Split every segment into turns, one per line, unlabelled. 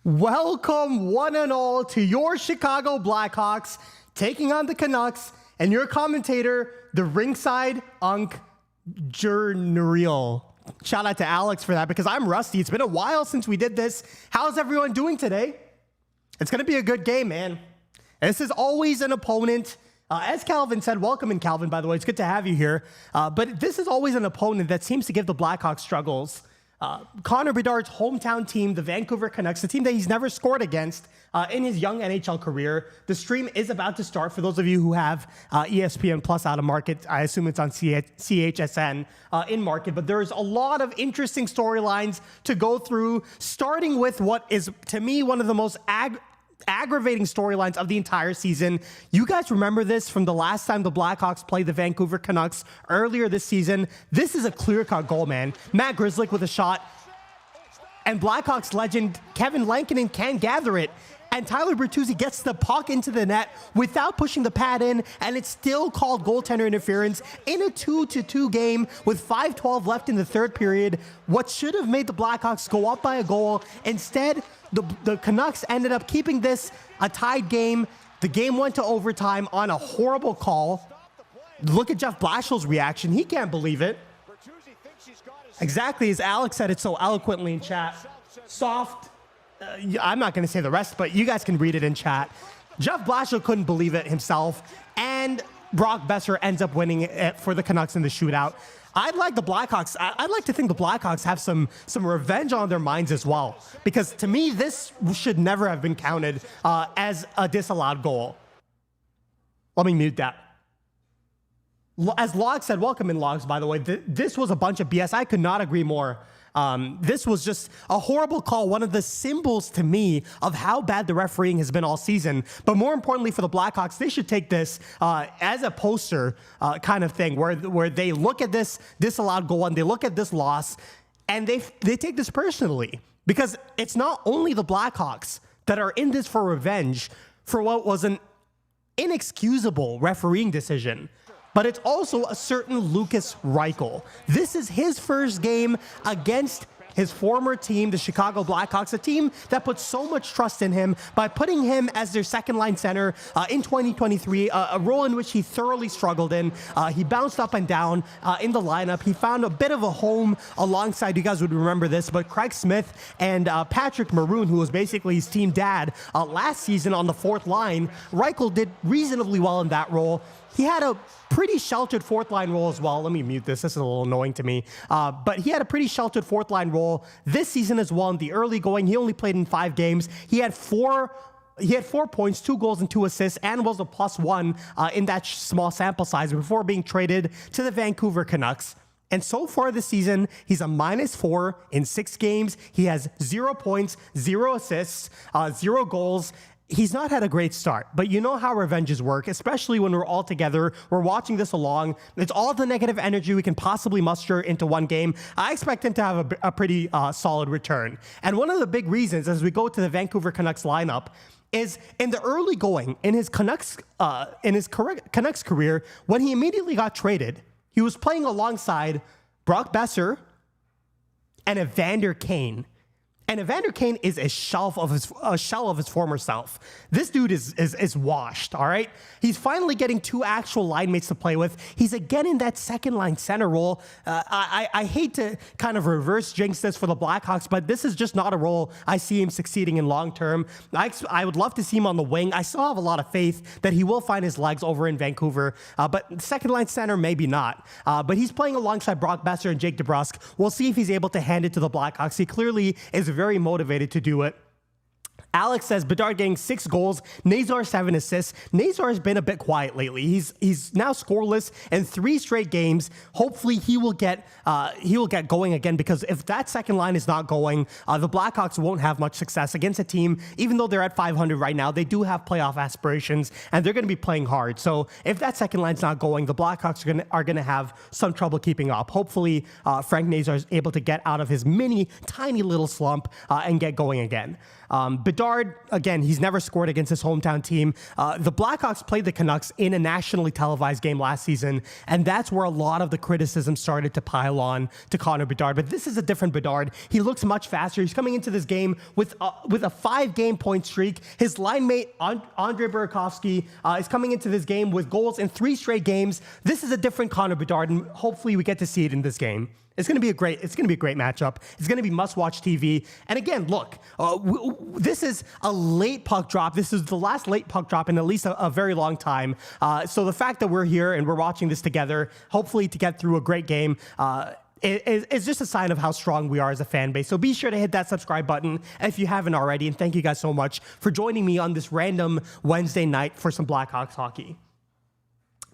Welcome one and all to your Chicago Blackhawks taking on the Canucks and your commentator, the ringside Unk Journal. Shout out to Alex for that because I'm rusty. It's been a while since we did this. How's everyone doing today? It's going to be a good game, man. This is always an opponent. As Calvin said, welcome in, Calvin, by the way. It's good to have you here. But this is always an opponent that seems to give the Blackhawks struggles. Connor Bedard's hometown team, the Vancouver Canucks, the team that he's never scored against in his young NHL career. The stream is about to start. For those of you who have ESPN Plus out of market, I assume it's on CHSN in market. But there's a lot of interesting storylines to go through, starting with what is, to me, one of the most aggravating storylines of the entire season. You guys remember this from the last time the Blackhawks played the Vancouver Canucks earlier this season. This is a clear-cut goal, man. Matt Grzelcyk with a shot, and Blackhawks legend Kevin Lankinen can't gather it, and Tyler Bertuzzi gets the puck into the net without pushing the pad in, and it's still called goaltender interference in a 2-2 game with 5:12 left in the third period. What should have made the Blackhawks go up by a goal, instead, the Canucks ended up keeping this a tied game. The game went to overtime on a horrible call. Look at Jeff Blashill's reaction. He can't believe it. Exactly as Alex said it so eloquently in chat. Soft. I'm not going to say the rest, but you guys can read it in chat. Jeff Blashill couldn't believe it himself, and Brock Besser ends up winning it for the Canucks in the shootout. I'd like the Blackhawks. I'd like to think the Blackhawks have some revenge on their minds as well, because to me, this should never have been counted as a disallowed goal. Let me mute that. As Log said, welcome in, Logs, by the way. This was a bunch of BS. I could not agree more. This was just a horrible call, one of the symbols to me of how bad the refereeing has been all season. But more importantly for the Blackhawks, they should take this as a poster kind of thing, where they look at this disallowed goal and they look at this loss and they take this personally. Because it's not only the Blackhawks that are in this for revenge for what was an inexcusable refereeing decision, but it's also a certain Lucas Reichel. This is his first game against his former team, the Chicago Blackhawks, a team that put so much trust in him by putting him as their second-line center in 2023, a role in which he thoroughly struggled in. He bounced up and down in the lineup. He found a bit of a home alongside, you guys would remember this, but Craig Smith and Patrick Maroon, who was basically his team dad last season on the fourth line. Reichel did reasonably well in that role. He had a pretty sheltered fourth line role as well. Let me mute this. This is a little annoying to me. But he had a pretty sheltered fourth line role this season as well. In the early going, he only played in 5 games. He had 4 points, 2 goals, and 2 assists, and was a +1 in that small sample size before being traded to the Vancouver Canucks. And so far this season, he's a -4 in 6 games. He has 0 points, 0 assists, 0 goals. He's not had a great start, but you know how revenges work, especially when we're all together. We're watching this along. It's all the negative energy we can possibly muster into one game. I expect him to have a pretty solid return. And one of the big reasons as we go to the Vancouver Canucks lineup is in the early going in his Canucks career, when he immediately got traded, he was playing alongside Brock Besser and Evander Kane. And Evander Kane is a shell of his former self. This dude is washed, all right? He's finally getting 2 actual line mates to play with. He's again in that second-line center role. I hate to kind of reverse jinx this for the Blackhawks, but this is just not a role I see him succeeding in long-term. I would love to see him on the wing. I still have a lot of faith that he will find his legs over in Vancouver, but second-line center, maybe not. But he's playing alongside Brock Besser and Jake DeBrusk. We'll see if he's able to hand it to the Blackhawks. He clearly is very motivated to do it. Alex says Bedard getting 6 goals, Nazar 7 assists. Nazar has been a bit quiet lately. He's now scoreless in 3 straight games. Hopefully he will get going again, because if that second line is not going, the Blackhawks won't have much success against a team. Even though they're at 500 right now, they do have playoff aspirations and they're going to be playing hard. So if that second line's not going, the Blackhawks are going to have some trouble keeping up. Hopefully Frank Nazar is able to get out of his tiny little slump and get going again. Bedard Bedard, again, he's never scored against his hometown team. The Blackhawks played the Canucks in a nationally televised game last season, and that's where a lot of the criticism started to pile on to Connor Bedard. But this is a different Bedard. He looks much faster. He's coming into this game with a 5-game point streak. His line mate, Andre Burakovsky, is coming into this game with goals in 3 straight games. This is a different Connor Bedard, and hopefully we get to see it in this game. It's going to be a great matchup. It's going to be must-watch TV. And again, look, this is a late puck drop. This is the last late puck drop in at least a very long time. So the fact that we're here and we're watching this together, hopefully to get through a great game, it's just a sign of how strong we are as a fan base. So be sure to hit that subscribe button if you haven't already. And thank you guys so much for joining me on this random Wednesday night for some Blackhawks hockey.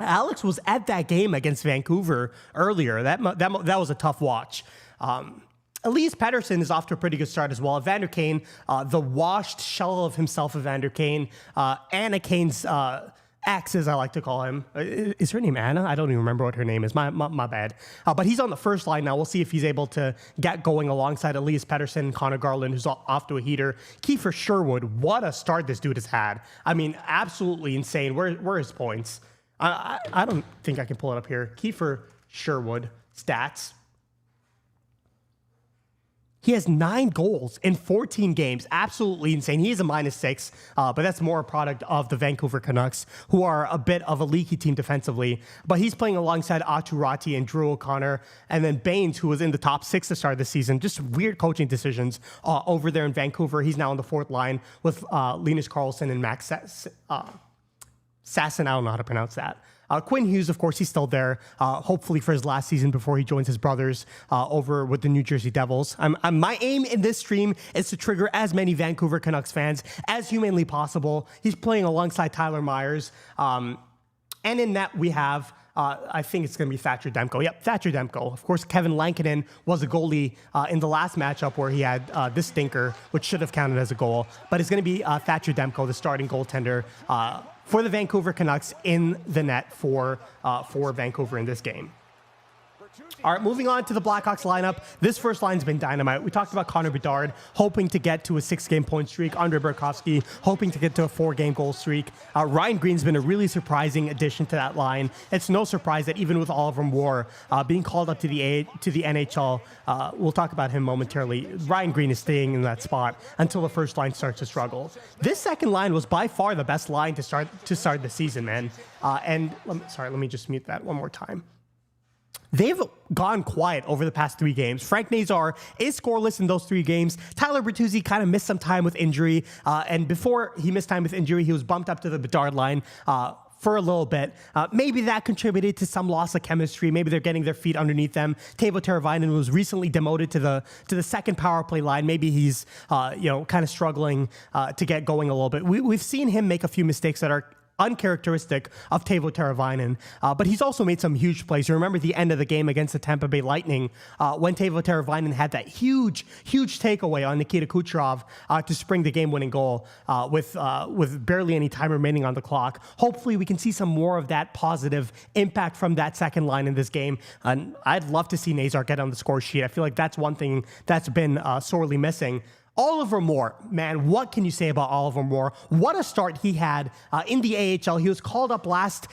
Alex was at that game against Vancouver earlier. That was a tough watch. Elias Pettersson is off to a pretty good start as well. Evander Kane, the washed shell of himself, Evander Kane, Anna Kane's ex, as I like to call him. Is her name Anna? I don't even remember what her name is. My bad. But he's on the first line now. We'll see if he's able to get going alongside Elias Pettersson, Connor Garland, who's off to a heater. Kiefer Sherwood, what a start this dude has had. I mean, absolutely insane. Where are his points? I don't think I can pull it up here. Kiefer Sherwood stats. He has 9 goals in 14 games. Absolutely insane. He is a -6, but that's more a product of the Vancouver Canucks, who are a bit of a leaky team defensively. But he's playing alongside Aatu Ratti and Drew O'Connor, and then Baines, who was in the top 6 to start the season. Just weird coaching decisions over there in Vancouver. He's now on the 4th line with Linus Karlsson and Max Sasson, I don't know how to pronounce that. Quinn Hughes, of course, he's still there, hopefully for his last season before he joins his brothers over with the New Jersey Devils. My aim in this stream is to trigger as many Vancouver Canucks fans as humanly possible. He's playing alongside Tyler Myers. And in net, we have, I think it's going to be Thatcher Demko. Yep, Thatcher Demko. Of course, Kevin Lankinen was a goalie in the last matchup where he had this stinker, which should have counted as a goal. But it's going to be Thatcher Demko, the starting goaltender, for the Vancouver Canucks in the net for Vancouver in this game. All right, moving on to the Blackhawks lineup. This first line's been dynamite. We talked about Connor Bedard hoping to get to a 6-game point streak. Andre Burakovsky hoping to get to a 4-game goal streak. Ryan Green's been a really surprising addition to that line. It's no surprise that even with Oliver Moore being called up to the NHL, we'll talk about him momentarily, Ryan Green is staying in that spot until the first line starts to struggle. This second line was by far the best line to start the season, man. Let me just mute that one more time. They've gone quiet over the past 3 games. Frank Nazar is scoreless in those 3 games. Tyler Bertuzzi kind of missed some time with injury. And before he missed time with injury, he was bumped up to the Bedard line for a little bit. Maybe that contributed to some loss of chemistry. Maybe they're getting their feet underneath them. Teuvo Teravainen was recently demoted to the second power play line. Maybe he's kind of struggling to get going a little bit. We've seen him make a few mistakes that are uncharacteristic of Teuvo Teravainen, but he's also made some huge plays. You remember the end of the game against the Tampa Bay Lightning when Teuvo Teravainen had that huge takeaway on Nikita Kucherov to spring the game-winning goal with barely any time remaining on the clock. Hopefully, we can see some more of that positive impact from that second line in this game. And I'd love to see Nazar get on the score sheet. I feel like that's one thing that's been sorely missing. Oliver Moore, man, what can you say about Oliver Moore? What a start he had in the AHL. He was called up last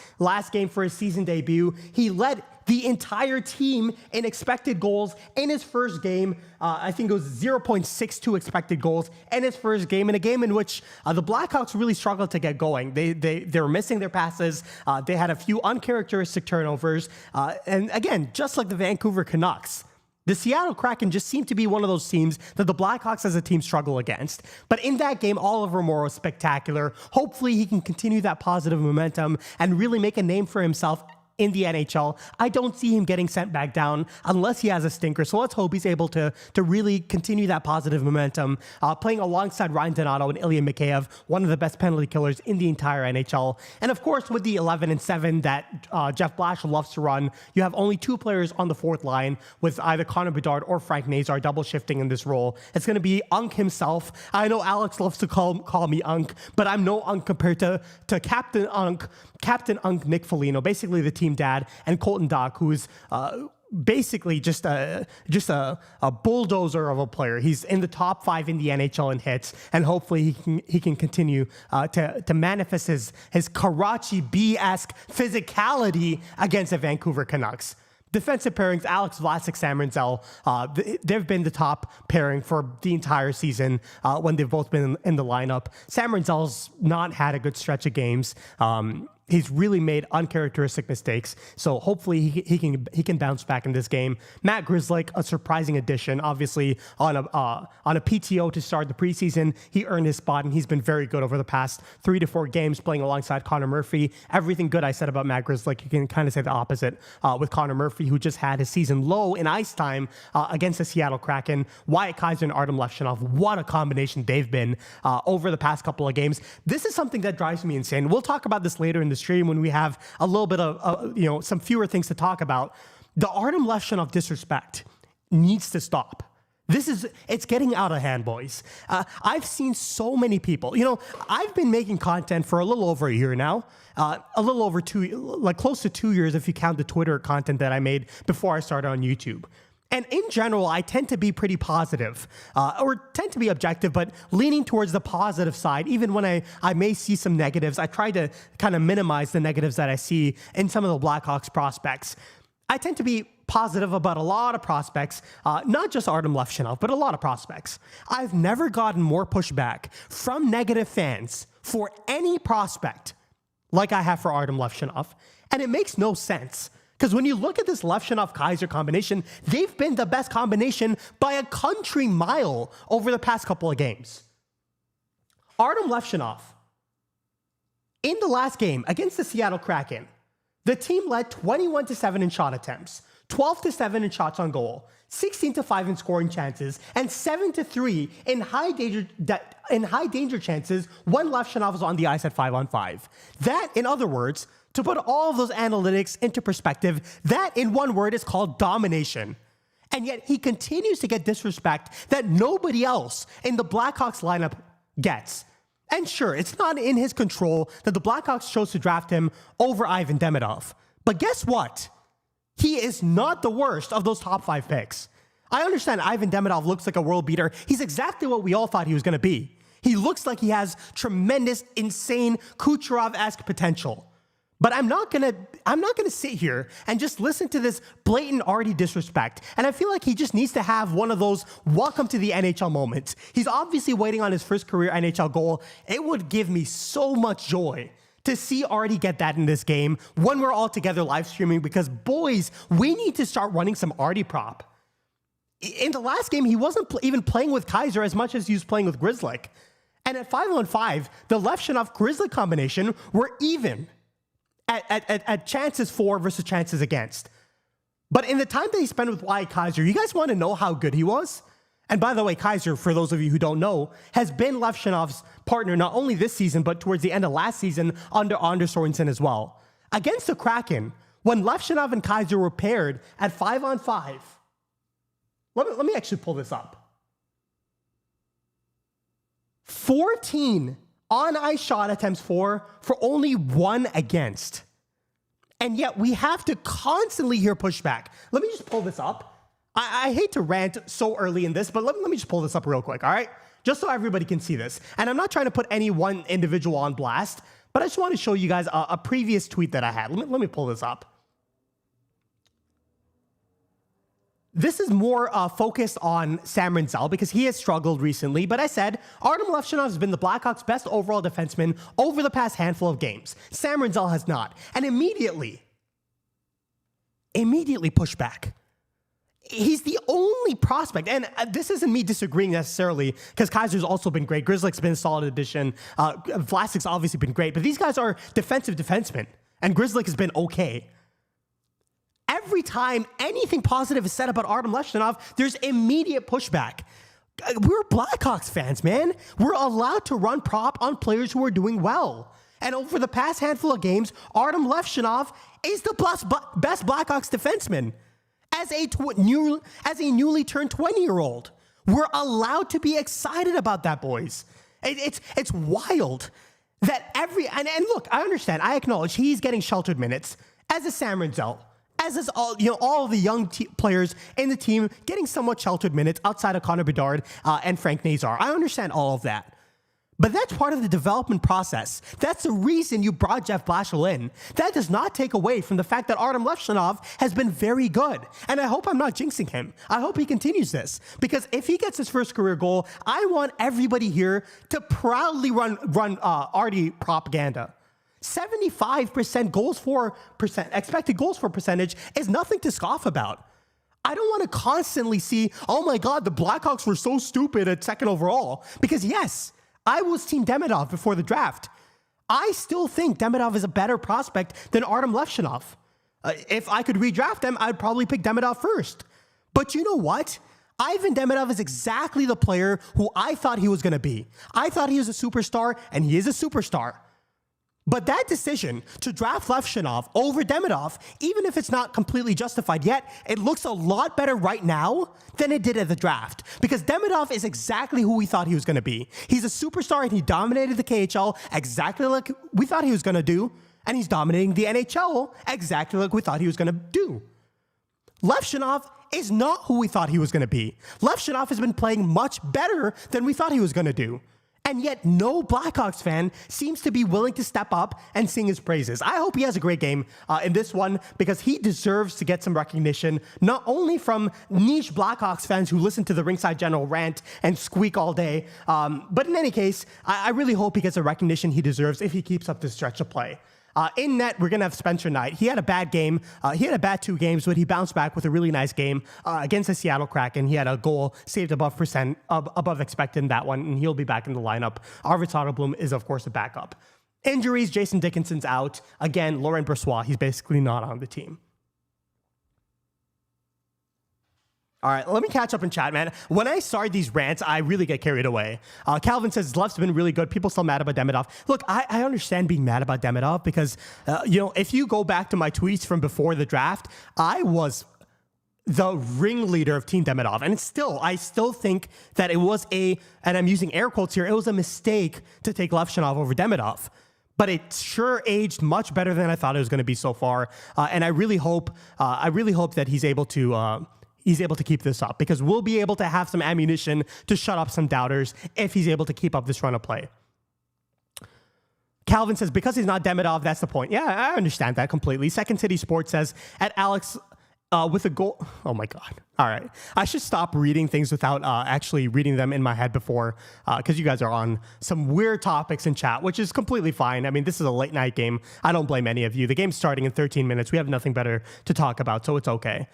game for his season debut. He led the entire team in expected goals in his first game. I think it was 0.62 expected goals in his first game, in a game in which the Blackhawks really struggled to get going. They were missing their passes. They had a few uncharacteristic turnovers. And again, just like the Vancouver Canucks, the Seattle Kraken just seemed to be one of those teams that the Blackhawks as a team struggle against. But in that game, Oliver Moore was spectacular. Hopefully he can continue that positive momentum and really make a name for himself in the NHL. I don't see him getting sent back down unless he has a stinker. So let's hope he's able to really continue that positive momentum. Playing alongside Ryan Donato and Ilya Mikheyev, one of the best penalty killers in the entire NHL. And of course, with the 11-7 that Jeff Blashill loves to run, you have only 2 players on the 4th line with either Connor Bedard or Frank Nazar double shifting in this role. It's going to be Unk himself. I know Alex loves to call me Unk, but I'm no Unk compared to Captain Unk Nick Foligno, basically the team dad, and Colton Dock, who is basically just a bulldozer of a player. He's in the top 5 in the NHL in hits, and hopefully he can continue to manifest his Karachi B-esque physicality against the Vancouver Canucks. Defensive pairings, Alex Vlasic, Sam Rinzel, they've been the top pairing for the entire season when they've both been in the lineup. Sam Rinzel's not had a good stretch of games. He's really made uncharacteristic mistakes, so hopefully he can bounce back in this game. Matt Grzelcyk, a surprising addition, obviously on a PTO to start the preseason. He earned his spot, and he's been very good over the past 3 to 4 games playing alongside Connor Murphy. Everything good I said about Matt Grzelcyk, you can kind of say the opposite with Connor Murphy, who just had his season low in ice time against the Seattle Kraken. Wyatt Kaiser and Artem Levshunov, what a combination they've been over the past couple of games. This is something that drives me insane. We'll talk about this later in the stream when we have a little bit of some fewer things to talk about. The Artem Levshunov disrespect needs to stop. It's getting out of hand, boys. I've seen so many people. I've been making content for a little over a year now, a little over close to 2 years if you count the Twitter content that I made before I started on YouTube. And in general, I tend to be pretty positive, or tend to be objective, but leaning towards the positive side. Even when I may see some negatives, I try to kind of minimize the negatives that I see in some of the Blackhawks prospects. I tend to be positive about a lot of prospects, not just Artem Levshunov, but a lot of prospects. I've never gotten more pushback from negative fans for any prospect like I have for Artem Levshunov, and it makes no sense. Because when you look at this Levshunov-Kaiser combination, they've been the best combination by a country mile over the past couple of games. Artem Levshunov, in the last game against the Seattle Kraken, the team led 21-7 in shot attempts, 12-7 in shots on goal, 16-5 in scoring chances, and 7-3 in high danger chances when Levshunov was on the ice at 5-on-5. That, in other words, to put all of those analytics into perspective, that in one word is called domination. And yet he continues to get disrespect that nobody else in the Blackhawks lineup gets. And sure, it's not in his control that the Blackhawks chose to draft him over Ivan Demidov. But guess what? He is not the worst of those top 5 picks. I understand Ivan Demidov looks like a world beater. He's exactly what we all thought he was going to be. He looks like he has tremendous, insane Kucherov-esque potential. But I'm not gonna sit here and just listen to this blatant Artie disrespect. And I feel like he just needs to have one of those welcome to the NHL moments. He's obviously waiting on his first career NHL goal. It would give me so much joy to see Artie get that in this game when we're all together live streaming, because boys, we need to start running some Artie prop. In the last game, he wasn't even playing with Kaiser as much as he was playing with Grzelcyk. And at 5-on-5, the Levshunov-Grzelcyk combination were even at chances for versus chances against. But in the time that he spent with Wyatt Kaiser, you guys want to know how good he was? And by the way, Kaiser, for those of you who don't know, has been Levshunov's partner not only this season, but towards the end of last season under Anders Sorensen as well. Against the Kraken, when Levshunov and Kaiser were paired at 5-on-5, let me actually pull this up. 14 on-ice shot attempts for only 1 against. And yet we have to constantly hear pushback. Let me just pull this up. I hate to rant so early in this, but let me just pull this up real quick, all right? Just so everybody can see this. And I'm not trying to put any one individual on blast, but I just want to show you guys a previous tweet that I had. Let me pull this up. This is more focused on Sam Rinzel because he has struggled recently. But I said, Artem Levshunov has been the Blackhawks' best overall defenseman over the past handful of games. Sam Rinzel has not. And immediately pushback. He's the only prospect. And this isn't me disagreeing necessarily because Kaiser's also been great. Grzelcyk's been a solid addition. Vlasic's obviously been great. But these guys are defensive defensemen. And Grzelcyk has been okay. Every time anything positive is said about Artem Levshunov, there's immediate pushback. We're Blackhawks fans, man. We're allowed to run prop on players who are doing well. And over the past handful of games, Artem Levshunov is the best Blackhawks defenseman. As a newly turned 20-year-old, we're allowed to be excited about that, boys. It's wild that and look, I understand. I acknowledge he's getting sheltered minutes as a Sam Rinzel. as is all of the young players in the team getting somewhat sheltered minutes outside of Connor Bedard and Frank Nazar. I understand all of that. But that's part of the development process. That's the reason you brought Jeff Blashill in. That does not take away from the fact that Artem Levshunov has been very good. And I hope I'm not jinxing him. I hope he continues this. Because if he gets his first career goal, I want everybody here to proudly run Artie propaganda. 75% expected goals for percentage is nothing to scoff about. I don't want to constantly see, oh my God, the Blackhawks were so stupid at second overall. Because yes, I was Team Demidov before the draft. I still think Demidov is a better prospect than Artem Levshunov. If I could redraft him, I'd probably pick Demidov first. But you know what? Ivan Demidov is exactly the player who I thought he was going to be. I thought he was a superstar, and he is a superstar. But that decision to draft Levshunov over Demidov, even if it's not completely justified yet, it looks a lot better right now than it did at the draft. Because Demidov is exactly who we thought he was going to be. He's a superstar and he dominated the KHL exactly like we thought he was going to do. And he's dominating the NHL exactly like we thought he was going to do. Levshunov is not who we thought he was going to be. Levshunov has been playing much better than we thought he was going to do. And yet no Blackhawks fan seems to be willing to step up and sing his praises. I hope he has a great game in this one because he deserves to get some recognition, not only from niche Blackhawks fans who listen to the Ringside General rant and squeak all day, but in any case, I really hope he gets the recognition he deserves if he keeps up this stretch of play. In net, we're going to have Spencer Knight. He had a bad game. He had a bad 2 games, but he bounced back with a really nice game against the Seattle Kraken. He had a goal saved above expected in that one, and he'll be back in the lineup. Arvid Soderblom is, of course, a backup. Injuries, Jason Dickinson's out. Again, Laurent Brossoit, he's basically not on the team. All right, let me catch up in chat, man. When I start these rants, I really get carried away. Calvin says, Lev's been really good. People still mad about Demidov. Look, I understand being mad about Demidov because, if you go back to my tweets from before the draft, I was the ringleader of Team Demidov. And I still think that it was and I'm using air quotes here, it was a mistake to take Levshunov over Demidov. But it sure aged much better than I thought it was going to be so far. And I really hope that he's able to keep this up because we'll be able to have some ammunition to shut up some doubters if he's able to keep up this run of play. Calvin says, because he's not Demidov, that's the point. Yeah, I understand that completely. Second City Sports says, at Alex with a goal. Oh my God. All right. I should stop reading things without actually reading them in my head before, because you guys are on some weird topics in chat, which is completely fine. I mean, this is a late night game. I don't blame any of you. The game's starting in 13 minutes. We have nothing better to talk about, so it's okay.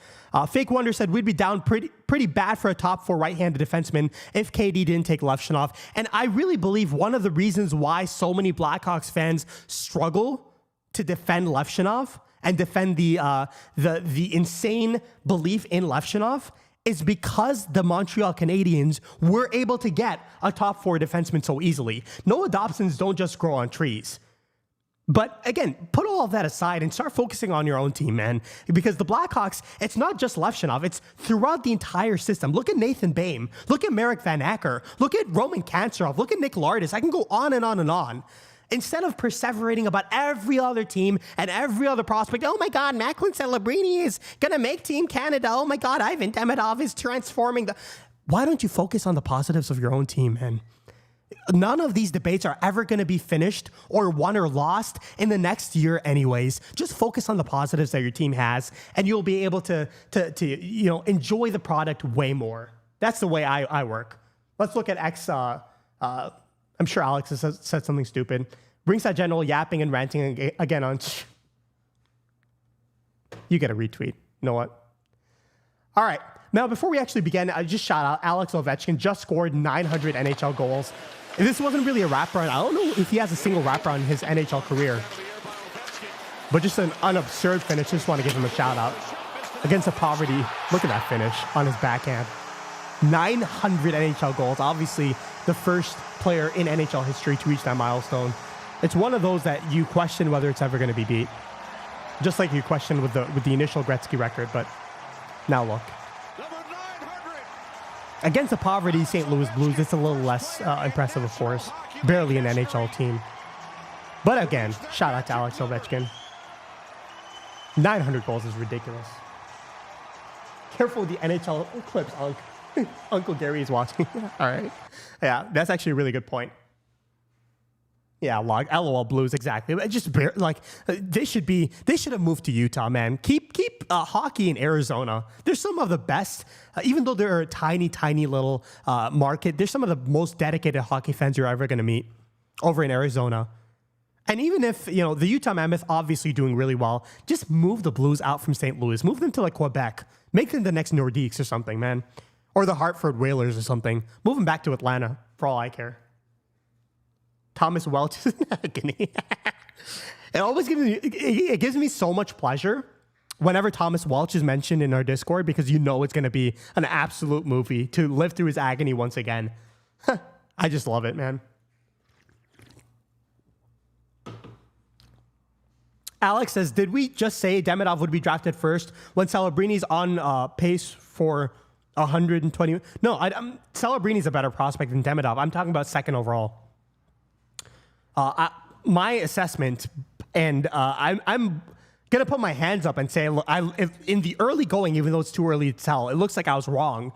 Fake Wonder said, we'd be down pretty bad for a top 4 right-handed defenseman if KD didn't take Levshunov. And I really believe one of the reasons why so many Blackhawks fans struggle to defend Levshunov and defend the insane belief in Levshunov is because the Montreal Canadiens were able to get a top 4 defenseman so easily. Noah Dobsons don't just grow on trees. But again, put all of that aside and start focusing on your own team, man. Because the Blackhawks, it's not just Levshunov, it's throughout the entire system. Look at Nathan Bain. Look at Marek Van Acker. Look at Roman Kanserov. Look at Nick Lardis. I can go on and on and on. Instead of perseverating about every other team and every other prospect, oh my God, Macklin Celebrini is going to make Team Canada. Oh my God, Ivan Demidov is transforming the... Why don't you focus on the positives of your own team, man? None of these debates are ever going to be finished or won or lost in the next year anyways. Just focus on the positives that your team has, and you'll be able to enjoy the product way more. That's the way I work. Let's look at X... I'm sure Alex has said something stupid. Ringside General yapping and ranting again on... You get a retweet. You know what? All right. Now, before we actually begin, I just shout out Alex Ovechkin just scored 900 NHL goals. And this wasn't really a wraparound. I don't know if he has a single wraparound in his NHL career. But just an absurd finish. Just want to give him a shout out. Against the poverty. Look at that finish on his backhand. 900 NHL goals. Obviously, the first player in NHL history to reach that milestone. It's one of those that you question whether it's ever going to be beat. Just like you questioned with the initial Gretzky record, but now look. Against the poverty St. Louis Blues, it's a little less impressive, of course. Barely an NHL team. But again, shout out to Alex Ovechkin. 900 goals is ridiculous. Careful with the NHL clips. Uncle Gary is watching. All right. Yeah, that's actually a really good point. Yeah, LOL Blues, exactly. Just they should have moved to Utah, man. Keep hockey in Arizona. They're some of the best, even though they're a tiny, tiny little market. They're some of the most dedicated hockey fans you're ever going to meet over in Arizona. And even if, the Utah Mammoth obviously doing really well, just move the Blues out from St. Louis. Move them to like Quebec. Make them the next Nordiques or something, man. Or the Hartford Whalers or something. Move them back to Atlanta for all I care. Thomas Welch is in agony. It gives me so much pleasure whenever Thomas Welch is mentioned in our Discord, because it's going to be an absolute movie to live through his agony once again. I just love it, man. Alex says, did we just say Demidov would be drafted first when Celebrini's on pace for 120? No, Celebrini's a better prospect than Demidov. I'm talking about second overall. My assessment, and I'm going to put my hands up and say, if in the early going, even though it's too early to tell, it looks like I was wrong.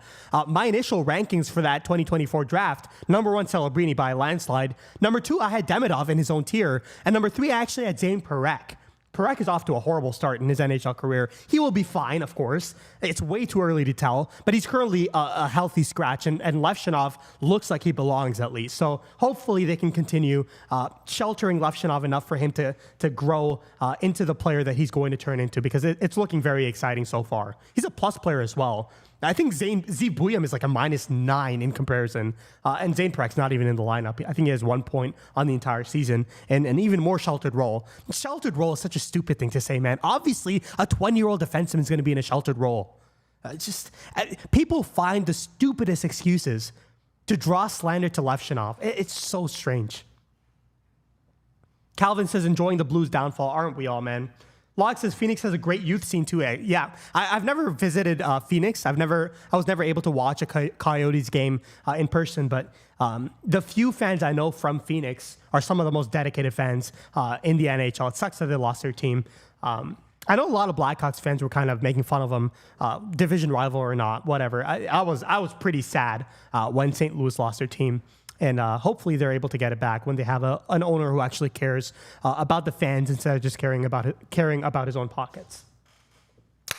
My initial rankings for that 2024 draft, number 1, Celebrini by a landslide. Number 2, I had Demidov in his own tier. And number 3, I actually had Zane Parekh. Parekh is off to a horrible start in his NHL career. He will be fine, of course. It's way too early to tell, but he's currently a healthy scratch, and Levshunov looks like he belongs at least. So hopefully they can continue sheltering Levshunov enough for him to grow into the player that he's going to turn into, because it's looking very exciting so far. He's a plus player as well. I think Z Buyam is like a -9 in comparison. And Zane Parek's not even in the lineup. I think he has 1 point on the entire season and an even more sheltered role. Sheltered role is such a stupid thing to say, man. Obviously, a 20-year-old defenseman is going to be in a sheltered role. People find the stupidest excuses to draw slander to Levshunov. It's so strange. Calvin says, enjoying the Blues' downfall. Aren't we all, man? Log says Phoenix has a great youth scene too. Yeah, I've never visited Phoenix. I was never able to watch a Coyotes game in person, but the few fans I know from Phoenix are some of the most dedicated fans in the NHL. It sucks that they lost their team. I know a lot of Blackhawks fans were kind of making fun of them, division rival or not, whatever. I was pretty sad when St. Louis lost their team. And hopefully they're able to get it back when they have an owner who actually cares about the fans instead of just caring about his own pockets.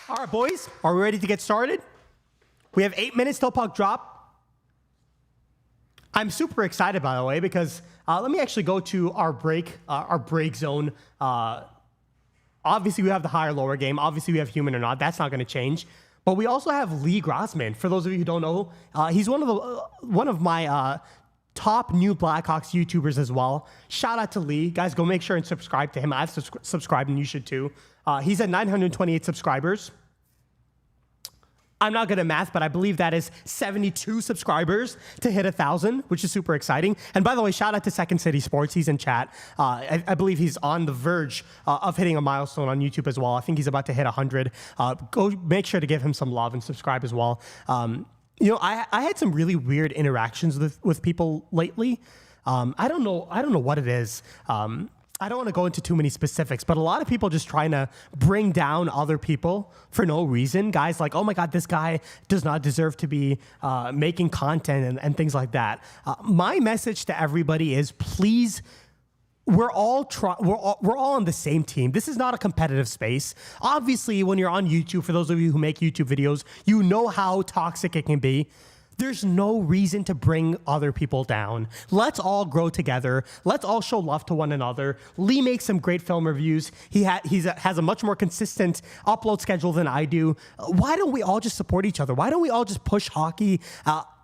All right, boys, are we ready to get started? We have 8 minutes till puck drop. I'm super excited, by the way, because let me actually go to our break zone. Obviously, we have the higher-lower game. Obviously, we have human or not. That's not going to change. But we also have Lee Grossman. For those of you who don't know, he's one of my top new Blackhawks YouTubers as well. Shout out to Lee. Guys, go make sure and subscribe to him. I've subscribed and you should too. He's at 928 subscribers. I'm not good at math, but I believe that is 72 subscribers to hit 1,000, which is super exciting. And by the way, shout out to Second City Sports. He's in chat. I believe he's on the verge of hitting a milestone on YouTube as well. I think he's about to hit 100. Go make sure to give him some love and subscribe as well. I had some really weird interactions with people lately. I don't know what it is. I don't want to go into too many specifics, but a lot of people just trying to bring down other people for no reason. Guys like, oh my God, this guy does not deserve to be making content and things like that. My message to everybody is, please, we're all on the same team. This is not a competitive space. Obviously, when you're on YouTube, for those of you who make YouTube videos, you know how toxic it can be. There's no reason to bring other people down. Let's all grow together. Let's all show love to one another. Lee makes some great film reviews. He has a much more consistent upload schedule than I do. Why don't we all just support each other? Why don't we all just push hockey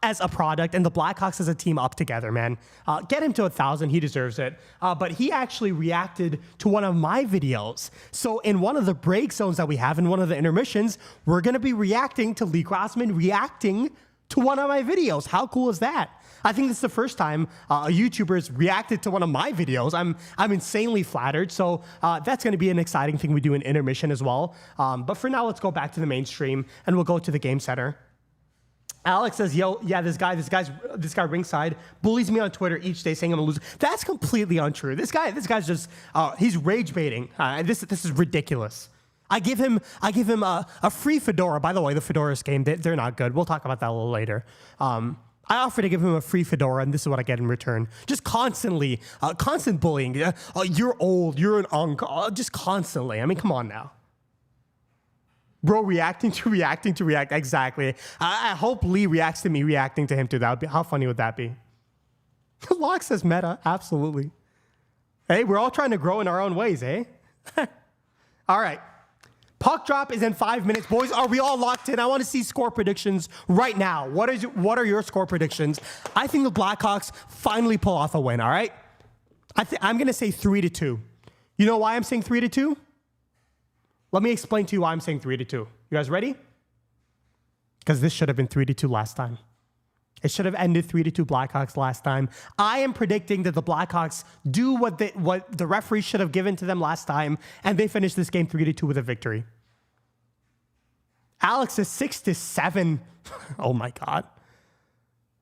as a product and the Blackhawks as a team up together, man? Get him to 1,000. He deserves it. But he actually reacted to one of my videos. So in one of the break zones that we have, in one of the intermissions, we're going to be reacting to Lee Grossman reacting to one of my videos. How cool is that? I think this is the first time a YouTuber has reacted to one of my videos. I'm insanely flattered. So that's going to be an exciting thing we do in intermission as well. But for now, let's go back to the mainstream and we'll go to the game center. Alex says, yo, yeah, this guy ringside bullies me on Twitter each day saying I'm a loser. That's completely untrue. This guy's just, he's rage baiting. This is ridiculous. I give him a free fedora. By the way, the fedoras game, they're not good. We'll talk about that a little later. I offer to give him a free fedora, and this is what I get in return. Just constantly, constant bullying. Oh, you're old. You're an uncle. Just constantly. I mean, come on now. Bro, reacting to react. Exactly. I hope Lee reacts to me reacting to him too. That would be, how funny would that be? Locke says meta. Absolutely. Hey, we're all trying to grow in our own ways, eh? All right. Puck drop is in 5 minutes. Boys, are we all locked in? I want to see score predictions right now. What are your score predictions? I think the Blackhawks finally pull off a win, all right? I'm going to say 3-2. You know why I'm saying 3-2? Let me explain to you why I'm saying 3-2. You guys ready? Because this should have been 3-2 last time. It should have ended 3-2 Blackhawks last time. I am predicting that the Blackhawks do what the referee should have given to them last time, and they finish this game 3-2 with a victory. Alex is 6-7. Oh my God.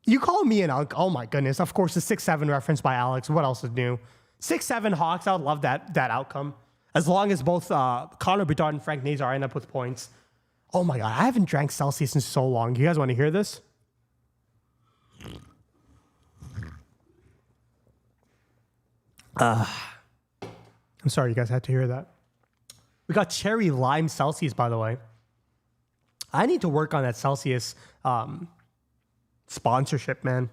You call me an unk. Oh my goodness. Of course, the 6-7 reference by Alex. What else is new? 6-7 Hawks. I would love that outcome. As long as both Connor Bedard and Frank Nazar end up with points. Oh my God. I haven't drank Celsius in so long. You guys want to hear this? I'm sorry you guys had to hear that. We got cherry lime Celsius, by the way. I need to work on that Celsius sponsorship, man.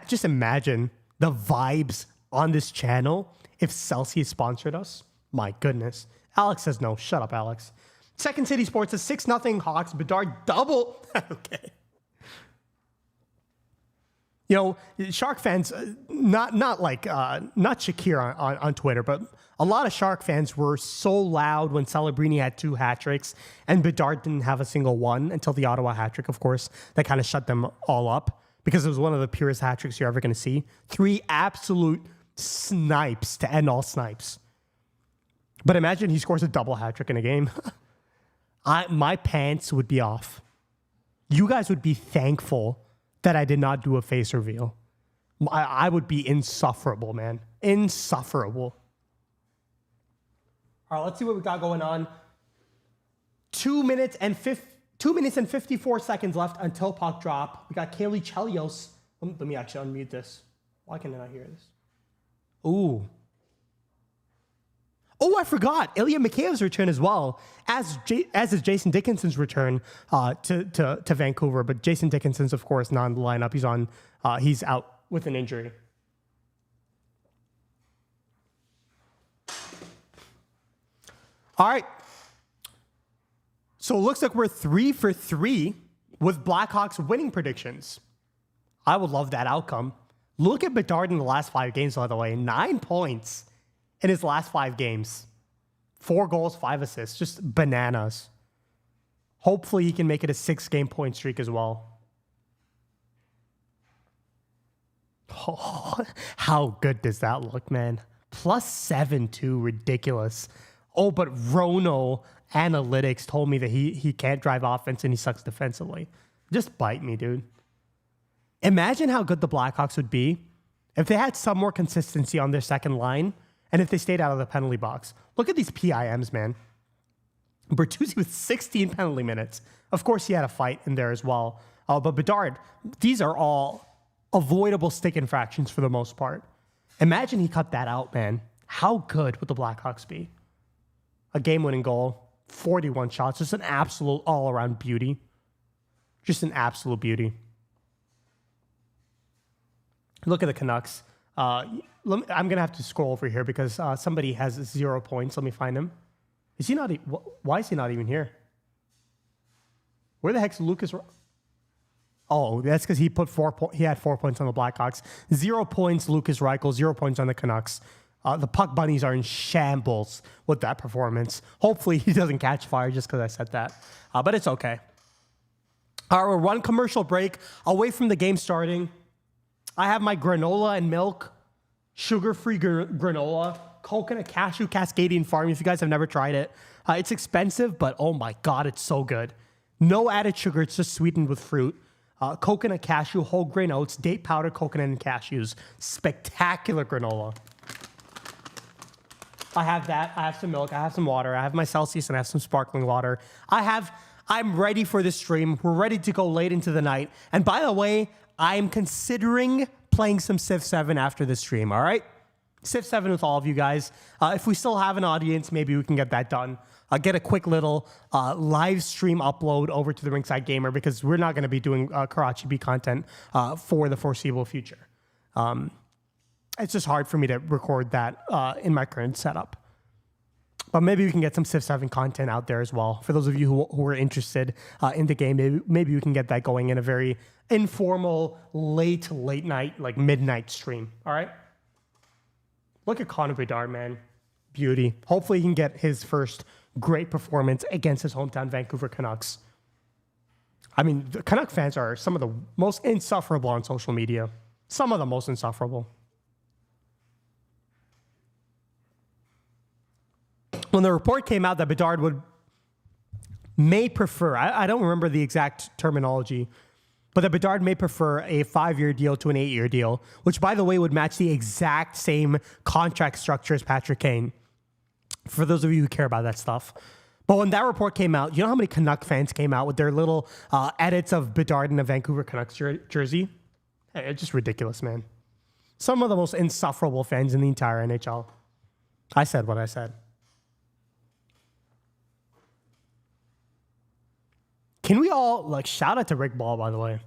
Just imagine the vibes on this channel if Celsius sponsored us. My goodness. Alex says no. Shut up, Alex. Second City Sports is 6-0 Hawks. Bedard double. Okay. You know, Shark fans, not Shakir on Twitter, but a lot of Shark fans were so loud when Celebrini had 2 hat tricks and Bedard didn't have a single one until the Ottawa hat trick, of course. That kind of shut them all up because it was one of the purest hat tricks you're ever going to see. 3 absolute snipes to end all snipes. But imagine he scores a double hat trick in a game. My pants would be off. You guys would be thankful that I did not do a face reveal. I would be insufferable, man. Insufferable. All right, let's see what we got going on. 2 minutes and 54 seconds left until puck drop. We got Kaylee Chelios. Let me actually unmute this. Why can I not hear this? Ooh. Oh, I forgot. Ilya Mikheyev's return as well, as is Jason Dickinson's return to Vancouver. But Jason Dickinson's, of course, not in the lineup. He's out with an injury. All right. So it looks like we're 3 for 3 with Blackhawks winning predictions. I would love that outcome. Look at Bedard in the last 5 games, by the way. 9 points in his last 5 games. 4 goals, 5 assists. Just bananas. Hopefully he can make it a 6-game point streak as well. Oh, how good does that look, man? +7 too. Ridiculous. Oh, but Rono Analytics told me that he can't drive offense and he sucks defensively. Just bite me, dude. Imagine how good the Blackhawks would be if they had some more consistency on their second line and if they stayed out of the penalty box. Look at these PIMs, man. Bertuzzi with 16 penalty minutes. Of course, he had a fight in there as well. But Bedard, these are all avoidable stick infractions for the most part. Imagine he cut that out, man. How good would the Blackhawks be? A game-winning goal, 41 shots, just an absolute all-around beauty. Just an absolute beauty. Look at the Canucks. I'm going to have to scroll over here because somebody has 0 points. Let me find him. Is he not? Why is he not even here? Where the heck's Lucas? Oh, that's because he had 4 points on the Blackhawks. 0 points, Lucas Reichel. 0 points on the Canucks. The Puck Bunnies are in shambles with that performance. Hopefully he doesn't catch fire just because I said that. But it's okay. All right, we're one commercial break away from the game starting. I have my granola and milk, sugar-free granola, coconut cashew Cascadian Farm. If you guys have never tried it, it's expensive, but oh my God, it's so good. No added sugar, it's just sweetened with fruit. Coconut cashew, whole grain oats, date powder, coconut, and cashews. Spectacular granola. I have that. I have some milk. I have some water. I have my Celsius and I have some sparkling water. I'm ready for this stream. We're ready to go late into the night. And by the way, I'm considering playing some Civ 7 after this stream, all right? Civ 7 with all of you guys. If we still have an audience, maybe we can get that done. I'll get a quick little live stream upload over to the Ringside Gamer because we're not going to be doing Karachi B content for the foreseeable future. It's just hard for me to record that in my current setup. But maybe we can get some Civ 7 content out there as well. For those of you who are interested in the game, maybe we can get that going in a very informal, late night, like midnight stream. All right? Look at Connor Bedard, man. Beauty. Hopefully he can get his first great performance against his hometown Vancouver Canucks. I mean, the Canuck fans are some of the most insufferable on social media. Some of the most insufferable. When the report came out that Bedard may prefer, I don't remember the exact terminology, but that Bedard may prefer a 5-year deal to an 8-year deal, which, by the way, would match the exact same contract structure as Patrick Kane, for those of you who care about that stuff. But when that report came out, you know how many Canuck fans came out with their little edits of Bedard in a Vancouver Canucks jersey? Hey, it's just ridiculous, man. Some of the most insufferable fans in the entire NHL. I said what I said. Can we all, shout out to Rick Ball, by the way.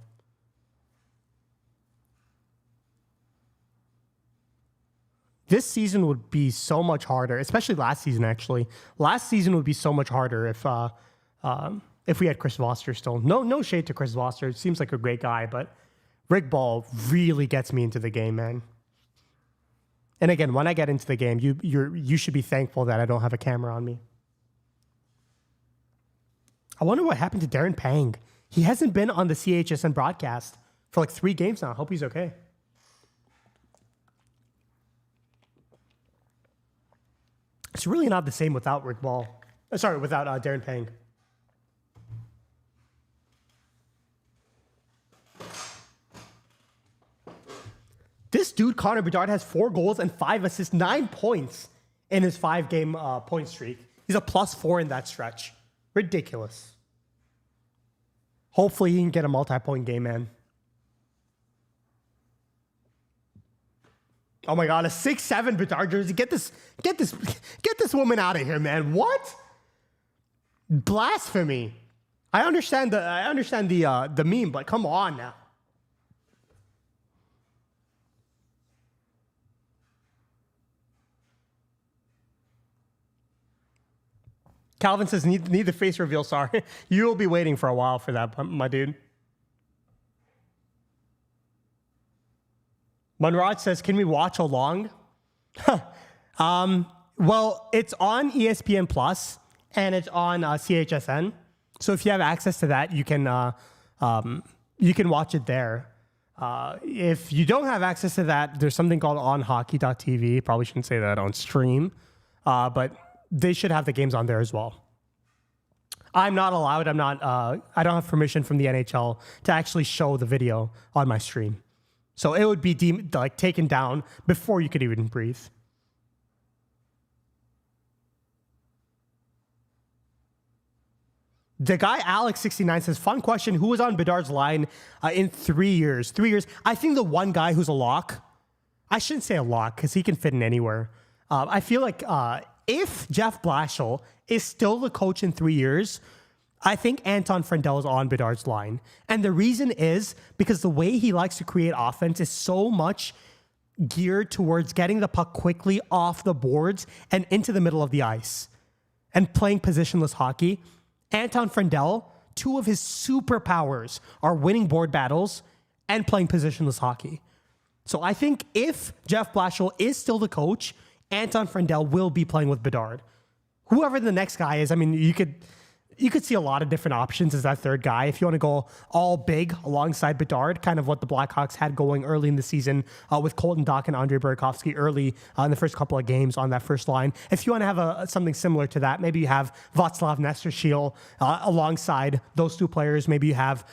This season would be so much harder, especially last season, actually. Last season would be so much harder if we had Chris Voster still. No shade to Chris Voster. Seems like a great guy, but Rick Ball really gets me into the game, man. And again, when I get into the game, you should be thankful that I don't have a camera on me. I wonder what happened to Darren Pang. He hasn't been on the CHSN broadcast for 3 games now. I hope he's okay. It's really not the same without Rick Ball. Without Darren Pang. This dude, Connor Bedard, has 4 goals and 5 assists, 9 points in his 5-game point streak. He's a +4 in that stretch. Ridiculous. Hopefully he can get a multi-point game, man. Oh my God, a 6'7" Bedard jersey. Get this woman out of here, man. What? Blasphemy. I understand the meme, but come on now. Calvin says, need the face reveal, sorry. You will be waiting for a while for that, my dude. Munrod says, can we watch along? Well, it's on ESPN Plus and it's on CHSN. So if you have access to that, you can watch it there. If you don't have access to that, there's something called onhockey.tv. Probably shouldn't say that on stream, but they should have the games on there as well. I'm not allowed. I don't have permission from the NHL to actually show the video on my stream. So it would be taken down before you could even breathe. The guy Alex69 says, fun question. Who was on Bedard's line in 3 years? 3 years. I think the one guy who's a lock, I shouldn't say a lock because he can fit in anywhere. I feel like if Jeff Blashill is still the coach in 3 years, I think Anton Friendel is on Bedard's line. And the reason is because the way he likes to create offense is so much geared towards getting the puck quickly off the boards and into the middle of the ice and playing positionless hockey. Anton Friendel, 2 of his superpowers are winning board battles and playing positionless hockey. So I think if Jeff Blashill is still the coach, Anton Friendel will be playing with Bedard. Whoever the next guy is, I mean, you could see a lot of different options as that third guy. If you want to go all big alongside Bedard, kind of what the Blackhawks had going early in the season with Colton Dach and Andrei Burakovsky early in the first couple of games on that first line. If you want to have something similar to that, maybe you have Václav Nestershil alongside those 2 players. Maybe you have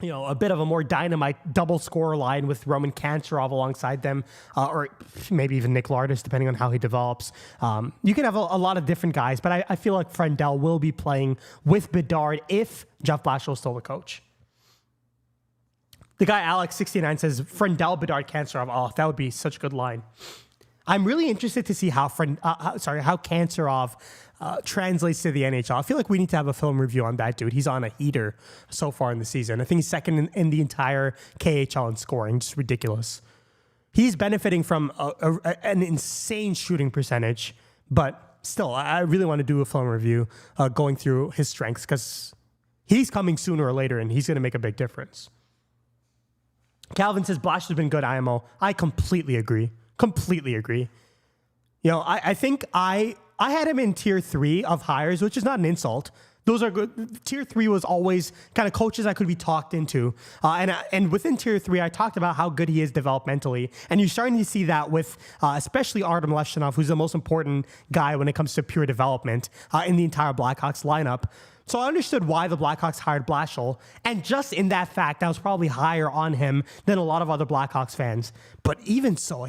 a bit of a more dynamite double scorer line with Roman Kancherov alongside them, or maybe even Nick Lardis, depending on how he develops. You can have a lot of different guys, but I feel like Friendell will be playing with Bedard if Jeff Blashill is still the coach. The guy Alex69 says Friendell, Bedard, Kancherov. Oh, that would be such a good line. I'm really interested to see how Kancherov translates to the NHL. I feel like we need to have a film review on that dude. He's on a heater so far in the season. I think he's second in the entire KHL in scoring. Just ridiculous. He's benefiting from an insane shooting percentage, but still, I really want to do a film review going through his strengths because he's coming sooner or later and he's going to make a big difference. Calvin says Blash has been good, IMO. I completely agree. I think I had him in tier 3 of hires, which is not an insult. Those are good. Tier 3 was always kind of coaches I could be talked into. And within tier 3, I talked about how good he is developmentally. And you're starting to see that with especially Artem Leshchenov, who's the most important guy when it comes to pure development in the entire Blackhawks lineup. So I understood why the Blackhawks hired Blashill. And just in that fact, I was probably higher on him than a lot of other Blackhawks fans. But even so,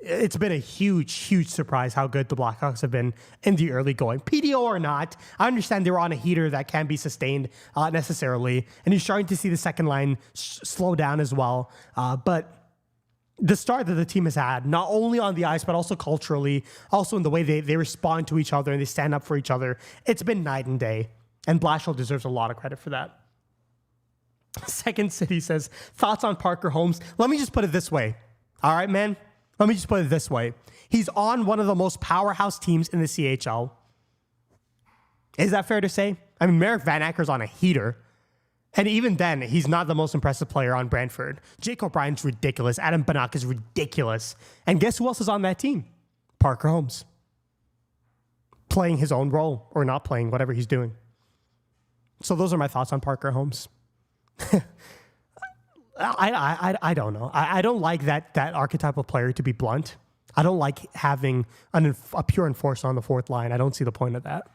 it's been a huge surprise how good the Blackhawks have been in the early going. PDO or not, I understand they were on a heater that can't be sustained necessarily. And you're starting to see the second line slow down as well. But the start that the team has had, not only on the ice, but also culturally, also in the way they respond to each other and they stand up for each other, it's been night and day. And Blashill deserves a lot of credit for that. Second City says, thoughts on Parker Holmes? Let me just put it this way. All right, man? Let me just put it this way. He's on one of the most powerhouse teams in the CHL. Is that fair to say? I mean, Merrick Van Acker's on a heater. And even then, he's not the most impressive player on Brantford. Jake O'Brien's ridiculous. Adam Banak is ridiculous. And guess who else is on that team? Parker Holmes. Playing his own role or not playing, whatever he's doing. So those are my thoughts on Parker Holmes. I don't know. I don't like that archetype of player, to be blunt. I don't like having a pure enforcer on the fourth line. I don't see the point of that.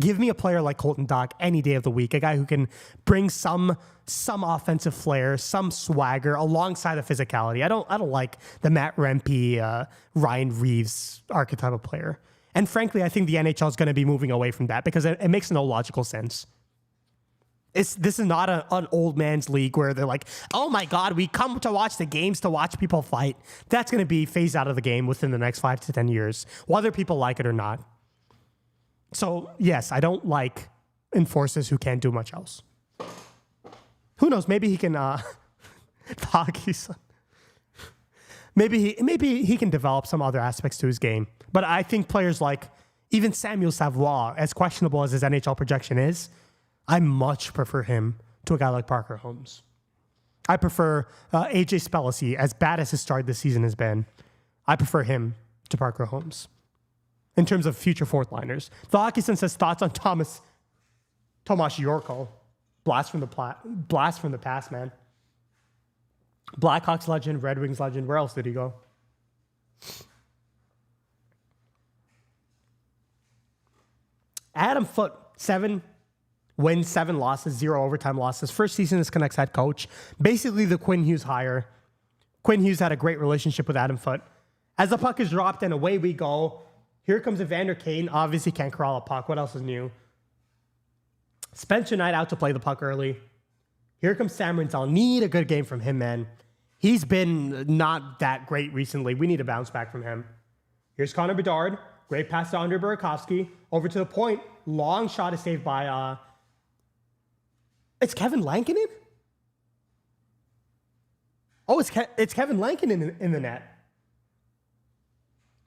Give me a player like Colton Dach any day of the week, a guy who can bring some offensive flair, some swagger alongside the physicality. I don't like the Matt Rempe, Ryan Reeves archetype of player. And frankly, I think the NHL is going to be moving away from that because it makes no logical sense. This is not an old man's league where they're like, oh my God, we come to watch the games to watch people fight. That's going to be phased out of the game within the next 5 to 10 years, whether people like it or not. So yes, I don't like enforcers who can't do much else. Who knows? Maybe he can, maybe he can develop some other aspects to his game. But I think players like even Samuel Savoie, as questionable as his NHL projection is, I much prefer him to a guy like Parker Holmes. I prefer AJ Spellacy, as bad as his start this season has been. I prefer him to Parker Holmes in terms of future fourth liners. The Hockey Sun says thoughts on Tomas Yorko. Blast from the past, man. Blackhawks legend, Red Wings legend. Where else did he go? Adam Foote, 7 wins, 7 losses, 0 overtime losses. First season as Canucks head coach. Basically the Quinn Hughes hire. Quinn Hughes had a great relationship with Adam Foote. As the puck is dropped and away we go. Here comes Evander Kane. Obviously can't corral a puck. What else is new? Spencer Knight out to play the puck early. Here comes Sam Rinzel. Need a good game from him, man. He's been not that great recently. We need a bounce back from him. Here's Connor Bedard. Great pass to Andre Burakovsky. Over to the point. Long shot is saved by... It's Kevin Lankinen? Oh, it's Kevin Lankinen in the net.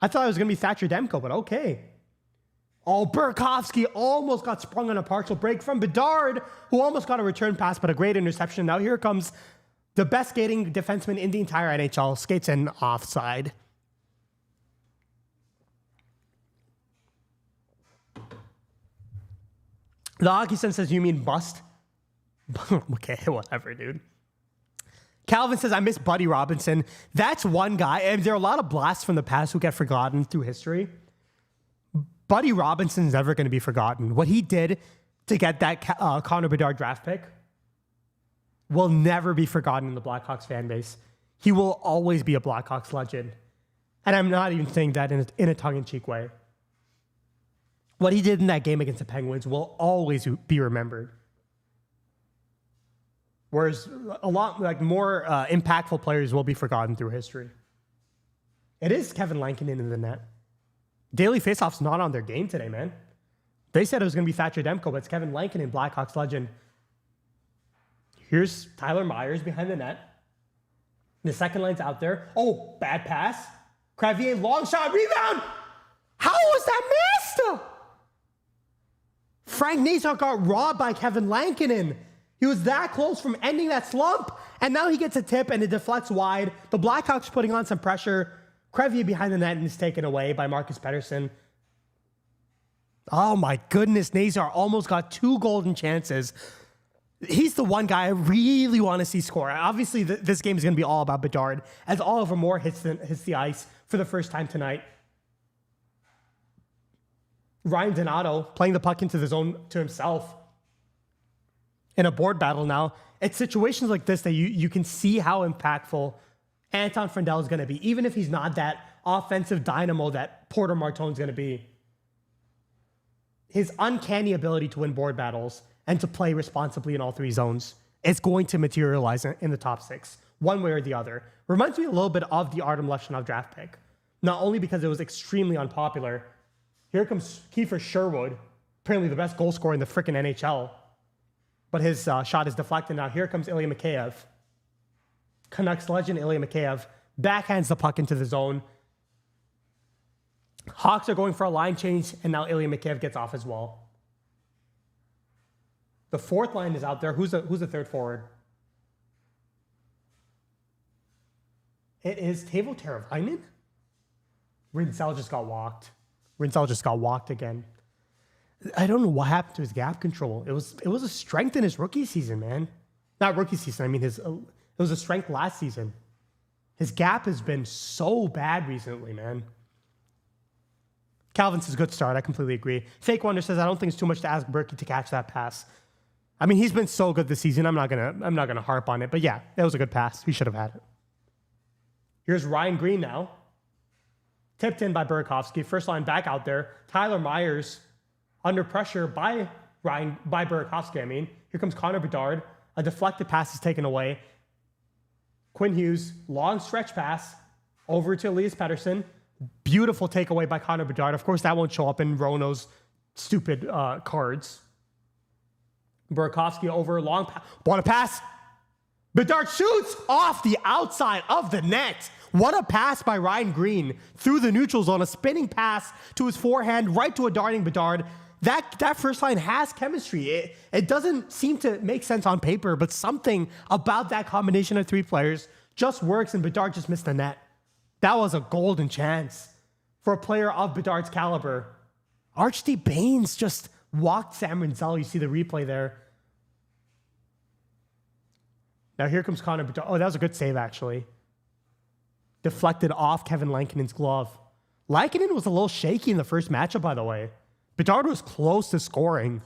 I thought it was going to be Thatcher Demko, but okay. Oh, Burakovsky almost got sprung on a partial break from Bedard, who almost got a return pass, but a great interception. Now here comes the best skating defenseman in the entire NHL. Skates in offside. The Hockey Sun says, you mean bust? Okay, whatever, dude. Calvin says, I miss Buddy Robinson. That's one guy, and there are a lot of blasts from the past who get forgotten through history. Buddy Robinson's never going to be forgotten. What he did to get that Connor Bedard draft pick, will never be forgotten in the Blackhawks fan base. He will always be a Blackhawks legend. And I'm not even saying that in a tongue-in-cheek way. What he did in that game against the Penguins will always be remembered. Whereas a lot more impactful players will be forgotten through history. It is Kevin Lankinen in the net. Daily Faceoff's not on their game today, man. They said it was going to be Thatcher Demko, but it's Kevin Lankinen, Blackhawks legend. Here's Tyler Myers behind the net. The second line's out there. Oh, bad pass. Crevier, long shot, rebound. How was that missed? Frank Nazar got robbed by Kevin Lankinen. He was that close from ending that slump, and now he gets a tip and it deflects wide. The Blackhawks putting on some pressure. Crevier behind the net and is taken away by Marcus Pettersson. Oh my goodness, Nazar almost got 2 golden chances. He's the one guy I really want to see score. Obviously, this game is going to be all about Bedard as Oliver Moore hits the ice for the first time tonight. Ryan Donato playing the puck into the zone to himself. In a board battle now, it's situations like this that you can see how impactful Anton Friendel is going to be, even if he's not that offensive dynamo that Porter Martone's going to be. His uncanny ability to win board battles and to play responsibly in all 3 zones is going to materialize in the top 6, one way or the other. Reminds me a little bit of the Artem Levchinov draft pick, not only because it was extremely unpopular. Here comes Kiefer Sherwood, apparently the best goal scorer in the frickin' NHL, but his shot is deflected now. Here comes Ilya Mikheyev. Canucks legend Ilya Mikheyev backhands the puck into the zone. Hawks are going for a line change, and now Ilya Mikheyev gets off as well. The fourth line is out there. Who's the third forward? It is Teuvo Teravainen. Rinzel just got walked. Rinzel just got walked again. I don't know what happened to his gap control. It was a strength in his rookie season, man. Not rookie season. I mean, it was a strength last season. His gap has been so bad recently, man. Calvin's a good start. I completely agree. Fake Wonder says, I don't think it's too much to ask Berkey to catch that pass. I mean, he's been so good this season. I'm not gonna harp on it, but yeah, that was a good pass. He should have had it. Here's Ryan Green now. Tipped in by Burakovsky. First line back out there. Tyler Myers under pressure by Burakovsky, I mean. Here comes Connor Bedard. A deflected pass is taken away. Quinn Hughes, long stretch pass over to Elias Pettersson. Beautiful takeaway by Connor Bedard. Of course, that won't show up in Rono's stupid cards. Burakovsky over, long pass. What a pass. Bedard shoots off the outside of the net. What a pass by Ryan Green through the neutral zone. A spinning pass to his forehand, right to a darting Bedard. That first line has chemistry. It doesn't seem to make sense on paper, but something about that combination of 3 players just works, and Bedard just missed the net. That was a golden chance for a player of Bedard's caliber. Archie Baines just walked Sam Rinzel. You see the replay there. Now here comes Connor Bedard. Oh, that was a good save, actually. Deflected off Kevin Lankinen's glove. Lankinen was a little shaky in the first matchup, by the way. Bedard was close to scoring.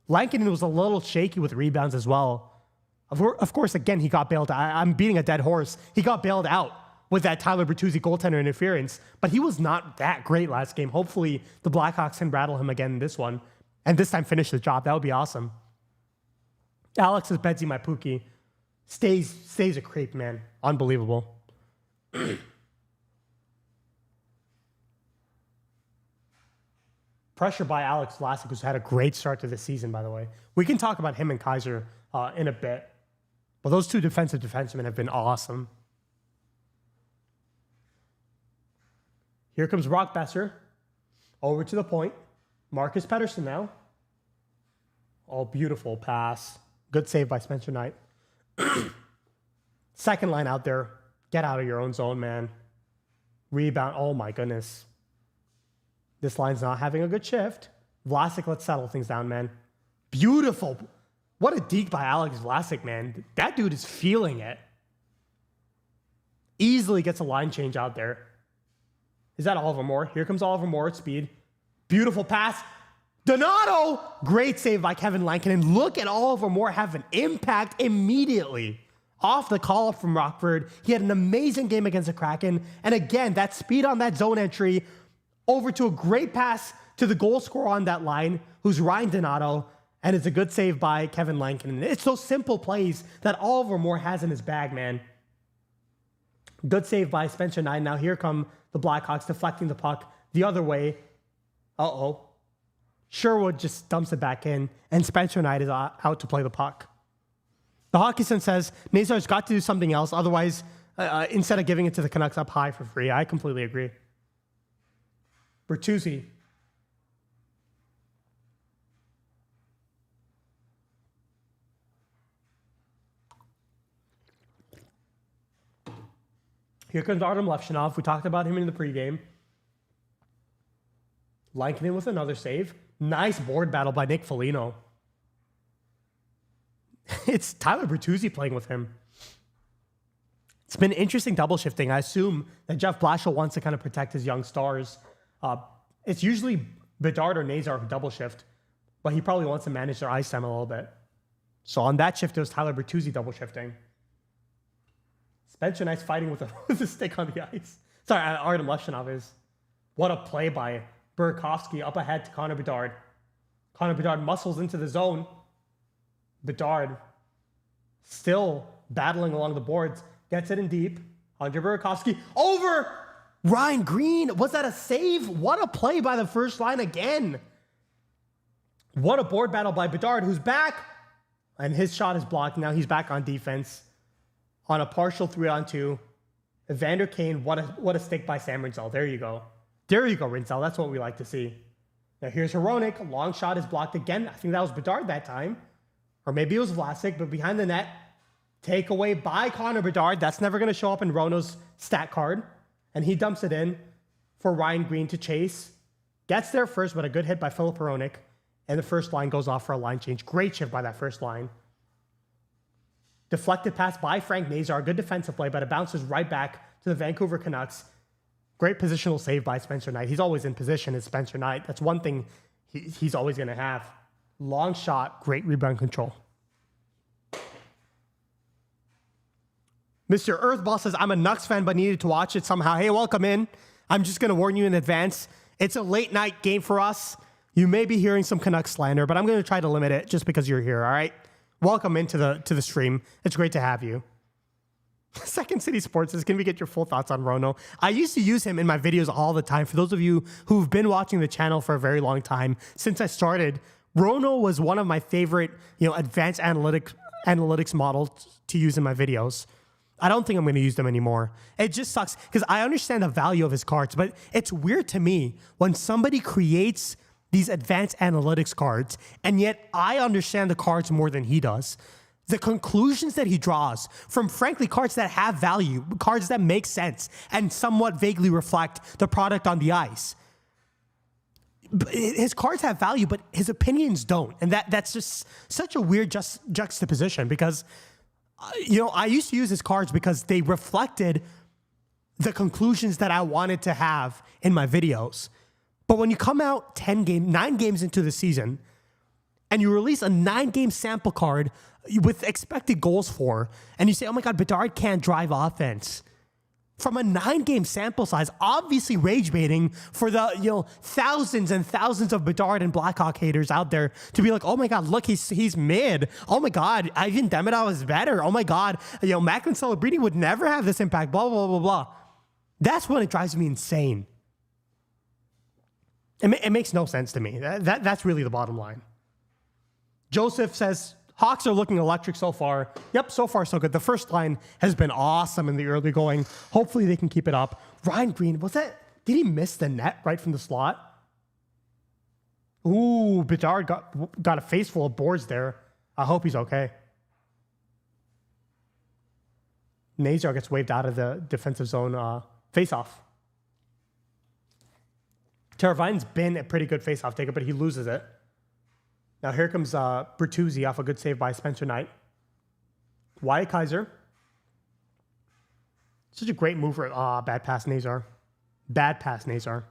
Lankinen was a little shaky with rebounds as well. Of course, again, he got bailed out. I'm beating a dead horse. He got bailed out with that Tyler Bertuzzi goaltender interference, but he was not that great last game. Hopefully, the Blackhawks can rattle him again in this one, and this time finish the job. That would be awesome. Alex's Betsy Mapuki stays a creep, man. Unbelievable. Pressure by Alex Vlasic, who's had a great start to the season, by the way. We can talk about him and Kaiser in a bit. But those 2 defensive defensemen have been awesome. Here comes Brock Besser. Over to the point. Marcus Pettersson now. Oh, beautiful pass. Good save by Spencer Knight. Second line out there. Get out of your own zone, man. Rebound. Oh, my goodness. This line's not having a good shift. Vlasic, let's settle things down, man. Beautiful. What a deke by Alex Vlasic, man. That dude is feeling it. Easily gets a line change out there. Is that Oliver Moore? Here comes Oliver Moore at speed. Beautiful pass. Donato, great save by Kevin Lankinen. Look at Oliver Moore have an impact immediately. Off the call-up from Rockford, he had an amazing game against the Kraken. And again, that speed on that zone entry over to a great pass to the goal scorer on that line, who's Ryan Donato, and it's a good save by Kevin Lankinen. It's those simple plays that Oliver Moore has in his bag, man. Good save by Spencer Knight. Now here come the Blackhawks deflecting the puck the other way. Uh-oh. Sherwood just dumps it back in, and Spencer Knight is out to play the puck. The Hockey Sun says Nazar's got to do something else, otherwise, instead of giving it to the Canucks up high for free. I completely agree. Bertuzzi. Here comes Artem Levshinov. We talked about him in the pregame. Lankinen with another save. Nice board battle by Nick Foligno. It's Tyler Bertuzzi playing with him. It's been interesting double shifting. I assume that Jeff Blashill wants to kind of protect his young stars. It's usually Bedard or Nazar who double shift, but he probably wants to manage their ice time a little bit. So on that shift, it was Tyler Bertuzzi double shifting. Spencer Knight's fighting with a stick on the ice. Sorry, Artem Levshinov is. What a play by Burakovsky up ahead to Connor Bedard. Connor Bedard muscles into the zone. Bedard still battling along the boards. Gets it in deep. Andre Burakovsky over Ryan Green. Was that a save? What a play by the first line again. What a board battle by Bedard, who's back. And his shot is blocked. Now he's back on defense on a partial 3-on-2. Evander Kane, what a stick by Sam Rinzel. There you go. There you go, Rinzel. That's what we like to see. Now here's Hronek. Long shot is blocked again. I think that was Bedard that time. Or maybe it was Vlasic, but behind the net. Takeaway by Connor Bedard. That's never going to show up in Rono's stat card. And he dumps it in for Ryan Green to chase. Gets there first, but a good hit by Filip Hronek. And the first line goes off for a line change. Great shift by that first line. Deflected pass by Frank Nazar. Good defensive play, but it bounces right back to the Vancouver Canucks. Great positional save by Spencer Knight. He's always in position as Spencer Knight. That's one thing he's always going to have. Long shot, great rebound control. Mr. Earthball says, I'm a Nucks fan, but needed to watch it somehow. Hey, welcome in. I'm just going to warn you in advance. It's a late night game for us. You may be hearing some Canucks slander, but I'm going to try to limit it just because you're here, all right? Welcome into the stream. It's great to have you. Second City Sports says, can we get your full thoughts on Rono? I used to use him in my videos all the time. For those of you who've been watching the channel for a very long time, since I started, Rono was one of my favorite, advanced analytics models to use in my videos. I don't think I'm going to use them anymore. It just sucks because I understand the value of his cards, but it's weird to me when somebody creates these advanced analytics cards, and yet I understand the cards more than he does. The conclusions that he draws from, frankly, cards that have value, cards that make sense, and somewhat vaguely reflect the product on the ice. His cards have value, but his opinions don't. And that's just such a weird juxtaposition because, I used to use his cards because they reflected the conclusions that I wanted to have in my videos. But when you come out 9 games into the season, and you release a 9-game sample card with expected goals for, and you say, oh my God, Bedard can't drive offense. From a 9-game sample size, obviously rage baiting for the thousands and thousands of Bedard and Blackhawk haters out there to be like, oh my God, look, he's mid. Oh my God, Ivan Demidov is better. Oh my God, Macklin Celebrini would never have this impact. Blah blah blah blah. That's when it drives me insane. It makes no sense to me. That's really the bottom line. Joseph says, Hawks are looking electric so far. Yep, so far so good. The first line has been awesome in the early going. Hopefully they can keep it up. Ryan Green, did he miss the net right from the slot? Ooh, Bedard got a face full of boards there. I hope he's okay. Nazar gets waved out of the defensive zone face-off. Teravainen's been a pretty good face-off taker, but he loses it. Now here comes Bertuzzi off a good save by Spencer Knight. Wyatt Kaiser. Such a great mover. Bad pass, Nazar. Bad pass, Nazar.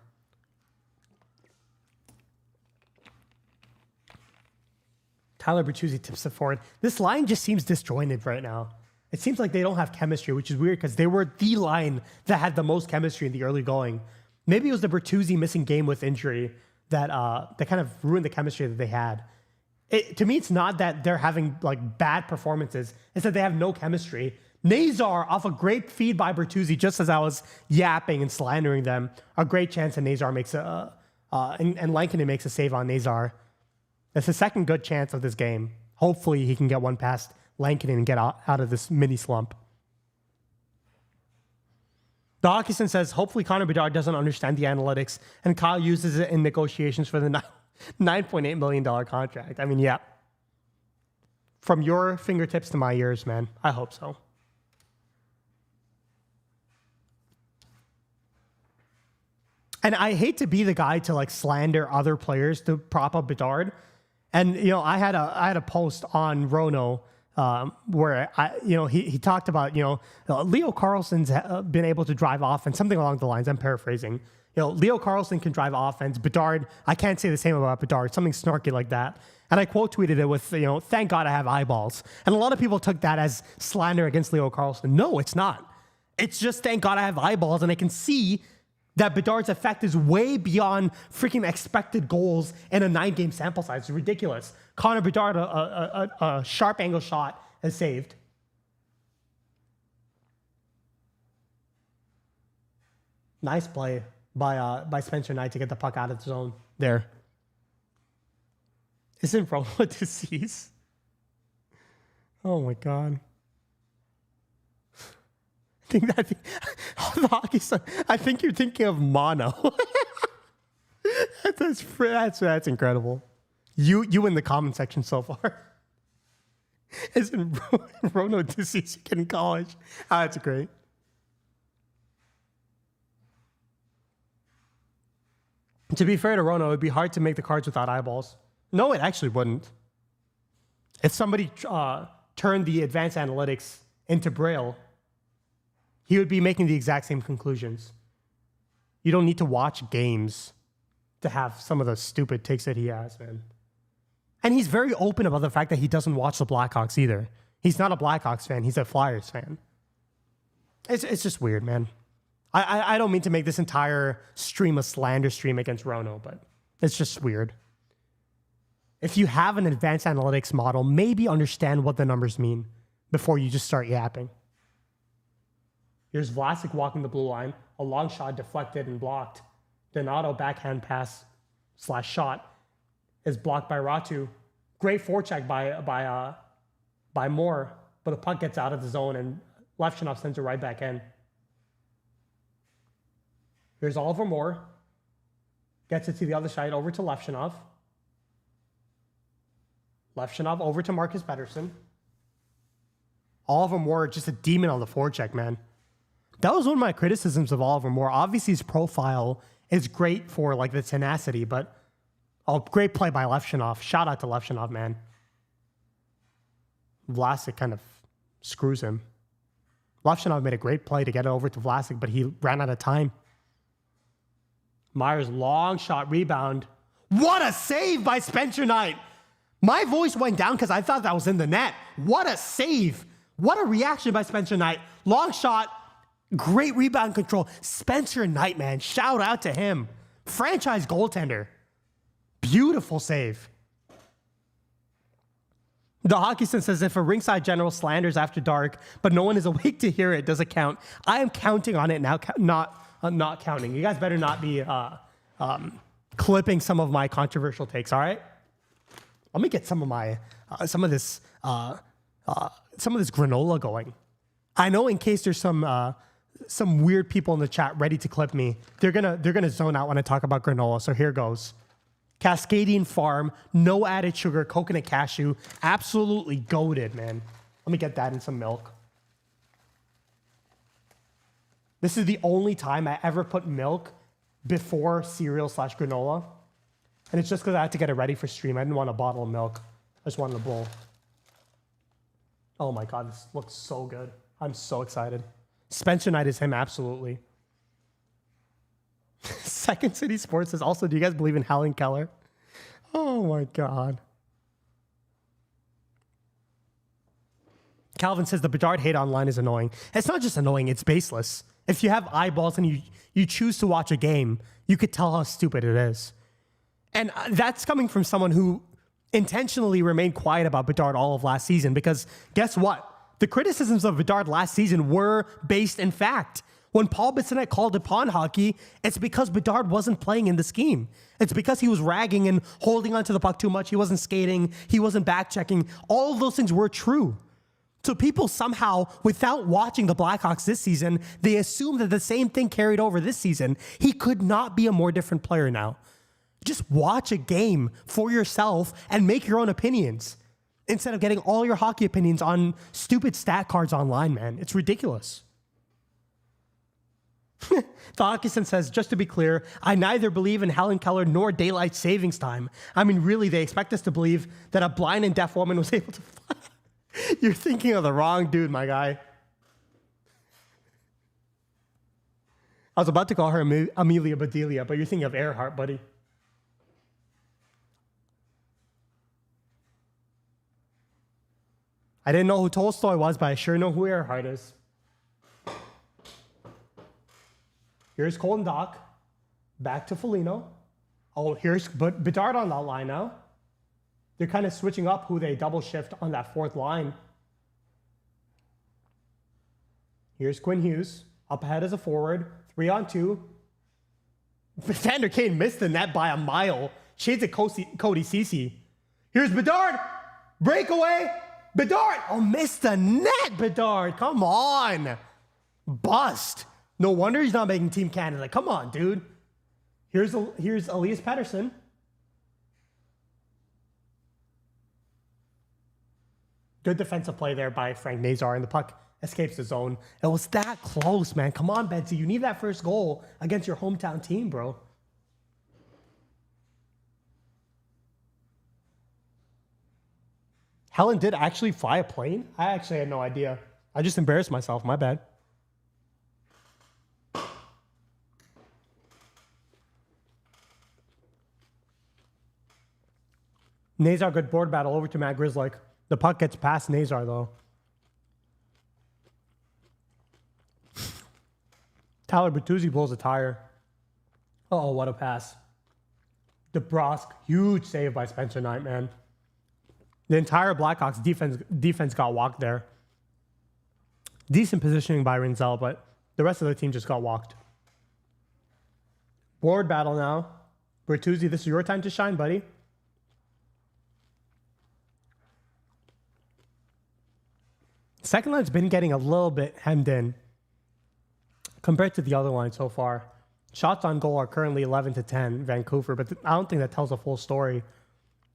Tyler Bertuzzi tips it forward. This line just seems disjointed right now. It seems like they don't have chemistry, which is weird because they were the line that had the most chemistry in the early going. Maybe it was the Bertuzzi missing game with injury that kind of ruined the chemistry that they had. To me, it's not that they're having like bad performances. It's that they have no chemistry. Nazar, off a great feed by Bertuzzi, just as I was yapping and slandering them, a great chance that Nazar makes and Lankinen makes a save on Nazar. That's the second good chance of this game. Hopefully he can get one past Lankinen and get out of this mini slump. The Hawkinson says, hopefully Connor Bedard doesn't understand the analytics and Kyle uses it in negotiations for the $9.8 million contract. I mean, yeah. From your fingertips to my ears, man. I hope so. And I hate to be the guy to like slander other players to prop up Bedard. And, you know, I had a post on Rono where he talked about, Leo Carlson's been able to drive offense, something along the lines. I'm paraphrasing. Leo Carlson can drive offense. Bedard, I can't say the same about Bedard, something snarky like that. And I quote tweeted it with, thank God I have eyeballs. And a lot of people took that as slander against Leo Carlson. No, it's not. It's just thank God I have eyeballs and I can see that Bedard's effect is way beyond freaking expected goals in a 9-game sample size. It's ridiculous. Connor Bedard, a sharp angle shot, is saved. Nice play by Spencer Knight to get the puck out of the zone there. Isn't Romo deceased? Oh my God. I think you're thinking of Mono. That's incredible. You in the comment section so far. Isn't Rono deceased in college? Oh, that's great. To be fair to Rono, it would be hard to make the cards without eyeballs. No, it actually wouldn't. If somebody turned the advanced analytics into Braille, he would be making the exact same conclusions. You don't need to watch games to have some of the stupid takes that he has, man. And he's very open about the fact that he doesn't watch the Blackhawks either. He's not a Blackhawks fan. He's a Flyers fan. It's just weird, man. I don't mean to make this entire stream a slander stream against Rono, but it's just weird. If you have an advanced analytics model, maybe understand what the numbers mean before you just start yapping. Here's Vlasic walking the blue line. A long shot deflected and blocked. Donato backhand pass / shot is blocked by Ratu. Great forecheck by Moore, but the puck gets out of the zone and Levchinov sends it right back in. Here's Oliver Moore. Gets it to the other side over to Levchinov. Levchinov over to Marcus Pettersson. Oliver Moore just a demon on the forecheck, man. That was one of my criticisms of Oliver Moore. Obviously, his profile is great for like the tenacity, but great play by Levchinov. Shout out to Levchinov, man. Vlasic kind of screws him. Levchinov made a great play to get it over to Vlasic, but he ran out of time. Myers, long shot, rebound. What a save by Spencer Knight. My voice went down because I thought that was in the net. What a save. What a reaction by Spencer Knight. Long shot. Great rebound control. Spencer Knight, man. Shout out to him. Franchise goaltender. Beautiful save. The Hawkinson says, if a ringside general slanders after dark, but no one is awake to hear it, does it count? I am counting on it now, not counting. You guys better not be clipping some of my controversial takes, all right? Let me get some of this granola going. I know in case there's some weird people in the chat ready to clip me. They're gonna zone out when I talk about granola. So here goes. Cascadian Farm, no added sugar, coconut cashew, absolutely goated, man. Let me get that in some milk. This is the only time I ever put milk before cereal / granola. And it's just because I had to get it ready for stream. I didn't want a bottle of milk. I just wanted a bowl. Oh my God, this looks so good. I'm so excited. Spencer Knight is him, absolutely. Second City Sports says, also, do you guys believe in Helen Keller? Oh my God. Calvin says the Bedard hate online is annoying. It's not just annoying, it's baseless. If you have eyeballs and you choose to watch a game, you could tell how stupid it is. And that's coming from someone who intentionally remained quiet about Bedard all of last season, because guess what? The criticisms of Bedard last season were based in fact. When Paul Bissonnette called it pawn hockey, it's because Bedard wasn't playing in the scheme. It's because he was ragging and holding onto the puck too much. He wasn't skating. He wasn't back checking. All of those things were true. So people somehow, without watching the Blackhawks this season, they assume that the same thing carried over this season. He could not be a more different player now. Just watch a game for yourself and make your own opinions instead of getting all your hockey opinions on stupid stat cards online, man. It's ridiculous. Thakison says, just to be clear, I neither believe in Helen Keller nor daylight savings time. I mean, really, they expect us to believe that a blind and deaf woman was able to fly. You're thinking of the wrong dude, my guy. I was about to call her Amelia Bedelia, but you're thinking of Earhart, buddy. I didn't know who Tolstoy was, but I sure know who Earhart is. Here's Colton Dock. Back to Foligno. Oh, here's Bedard on that line now. They're kind of switching up who they double shift on that fourth line. Here's Quinn Hughes. Up ahead as a forward. 3-on-2. Vander Kane missed the net by a mile. Shades of Cody Ceci. Here's Bedard. Breakaway. Bedard. Oh, missed the net, Bedard. Come on. Bust. No wonder he's not making Team Canada. Come on, dude. Here's Elias Pettersson. Good defensive play there by Frank Nazar, and the puck escapes the zone. It was that close, man. Come on, Betsy. You need that first goal against your hometown team, bro. Helen did actually fly a plane? I actually had no idea. I just embarrassed myself. My bad. Nazar, good board battle over to Matt Grzelcyk. The puck gets past Nazar, though. Tyler Bertuzzi blows a tire. Uh-oh, what a pass. DeBrusque, huge save by Spencer Knight, man. The entire Blackhawks defense got walked there. Decent positioning by Rinzel, but the rest of the team just got walked. Board battle now. Bertuzzi, this is your time to shine, buddy. Second line's been getting a little bit hemmed in compared to the other line so far. Shots on goal are currently 11-10, Vancouver, but I don't think that tells a full story.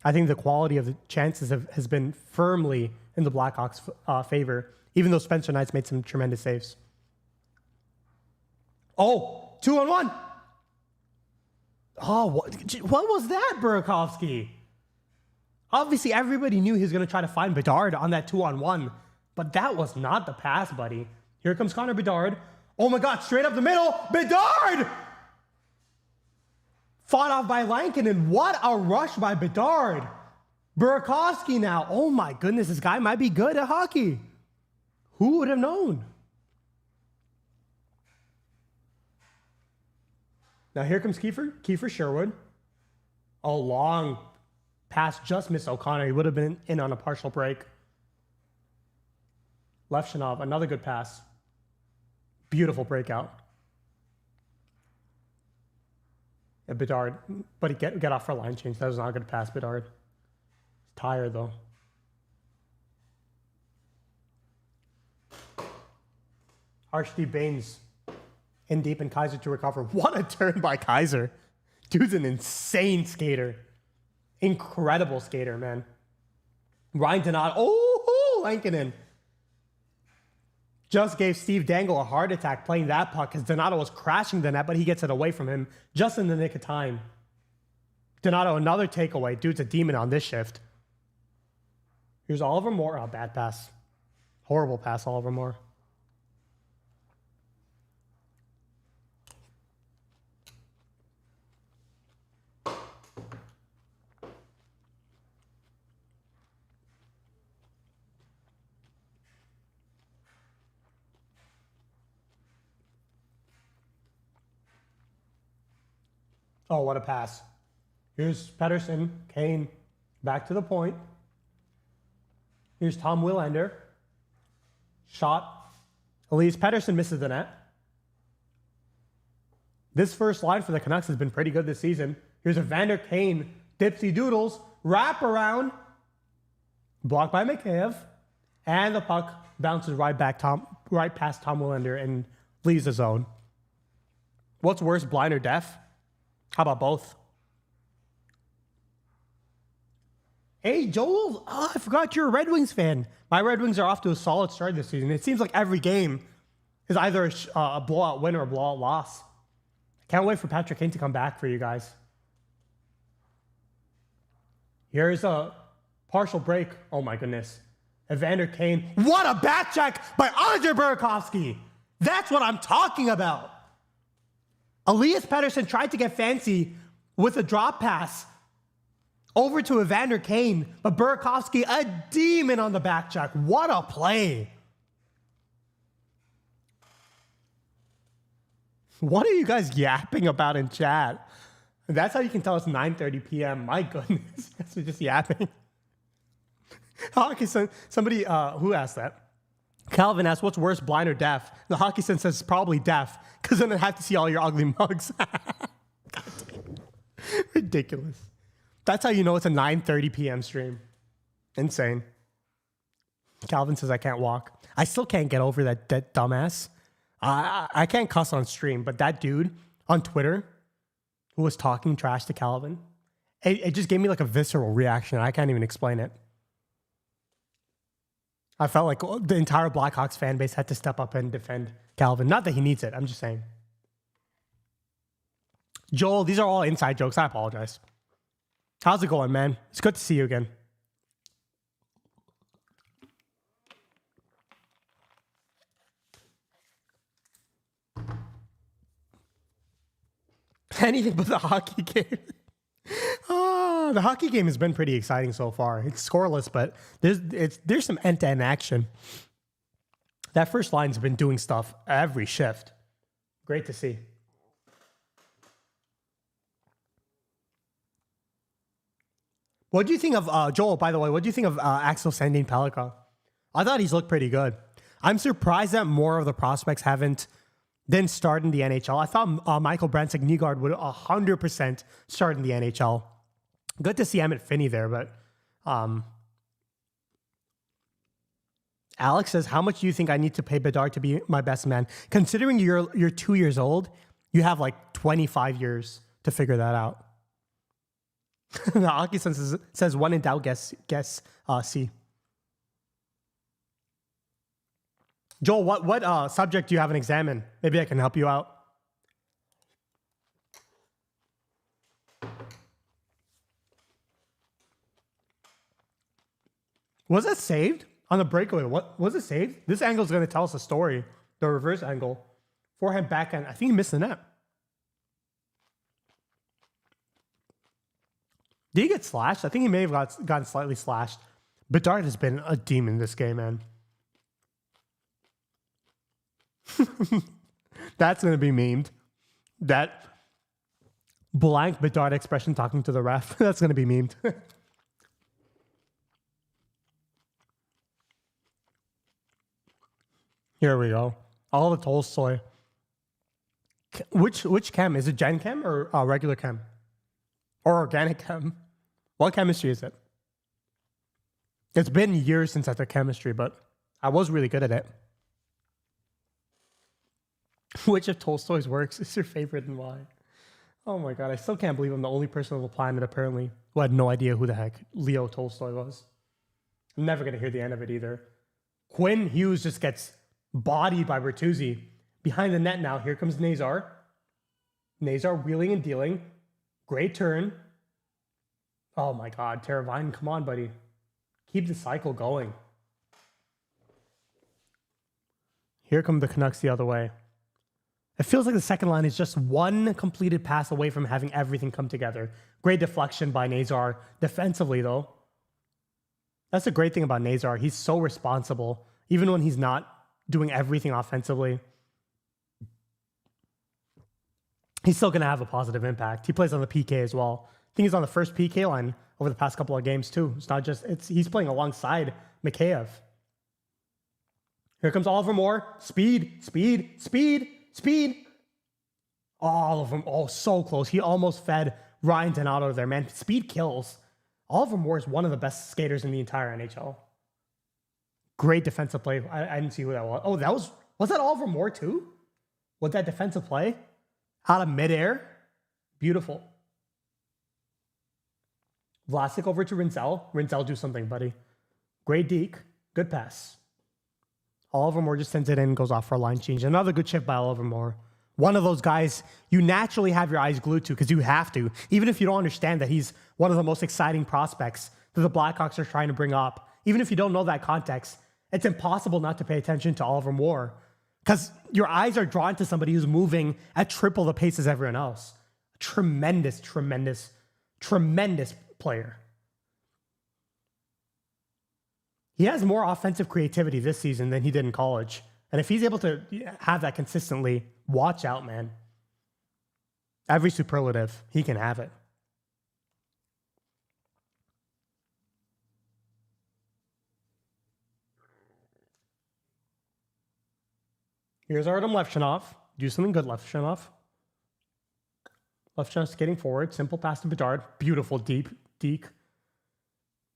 I think the quality of the chances has been firmly in the Blackhawks' favor, even though Spencer Knight's made some tremendous saves. Oh, 2-on-1. Oh, what was that, Burakovsky? Obviously, everybody knew he was going to try to find Bedard on that 2-on-1. But that was not the pass, buddy. Here comes Connor Bedard. Oh my God, straight up the middle. Bedard! Fought off by Lankinen. What a rush by Bedard. Burakovsky now. Oh my goodness, this guy might be good at hockey. Who would have known? Now here comes Kiefer Sherwood. Oh, long pass, just missed O'Connor. He would have been in on a partial break. Levchinov, another good pass. Beautiful breakout. Yeah, Bedard, but he get off for a line change. That was not a good pass, Bedard. He's tired, though. Archie Baines in deep and Kaiser to recover. What a turn by Kaiser. Dude's an insane skater. Incredible skater, man. Ryan Donato. Oh, Lankinen. Just gave Steve Dangle a heart attack playing that puck because Donato was crashing the net, but he gets it away from him just in the nick of time. Donato, another takeaway. Dude's a demon on this shift. Here's Oliver Moore. Oh, bad pass. Horrible pass, Oliver Moore. Oh, what a pass. Here's Pettersson, Kane, back to the point. Here's Tom Willander. Shot. Elias Pettersson misses the net. This first line for the Canucks has been pretty good this season. Here's a Vander Kane, dipsy doodles, wrap around. Blocked by Mikheyev. And the puck bounces right past Tom Willander and leaves the zone. What's worse, blind or deaf? How about both? Hey, Joel, I forgot you're a Red Wings fan. My Red Wings are off to a solid start this season. It seems like every game is either a blowout win or a blowout loss. Can't wait for Patrick Kane to come back for you guys. Here's a partial break. Oh my goodness. Evander Kane. What a back check by Andre Burakovsky. That's what I'm talking about. Elias Pettersson tried to get fancy with a drop pass over to Evander Kane, but Burakovsky, a demon on the back check. What a play. What are you guys yapping about in chat? That's how you can tell it's 9:30 p.m. My goodness, you guys are just yapping. Hockey Son, somebody who asked that? Calvin asked, what's worse, blind or deaf? The Hockey Son says probably deaf, because then I have to see all your ugly mugs. Ridiculous. That's how you know it's a 9:30 p.m. stream. Insane. Calvin says I can't walk. I still can't get over that dumbass. I can't cuss on stream, but that dude on Twitter who was talking trash to Calvin, it just gave me like a visceral reaction. I can't even explain it. I felt like the entire Blackhawks fan base had to step up and defend Calvin. Not that he needs it. I'm just saying. Joel, these are all inside jokes. I apologize. How's it going, man? It's good to see you again. Anything but the hockey game. The hockey game has been pretty exciting so far. It's scoreless, but there's some end-to-end action. That first line's been doing stuff every shift. Great to see. What do you think of, Joel, by the way, what do you think of Axel Sandin Pellikka? I thought he's looked pretty good. I'm surprised that more of the prospects didn't start in the NHL. I thought Michael Branson-Nygaard would 100% start in the NHL. Good to see Emmett Finney there, but Alex says, how much do you think I need to pay Bedard to be my best man? Considering you're 2 years old, you have like 25 years to figure that out. The Hockey Sun says when in doubt, guess C. Joel, what subject do you have an exam in? Maybe I can help you out. Was it saved on the breakaway? What was it saved? This angle is going to tell us a story. The reverse angle, forehand, backhand. I think he missed the net. Did he get slashed? I think he may have gotten slightly slashed. Bedard has been a demon this game, man. That's going to be memed. That blank Bedard expression talking to the ref. That's going to be memed. Here we go. All the Tolstoy. Which chem? Is it Gen Chem or regular chem? Or organic chem? What chemistry is it? It's been years since I took chemistry, but I was really good at it. Which of Tolstoy's works is your favorite and why? Oh my God, I still can't believe I'm the only person on the planet, apparently, who had no idea who the heck Leo Tolstoy was. I'm never going to hear the end of it either. Quinn Hughes just gets bodied by Bertuzzi. Behind the net now, here comes Nazar. Nazar wheeling and dealing. Great turn. Oh my God, Teravine, come on, buddy. Keep the cycle going. Here come the Canucks the other way. It feels like the second line is just one completed pass away from having everything come together. Great deflection by Nazar. Defensively, though, that's the great thing about Nazar. He's so responsible, even when he's not doing everything offensively. he's still going to have a positive impact. He plays on the PK as well. I think he's on the first PK line over the past couple of games too. It's not just, he's playing alongside Mikheyev. Here comes Oliver Moore. Speed, speed, speed, speed. All of them, oh, so close. He almost fed Ryan Donato there, man. Speed kills. Oliver Moore is one of the best skaters in the entire NHL. Great defensive play. I didn't see who that was. Oh, was that Oliver Moore too? With that defensive play? Out of midair? Beautiful. Vlasic over to Rinzel. Rinzel, do something, buddy. Great deke. Good pass. Oliver Moore just sends it in and goes off for a line change. Another good shift by Oliver Moore. One of those guys you naturally have your eyes glued to because you have to. Even if you don't understand that he's one of the most exciting prospects that the Blackhawks are trying to bring up. Even if you don't know that context, it's impossible not to pay attention to Oliver Moore because your eyes are drawn to somebody who's moving at triple the pace as everyone else. Tremendous, tremendous, tremendous player. He has more offensive creativity this season than he did in college. And if he's able to have that consistently, watch out, man. Every superlative, he can have it. Here's Artem Levchinov. Do something good, Levchinov. Levchinov skating forward. Simple pass to Bedard. Beautiful deep deke.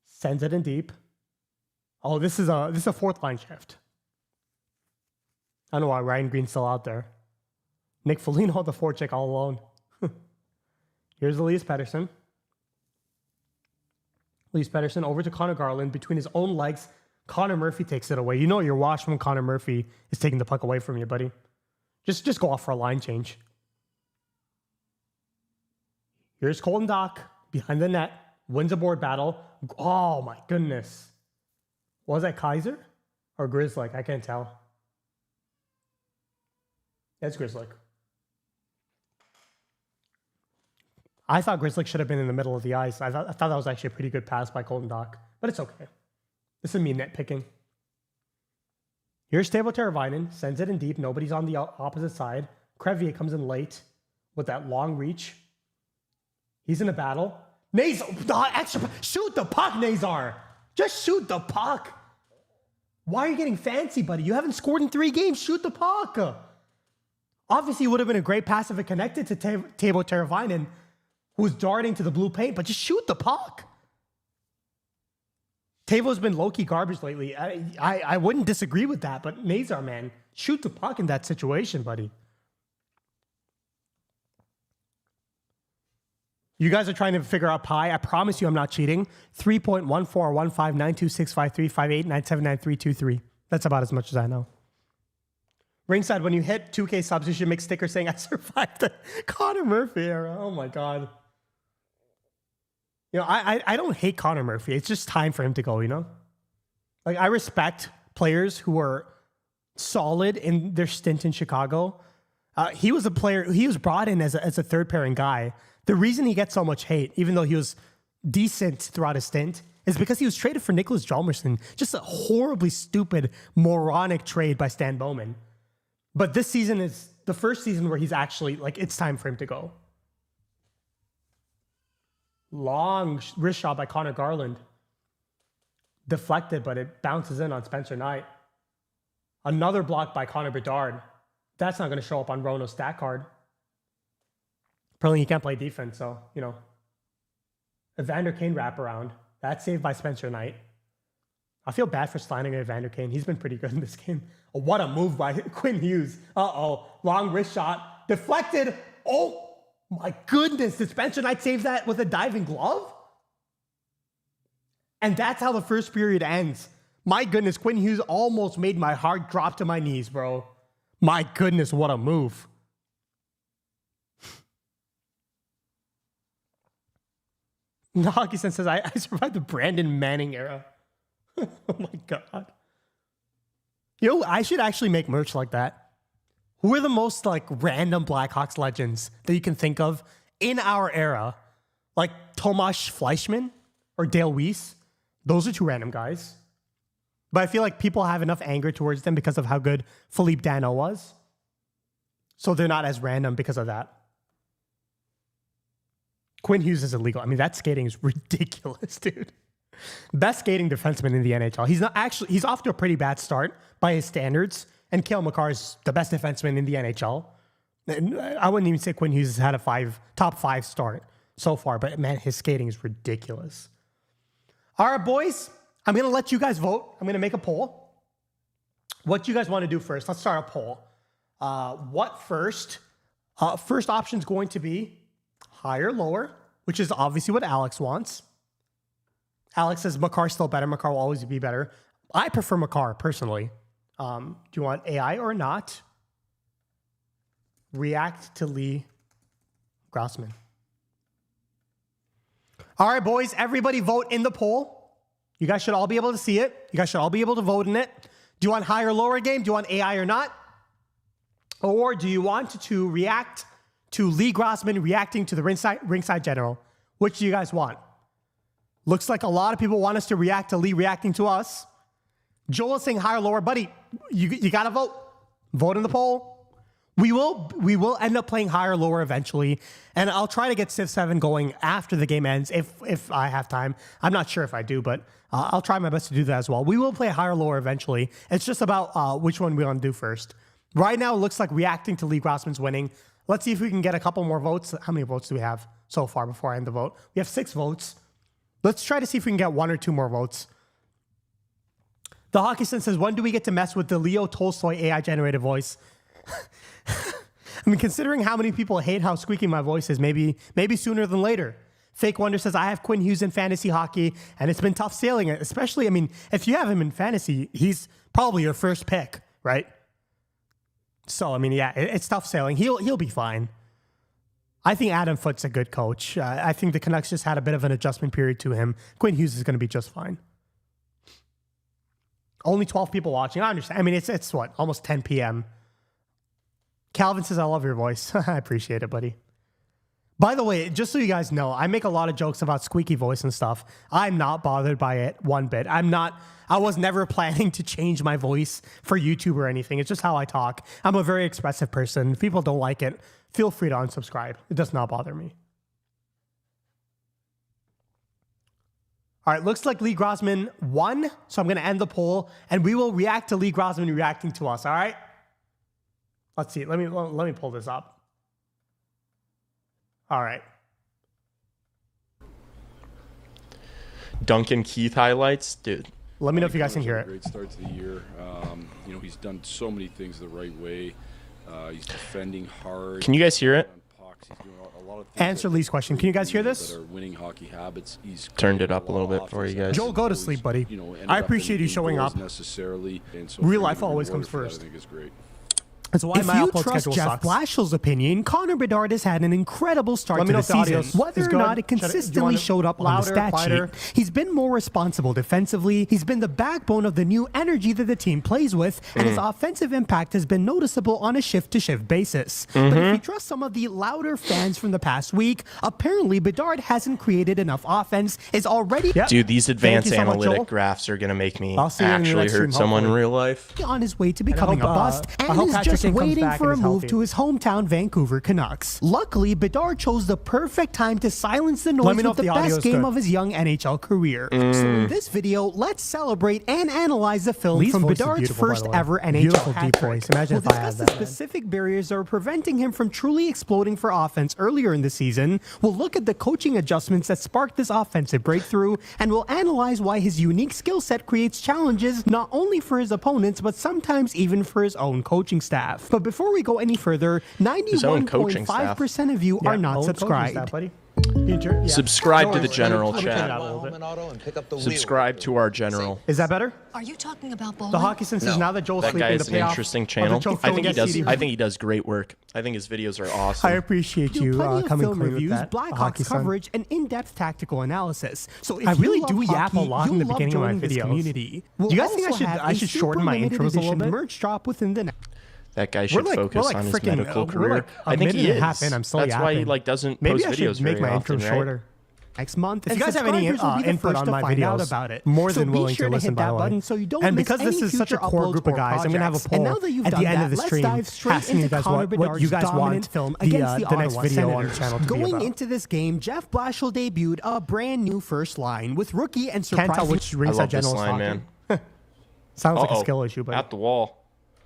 Sends it in deep. Oh, this is a fourth line shift. I don't know why Ryan Green's still out there. Nick Foligno, the forecheck all alone. Here's Elias Pettersson. Elias Pettersson over to Connor Garland. Between his own legs, Connor Murphy takes it away. You know you're washed when Connor Murphy is taking the puck away from you, buddy. Just go off for a line change. Here's Colton Dock behind the net. Wins a board battle. Oh my goodness. Was that Kaiser or Grizzly? I can't tell. That's Grizzly. I thought Grizzly should have been in the middle of the ice. I thought that was actually a pretty good pass by Colton Dock, but it's okay. This is me nitpicking. Here's Teuvo Teravainen, sends it in deep. Nobody's on the opposite side. Crevier comes in late with that long reach. He's in a battle. Nazar, extra, shoot the puck, Nazar. Just shoot the puck. Why are you getting fancy, buddy? You haven't scored in 3 games. Shoot the puck. Obviously, it would have been a great pass if it connected to Teuvo Teravainen, who's darting to the blue paint, but just shoot the puck. Teuvo's been low-key garbage lately. I wouldn't disagree with that, but Nazar, man, shoot the puck in that situation, buddy. You guys are trying to figure out pi. I promise you I'm not cheating. 3.141592653589799323. That's about as much as I know. Ringside, when you hit 2K subs, you should make stickers saying I survived the Connor Murphy era. Oh my God. You know, I don't hate Connor Murphy. It's just time for him to go, you know? Like, I respect players who are solid in their stint in Chicago. He was a player, he was brought in as a third pairing guy. The reason he gets so much hate, even though he was decent throughout his stint, is because he was traded for Nicholas Hjalmarsson. Just a horribly stupid, moronic trade by Stan Bowman. But this season is the first season where he's actually, like, it's time for him to go. Long wrist shot by Connor Garland. Deflected, but it bounces in on Spencer Knight. Another block by Connor Bedard. That's not going to show up on Rono's stat card. Apparently he can't play defense, so, you know. Evander Kane wraparound. That's saved by Spencer Knight. I feel bad for sliding Evander Kane. He's been pretty good in this game. Oh, what a move by Quinn Hughes. Uh-oh. Long wrist shot. Deflected. Oh, my goodness. Did Spencer Knight save that with a diving glove? And that's how the first period ends. My goodness, Quinn Hughes almost made my heart drop to my knees, bro. My goodness, what a move. Nagison says, I survived the Brandon Manning era. Oh my God. You know, I should actually make merch like that. Who are the most like random Blackhawks legends that you can think of in our era? Like Tomasz Fleischmann or Dale Weiss. Those are 2 random guys. But I feel like people have enough anger towards them because of how good Philippe Dano was. So they're not as random because of that. Quinn Hughes is illegal. I mean, that skating is ridiculous, dude. Best skating defenseman in the NHL. He's not actually, he's off to a pretty bad start by his standards. And Cale Makar is the best defenseman in the NHL. I wouldn't even say Quinn Hughes has had a top five start so far, but man, his skating is ridiculous. All right, boys, I'm going to let you guys vote. I'm going to make a poll. What do you guys want to do first? Let's start a poll. What first? First option is going to be higher, lower, which is obviously what Alex wants. Alex says Makar's still better. Makar will always be better. I prefer Makar, personally. Do you want AI or not? React to Lee Grossman. All right, boys, everybody vote in the poll. You guys should all be able to see it. You guys should all be able to vote in it. Do you want higher or lower game? Do you want AI or not? Or do you want to react to Lee Grossman reacting to the ringside general? Which do you guys want? Looks like a lot of people want us to react to Lee reacting to us. Joel is saying higher or lower. Buddy, you got to vote. Vote in the poll. We will end up playing higher or lower eventually. And I'll try to get Civ 7 going after the game ends if I have time. I'm not sure if I do, but I'll try my best to do that as well. We will play higher or lower eventually. It's just about which one we want to do first. Right now, it looks like reacting to Lee Grossman's winning. Let's see if we can get a couple more votes. How many votes do we have so far before I end the vote? We have 6 votes. Let's try to see if we can get 1 or 2 more votes. The Hockey Sense says, when do we get to mess with the Leo Tolstoy AI-generated voice? I mean, considering how many people hate how squeaky my voice is, maybe sooner than later. Fake Wonder says, I have Quinn Hughes in fantasy hockey, and it's been tough sailing it. Especially, I mean, if you have him in fantasy, he's probably your first pick, right? So, I mean, yeah, it's tough sailing. He'll be fine. I think Adam Foote's a good coach. I think the Canucks just had a bit of an adjustment period to him. Quinn Hughes is going to be just fine. Only 12 people watching. I understand. I mean, it's what, almost 10 p.m. Calvin says, I love your voice. I appreciate it, buddy. By the way, just so you guys know, I make a lot of jokes about squeaky voice and stuff. I'm not bothered by it one bit. I was never planning to change my voice for YouTube or anything. It's just how I talk. I'm a very expressive person. If people don't like it, feel free to unsubscribe. It does not bother me. All right, looks like Lee Grossman won, so I'm going to end the poll, and we will react to Lee Grossman reacting to us, all right? Let's see. Let me pull this up. All right.
Duncan Keith highlights, dude.
Let me know if you guys can hear it.
Great start to the year. You know, he's done so many things the right way. He's defending hard.
Can you guys hear it?
He's doing a lot of things.
Answer Lee's question. Can you guys hear this?
That are winning hockey habits. He's
turned it up a little bit for you guys.
Joel, go to sleep, buddy.
You know,
I appreciate you showing up.
Necessarily. And so
real life always comes first.
I think is great.
That's why if you trust Jeff Blashill's opinion, Connor Bedard has had an incredible start to the season. Whether or not it consistently showed up on the stat sheet, he's been more responsible defensively. He's been the backbone of the new energy that the team plays with, and his offensive impact has been noticeable on a shift-to-shift basis. But if you trust some of the louder fans from the past week, apparently Bedard hasn't created enough offense. Is already
dude, these advanced analytic graphs are gonna make me actually hurt someone in real life.
On his way to becoming a bust, and is just waiting for a move to his hometown Vancouver Canucks. Luckily, Bedard chose the perfect time to silence the noise with the best game of his young NHL career. So in this video, let's celebrate and analyze the film from Bedard's first ever NHL hat-trick. We'll discuss the specific barriers that are preventing him from truly exploding for offense earlier in the season. We'll look at the coaching adjustments that sparked this offensive breakthrough, and we'll analyze why his unique skill set creates challenges not only for his opponents, but sometimes even for his own coaching staff. But before we go any further, 91.5% of you are not subscribed.
Subscribe to the general chat. Subscribe to our general.
Is that better?
Are you talking about bowling?
The Hockey Sense is now that Joel's
sleeping. That guy is an interesting channel. I think he does great work. I think his videos are awesome.
I appreciate you coming film reviews, Blackhawks coverage, and in-depth tactical analysis. So if I really do yap a lot in the beginning of my videos. Community. Do you guys think I should shorten my intros a little bit? Merch drop within the
that guy should focus on his medical career. I think he is.
I'm still
That's why he doesn't post videos very often, right?
Shorter.
next month.
If you guys have any input on my videos,
about it,
more than willing to listen, by the way.
Button so you don't
and
miss
because this is such a core group of guys, I'm going to have a poll at the end of the stream asking you guys what you guys want
film
the next video on the channel to be about.
Going into this game, Jeff Blashill debuted a brand new first line with rookie and surprising.
Can't tell which ringside general is talking.
Man.
Sounds like a skill issue, but
at the wall.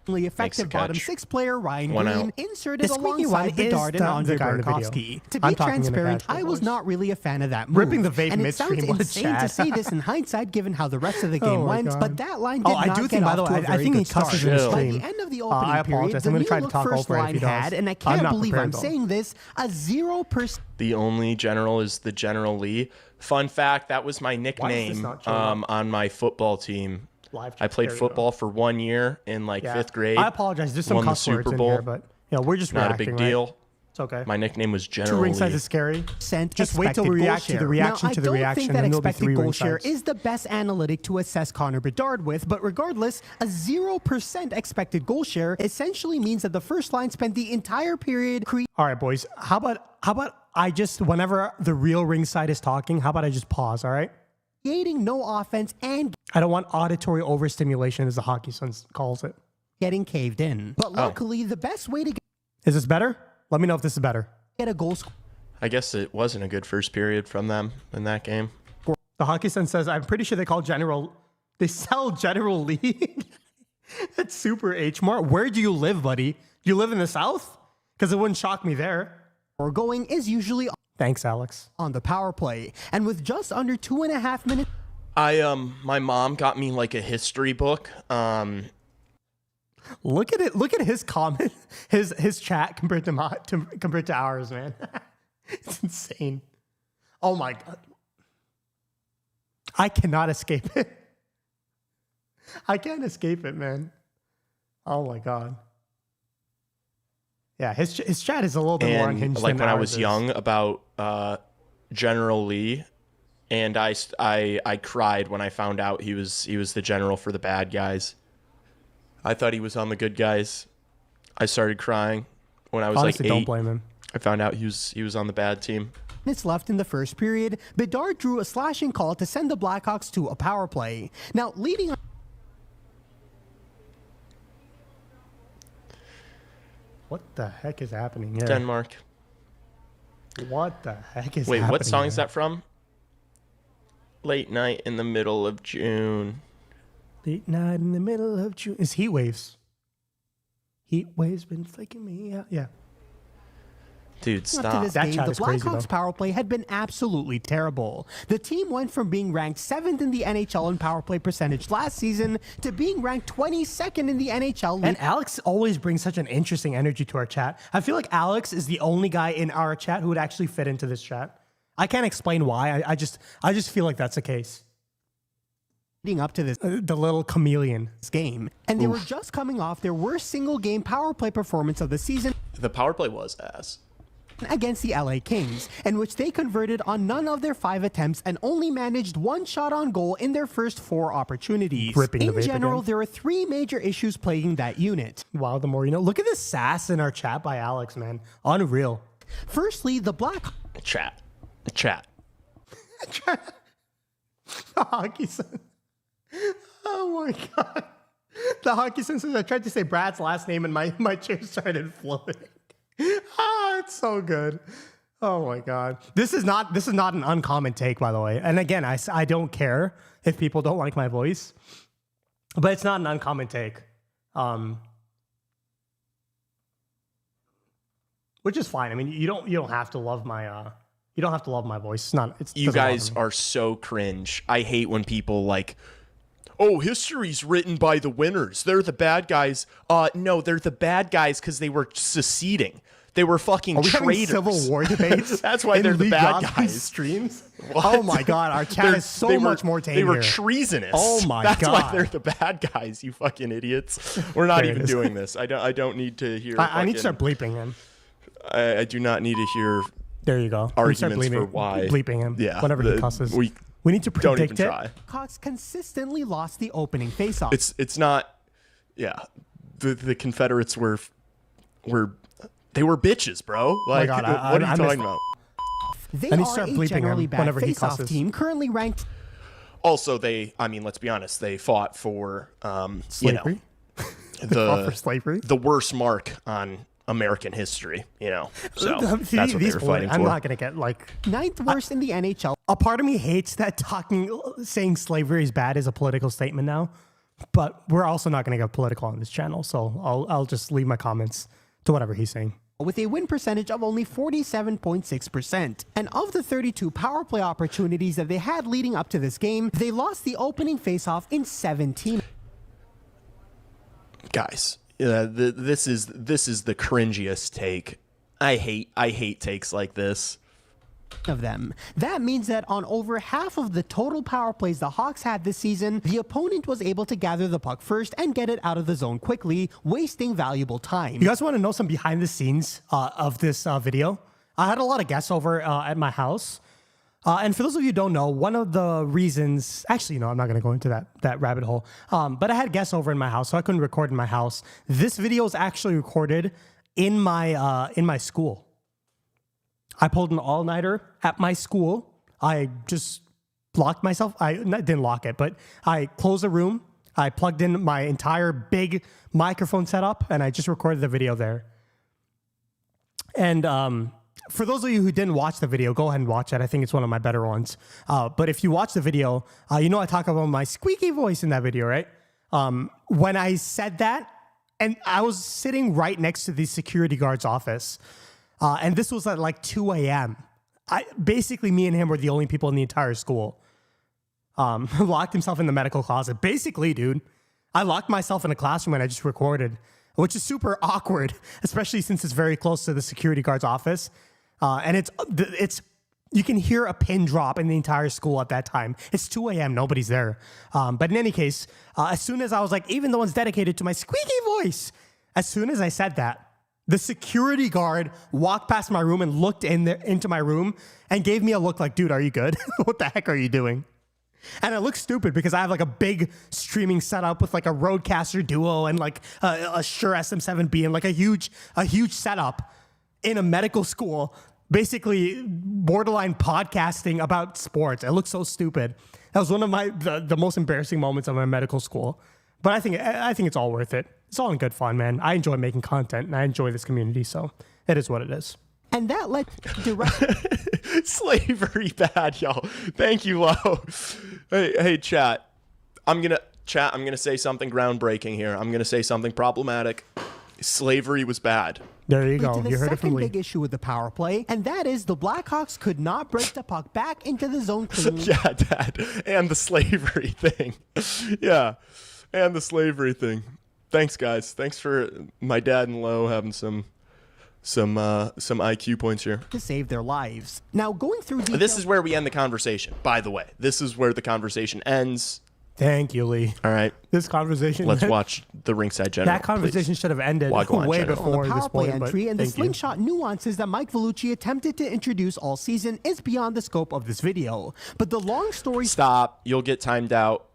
Effective bottom six player Ryan
One
Green
out.
inserted
The squeaky one
alongside Bedard
is
and Andre
the guy in the video.
Burakovsky. To
I'm
be
talking in the
transparent,
casual
I was
voice.
not really a fan of that move.
Ripping the vape
and it
midstream
sounds
was
insane
Chad.
to say this in hindsight, given how the rest of the game
my
went.
God.
But that line did
I
not
do
get
think, by the
off
way,
to a
I
very
think he
good start.
cusses in the
By
stream.
the end of the
I
opening period,
apologize.
the
I'm going
new
to try to
look
talk
first
over it if
line
he does.
had, and I
I'm
can't
not
believe I'm
prepared, though.
saying this, a 0%.
The only general is the General Lee. Fun fact, that was my nickname
not showing up?
on my football team.
Live
I played
there you go.
football for 1 year in like 5th grade.
I apologize. There's some
Won the
cuss words
Super
in
Bowl.
here, but we're just
Not a
reacting,
big
right?
deal.
It's okay.
My nickname was General
Two ring
Lee.
is scary. Just wait till we react to the reaction to the reaction,
Now, I don't think that
and there'll be
expected
3
goal
ring
share
sides.
is the best analytic to assess Connor Bedard with, but regardless, a 0% expected goal share essentially means that the first line spent the entire period
All right, boys. How about I just, whenever the real ringside is talking, how about I just pause, all right?
creating no offense and
I don't want auditory overstimulation, as the Hockey Suns calls it.
getting caved in. But luckily, the best way to
Is this better? Let me know if this is better.
get a goal scored
I guess it wasn't a good first period from them in that game.
The Hockey Sun says, I'm pretty sure they sell General League. That's super H-Mart. Where do you live, buddy? Do you live in the South? Because it wouldn't shock me there.
going is usually
Thanks, Alex.
on the power play. And with just under 2.5 minutes
My mom got me like a history book.
Look at it. Look at his comment, his chat compared to ours, man. It's insane. Oh my God. I cannot escape it. I can't escape it, man. Oh my God. Yeah, his chat is a little bit more unhinged
like
than
when I
ours
was
is.
young about General Lee, and I cried when I found out he was the general for the bad guys. I thought he was on the good guys. I started crying when I was
Honestly,
like 8.
don't blame him.
I found out he was on the bad team.
left in the first period, Bedard drew a slashing call to send the Blackhawks to a power play. Now, leading
What the heck is happening here?
Denmark.
What the heck is
Wait,
happening
what song is
here?
that from? Late night in the middle of June.
Late night in the middle of June. It's Heat Waves. Heat Waves been flaking me out. Yeah.
Dude,
up to
stop.
this
That
game,
chat
the
is crazy,
Blackhawks
though.
power play had been absolutely terrible. The team went from being ranked 7th in the NHL in power play percentage last season to being ranked 22nd in the NHL.
And Alex always brings such an interesting energy to our chat. I feel like Alex is the only guy in our chat who would actually fit into this chat. I can't explain why. I just feel like that's the case.
leading up to this
The little chameleon.
game, and they were just coming off their worst single game power play performance of the season
The power play was ass.
against the LA Kings, in which they converted on none of their 5 attempts and only managed 1 shot on goal in their first 4 opportunities.
Ripping the
In
vape
general,
again.
there are 3 major issues plaguing that unit.
Wow, the more you know. Look at this sass in our chat by Alex, man. Unreal.
Firstly, the
Chat.
The Hockey Sun. Oh my God. The Hockey Sun says, I tried to say Brad's last name and my chair started floating. It's so good. Oh my God. This is not an uncommon take, by the way. And again, I don't care if people don't like my voice, but it's not an uncommon take. Which is fine. I mean, you don't have to love my voice. It's not. It's
You
doesn't bother
guys
me.
are so cringe. I hate when people like, oh, history's written by the winners. They're the bad guys. No, they're the bad guys because they were seceding. They were fucking
Are we having
traitors.
Civil War debates?
That's why
in
they're the
League
bad
Godwin's
guys.
Streams.
What?
Oh my God, our chat is so much more tame
They were
here.
treasonous.
Oh my
That's
God.
why they're the bad guys. You fucking idiots. We're not
There it
even
is.
doing this. I don't need to hear.
I need to start bleeping him.
I do not need to hear.
There you go.
Arguments
We start
for why.
bleeping him.
Yeah,
whenever he cusses. We need to
Don't
predict
even
it.
try.
Blackhawks consistently lost the opening faceoff.
It's not. Yeah, the Confederates were they were bitches, bro. Like,
God,
what are you
I
talking
missed-
about?
They
And he
are
started
a
bleeping
generally
him
bad
whenever he
face-off
cusses.
team, currently ranked
Also, let's be honest, they fought for,
Slavery. Fought for slavery.
the worst mark on American history, So that's what they were fighting
I'm
for.
not gonna get like.
ninth worst in the NHL.
A part of me hates that saying slavery is bad is a political statement now, but we're also not gonna get political on this channel, so I'll just leave my comments to whatever he's saying.
With a win percentage of only 47.6%. And of the 32 power play opportunities that they had leading up to this game, they lost the opening faceoff in 17.
Guys, this is the cringiest take. I hate takes like this.
Of them. That means that on over half of the total power plays the Hawks had this season, the opponent was able to gather the puck first and get it out of the zone quickly, wasting valuable time.
You guys want to know some behind the scenes of this video? I had a lot of guests over at my house. And for those of you who don't know, one of the reasons, actually, no, I'm not going to go into that rabbit hole. But I had guests over in my house, so I couldn't record in my house. This video is actually recorded in my school. I pulled an all-nighter at my school. I just locked myself. I didn't lock it, but I closed the room. I plugged in my entire big microphone setup, and I just recorded the video there. And for those of you who didn't watch the video, go ahead and watch it. I think it's one of my better ones. But if you watch the video, I talk about my squeaky voice in that video, right? When I said that, and I was sitting right next to the security guard's office, and this was at like 2 a.m. Basically, me and him were the only people in the entire school. Locked himself in the medical closet. Basically, dude, I locked myself in a classroom and I just recorded, which is super awkward, especially since it's very close to the security guard's office. And it's you can hear a pin drop in the entire school at that time. It's 2 a.m. Nobody's there. But in any case, as soon as I was like, even the one's dedicated to my squeaky voice, as soon as I said that, the security guard walked past my room and looked into my room and gave me a look like, dude, are you good? What the heck are you doing? And it looks stupid because I have like a big streaming setup with like a Rodecaster Duo and like a Shure SM7B and like a huge setup in a medical school, basically borderline podcasting about sports. It looks so stupid. That was one of the most embarrassing moments of my medical school. But I think it's all worth it. It's all in good fun, man. I enjoy making content and I enjoy this community, so it is what it is.
And that led direct
Slavery bad, y'all. Thank you, Lo. Hey, chat. I'm gonna say something groundbreaking here. I'm gonna say something problematic. Slavery was bad.
There you
to
go.
the
You heard it from
second
Lee.
big issue with the power play, and that is the Blackhawks could not break the puck back into the zone cleanly.
Yeah, Dad. And the slavery thing. Yeah. And the slavery thing. Thanks, guys. Thanks for my dad and Lo having some IQ points here.
To save their lives. Now, going through details,
This is where we end the conversation, by the way. This is where the conversation ends.
Thank you, Lee.
All right.
This conversation.
Let's watch the Ringside General.
That conversation
please.
should have ended
Wagwan
way
General.
before
the
this
power play
point.
entry
But
and the
thank you.
slingshot nuances that Mike Vellucci attempted to introduce all season is beyond the scope of this video. But the long story
Stop. You'll get timed out.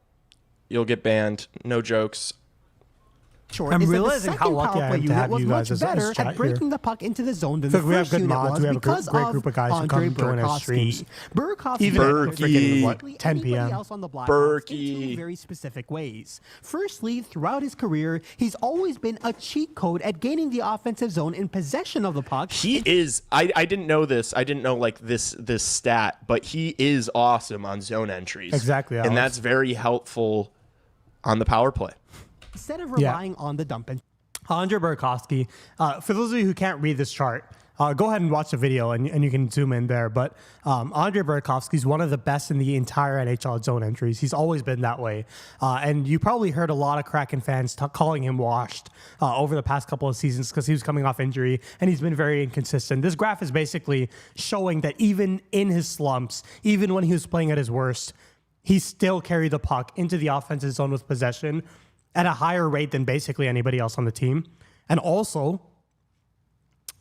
You'll get banned. No jokes.
short
I'm
is that the
realizing how
second
lucky
power
I
play
am to
unit
have
was
you
much
guys as
better
chat
at breaking
here.
the puck into the zone than
Because
the
we have
first
good
unit
mods,
was
we have a
because
great
of
group of guys who
Andre
come join our streams.
Burakovsky
Even at
Berkey.
freaking, what,
Berkey.
10
Anybody
p.m.
else on the Blackhawks
Berkey.
in two very specific ways. Firstly, throughout his career, he's always been a cheat code at gaining the offensive zone in possession of the puck.
He is. I didn't know this. I didn't know like this stat, but he is awesome on zone entries.
Exactly, Alex.
And that's very helpful on the power play.
Instead of relying on the dump and
Andre Burakovsky. For those of you who can't read this chart, go ahead and watch the video and you can zoom in there. But Andre Burakovsky is one of the best in the entire NHL zone entries. He's always been that way. And you probably heard a lot of Kraken fans calling him washed over the past couple of seasons because he was coming off injury and he's been very inconsistent. This graph is basically showing that even in his slumps, even when he was playing at his worst, he still carried the puck into the offensive zone with possession at a higher rate than basically anybody else on the team. And also,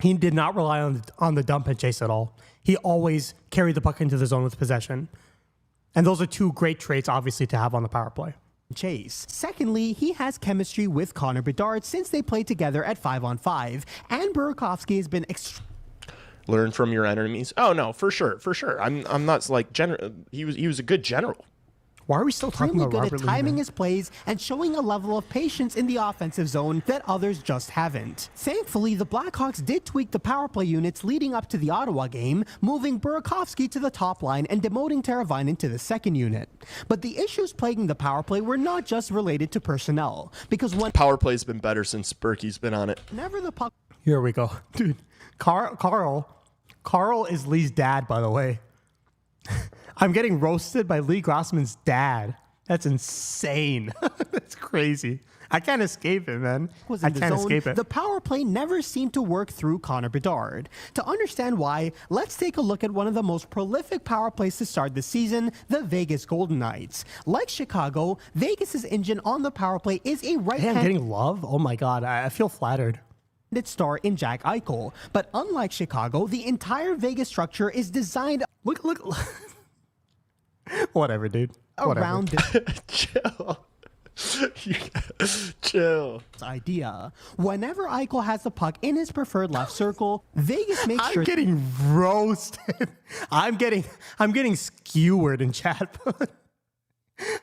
he did not rely on the dump and chase at all. He always carried the puck into the zone with possession. And those are two great traits, obviously, to have on the power play.
chase. Secondly, he has chemistry with Connor Bedard since they played together at 5-on-5, and Burakovsky has been
Learn from your enemies. Oh no, for sure, for sure. I'm not like general. He was a good general.
Why are we still talking
Extremely
about
good
Robert
at
Lee,
timing
man?
his plays and showing a level of patience in the offensive zone that others just haven't. Thankfully, the Blackhawks did tweak the power play units leading up to the Ottawa game, moving Burakovsky to the top line and demoting Teravainen to the second unit. But the issues plaguing the power play were not just related to personnel, because
Power play's been better since Berkey's been on it.
whenever the puck
Here we go. Dude, Carl is Lee's dad, by the way. I'm getting roasted by Lee Grossman's dad. That's insane. That's crazy. I can't escape it, man.
was
I
in the
can't
zone,
escape it.
the power play never seemed to work through Connor Bedard. To understand why, let's take a look at one of the most prolific power plays to start the season, the Vegas Golden Knights. Like Chicago, Vegas's engine on the power play is a
Hey, I'm
right-handed
getting love? Oh my God, I feel flattered.
star in Jack Eichel. But unlike Chicago, the entire Vegas structure is designed
Look. Whatever, dude. Whatever.
around this
Chill. Chill.
idea. Whenever Eichel has the puck in his preferred left circle, Vegas makes
I'm
sure
getting roasted. I'm getting skewered in chat.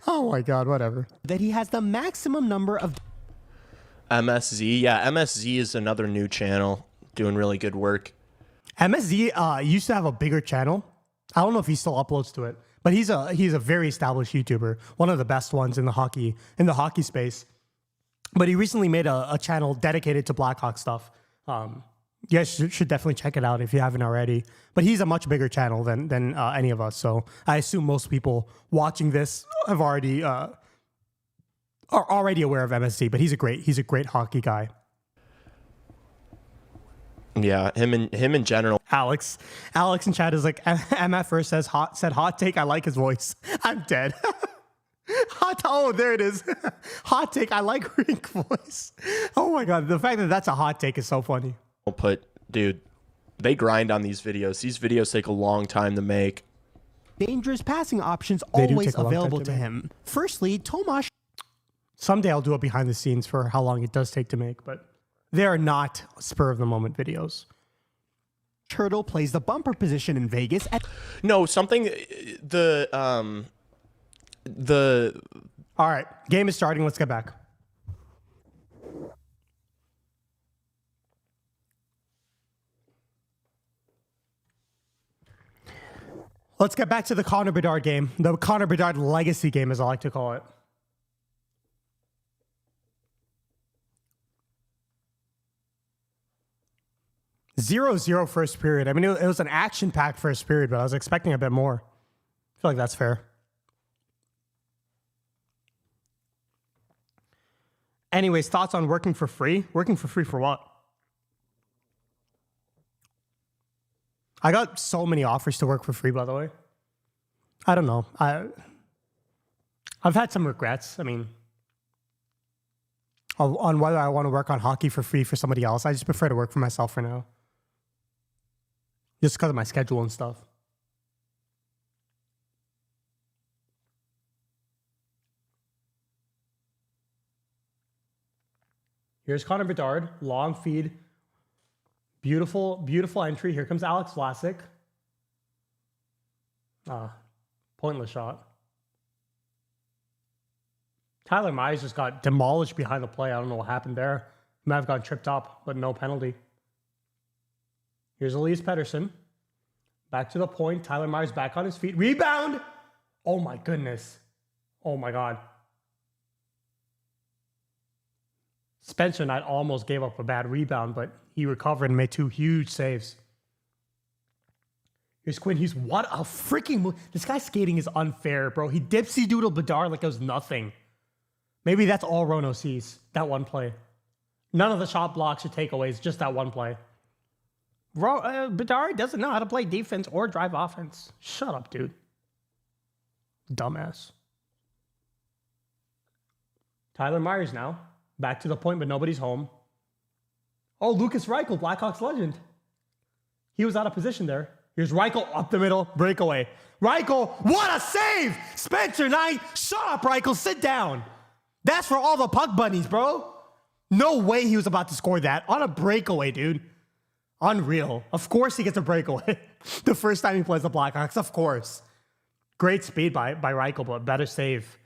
Oh my God, whatever.
that he has the maximum number of
MSZ. Yeah, MSZ is another new channel doing really good work.
MSZ used to have a bigger channel. I don't know if he still uploads to it, but he's a very established YouTuber, one of the best ones in the hockey space. But he recently made a channel dedicated to Blackhawks stuff. You guys should definitely check it out if you haven't already. But he's a much bigger channel than any of us. So I assume most people watching this have already are already aware of MSZ. But he's a great hockey guy.
Yeah, him in general.
Alex in chat is like, MF first said hot take. I like his voice. I'm dead. There it is. Hot take. I like Rink's voice. Oh my God. The fact that that's a hot take is so funny.
Dude, they grind on these videos. These videos take a long time to make.
dangerous passing options
They do
always
take a long time
available
to
to
make.
him. Firstly, Tomas
Someday I'll do a behind the scenes for how long it does take to make, but they are not spur of the moment videos.
Turtle plays the bumper position in Vegas at
No, something
All right. Game is starting. Let's get back. Let's get back to the Connor Bedard game. The Connor Bedard legacy game, as I like to call it. Zero first period. I mean, it was an action-packed first period, but I was expecting a bit more. I feel like that's fair. Anyways, thoughts on working for free? Working for free for what? I got so many offers to work for free, by the way. I don't know. I've had some regrets. I mean, on whether I want to work on hockey for free for somebody else. I just prefer to work for myself for now. Just because of my schedule and stuff. Here's Connor Bedard, long feed. Beautiful, beautiful entry. Here comes Alex Vlasic. Pointless shot. Tyler Myers just got demolished behind the play. I don't know what happened there. He might have gotten tripped up, but no penalty. Here's Elias Pettersson. Back to the point. Tyler Myers back on his feet. Rebound! Oh my goodness. Oh my God. Spencer Knight almost gave up a bad rebound, but he recovered and made two huge saves. Here's Quinn Hughes. What a freaking move. This guy's skating is unfair, bro. He dipsy doodled Bedard like it was nothing. Maybe that's all Rono sees, that one play. None of the shot blocks or takeaways, just that one play. Bedard doesn't know how to play defense or drive offense. Shut up, dude. Dumbass. Tyler Myers now. Back to the point, but nobody's home. Oh, Lucas Reichel, Blackhawks legend. He was out of position there. Here's Reichel up the middle, breakaway. Reichel, what a save! Spencer Knight, shut up, Reichel, sit down. That's for all the puck bunnies, bro. No way he was about to score that on a breakaway, dude. Unreal. Of course he gets a breakaway. The first time he plays the Blackhawks, of course. Great speed by Reichel, but better save.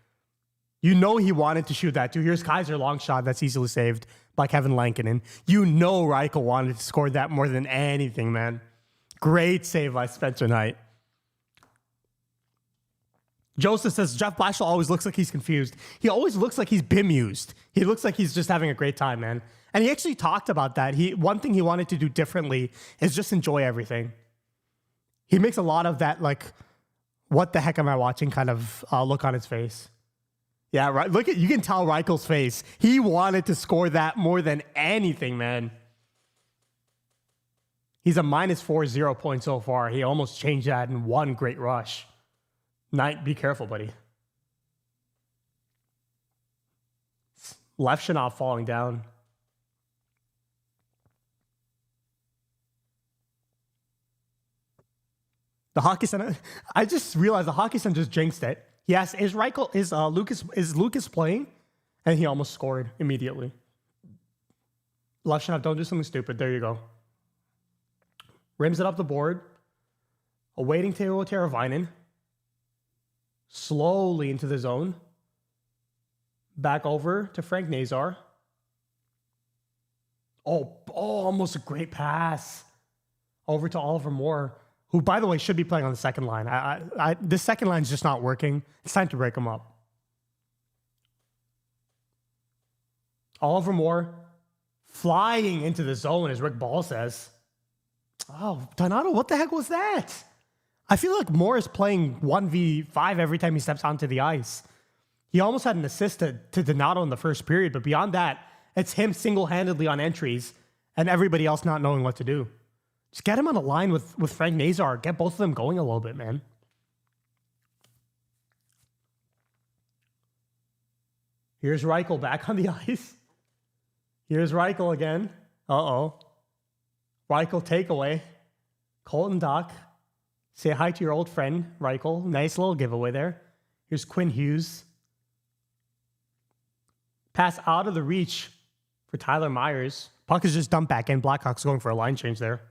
You know he wanted to shoot that too. Here's Kaiser, long shot that's easily saved by Kevin Lankinen. You know Reichel wanted to score that more than anything, man. Great save by Spencer Knight. Joseph says, Jeff Blashill always looks like he's confused. He always looks like he's bemused. He looks like he's just having a great time, man. And he actually talked about that. One thing he wanted to do differently is just enjoy everything. He makes a lot of that, like, what the heck am I watching kind of look on his face. Yeah, right. You can tell Reichel's face. He wanted to score that more than anything, man. He's a -4 0 point so far. He almost changed that in one great rush. Knight, be careful, buddy. Levshinov falling down. The Hockey Center. I just realized the Hockey Center just jinxed it. Yes, is Lucas playing? And he almost scored immediately. Levshinov, don't do something stupid. There you go. Rims it up the board. Awaiting Teuvo Teravainen. Slowly into the zone. Back over to Frank Nazar. Oh, almost a great pass. Over to Oliver Moore, who, by the way, should be playing on the second line. The second line is just not working. It's time to break him up. Oliver Moore flying into the zone, as Rick Ball says. Oh, Donato, what the heck was that? I feel like Moore is playing 1v5 every time he steps onto the ice. He almost had an assist to Donato in the first period, but beyond that, it's him single-handedly on entries and everybody else not knowing what to do. Just get him on a line with Frank Nazar. Get both of them going a little bit, man. Here's Reichel back on the ice. Here's Reichel again. Uh-oh. Reichel takeaway. Colton Dock. Say hi to your old friend, Reichel. Nice little giveaway there. Here's Quinn Hughes. Pass out of the reach for Tyler Myers. Puck is just dumped back in. Blackhawks going for a line change there.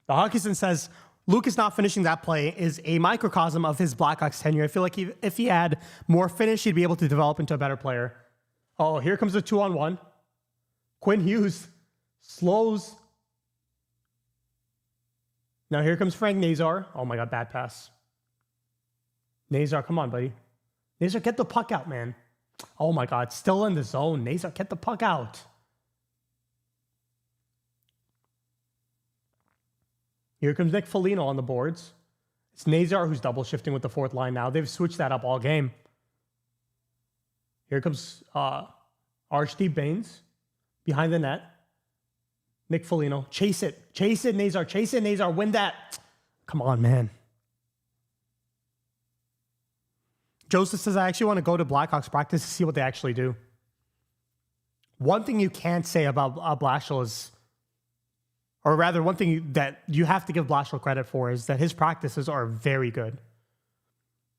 The Hawkinson says, Lucas not finishing that play is a microcosm of his Blackhawks tenure. I feel like if he had more finish, he'd be able to develop into a better player. Oh, here comes the 2-on-1. Quinn Hughes slows. Now here comes Frank Nazar. Oh my God, bad pass. Nazar, come on, buddy. Nazar, get the puck out, man. Oh my God, still in the zone. Nazar, get the puck out. Here comes Nick Foligno on the boards. It's Nazar who's double shifting with the fourth line now. They've switched that up all game. Here comes Archdeep Baines behind the net. Nick Foligno. Chase it. Chase it, Nazar. Chase it, Nazar. Win that. Come on, man. Joseph says, I actually want to go to Blackhawks practice to see what they actually do. One thing you can't say about Blashill is, or rather, one thing that you have to give Blashill credit for is that his practices are very good.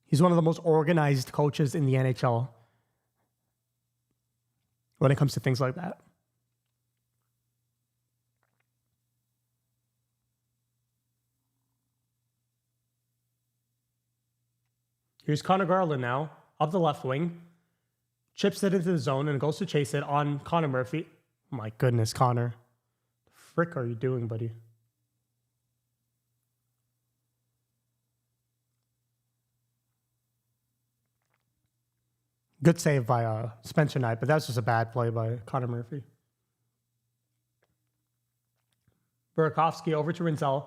He's one of the most organized coaches in the NHL when it comes to things like that. Here's Connor Garland now, up the left wing. Chips it into the zone and goes to chase it on Connor Murphy. Oh my goodness, Connor. The frick are you doing, buddy? Good save by Spencer Knight, but that's just a bad play by Connor Murphy. Burakovsky over to Rinzel.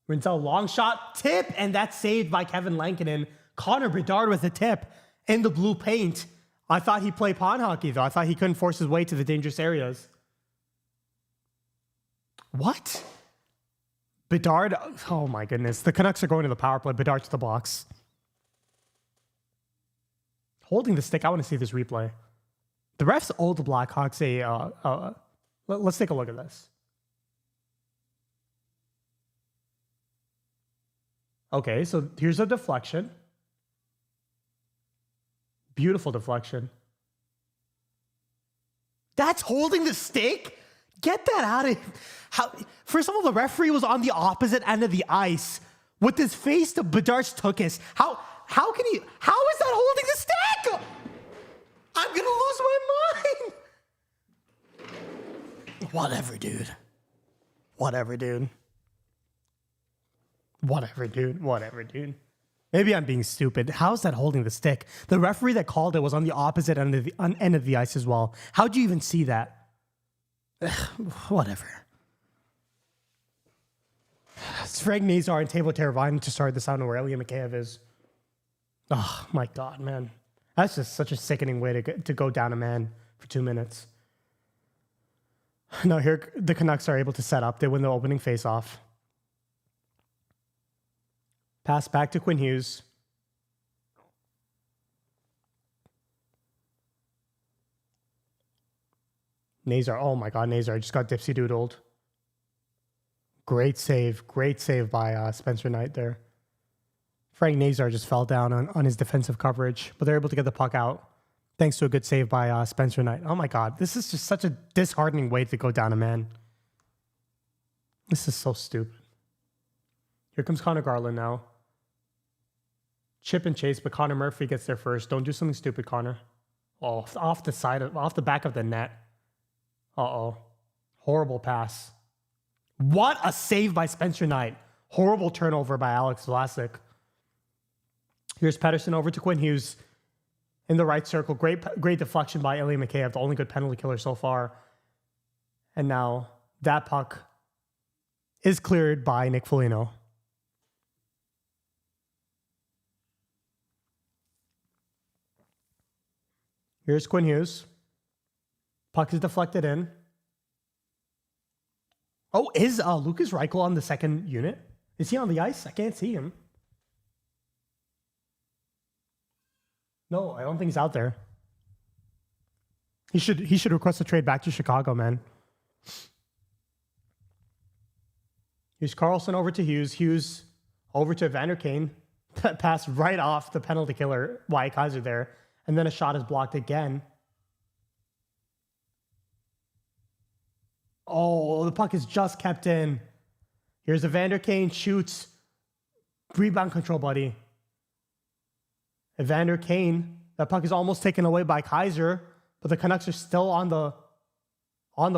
Rinzel, long shot, tip, and that's saved by Kevin Lankinen. Connor Bedard with a tip in the blue paint. I thought he played pond hockey, though. I thought he couldn't force his way to the dangerous areas. What? Bedard? Oh, my goodness. The Canucks are going to the power play. Bedard to the box. Holding the stick. I want to see this replay. The refs owe the Blackhawks let's take a look at this. Okay, so here's a deflection. Beautiful deflection. That's holding the stick? Get that out of here. First of all, the referee was on the opposite end of the ice with his face to Bedart's tuchus. How is that holding the stick? I'm gonna lose my mind. Whatever, dude. Maybe I'm being stupid. How's that holding the stick? The referee that called it was on the opposite end of the ice as well. How'd you even see that? Whatever. It's Frank Nazar and Tavo Teravainen to start this out where Ilya Mikheyev is. Oh, my God, man. That's just such a sickening way to go down a man for 2 minutes. No, here the Canucks are able to set up. They win the opening faceoff. Pass back to Quinn Hughes. Nazar, oh my God, Nazar just got dipsy doodled. Great save by Spencer Knight there. Frank Nazar just fell down on his defensive coverage, but they're able to get the puck out thanks to a good save by Spencer Knight. Oh my God, this is just such a disheartening way to go down a man. This is so stupid. Here comes Connor Garland now. Chip and chase, but Connor Murphy gets there first. Don't do something stupid, Connor. Oh, off the back of the net. Uh-oh. Horrible pass. What a save by Spencer Knight. Horrible turnover by Alex Vlasic. Here's Pettersson over to Quinn Hughes in the right circle. Great deflection by Ilya Mikheyev, the only good penalty killer so far. And now that puck is cleared by Nick Foligno. Here's Quinn Hughes. Puck is deflected in. Oh, is Lucas Reichel on the second unit? Is he on the ice? I can't see him. No, I don't think he's out there. He should request a trade back to Chicago, man. Here's Carlson over to Hughes. Hughes over to Evander Kane. Pass right off the penalty killer, Wyatt Kaiser there. And then a shot is blocked again. Oh, the puck is just kept in. Here's Evander Kane, shoots. Rebound control, buddy. Evander Kane. That puck is almost taken away by Kaiser, but the Canucks are still on the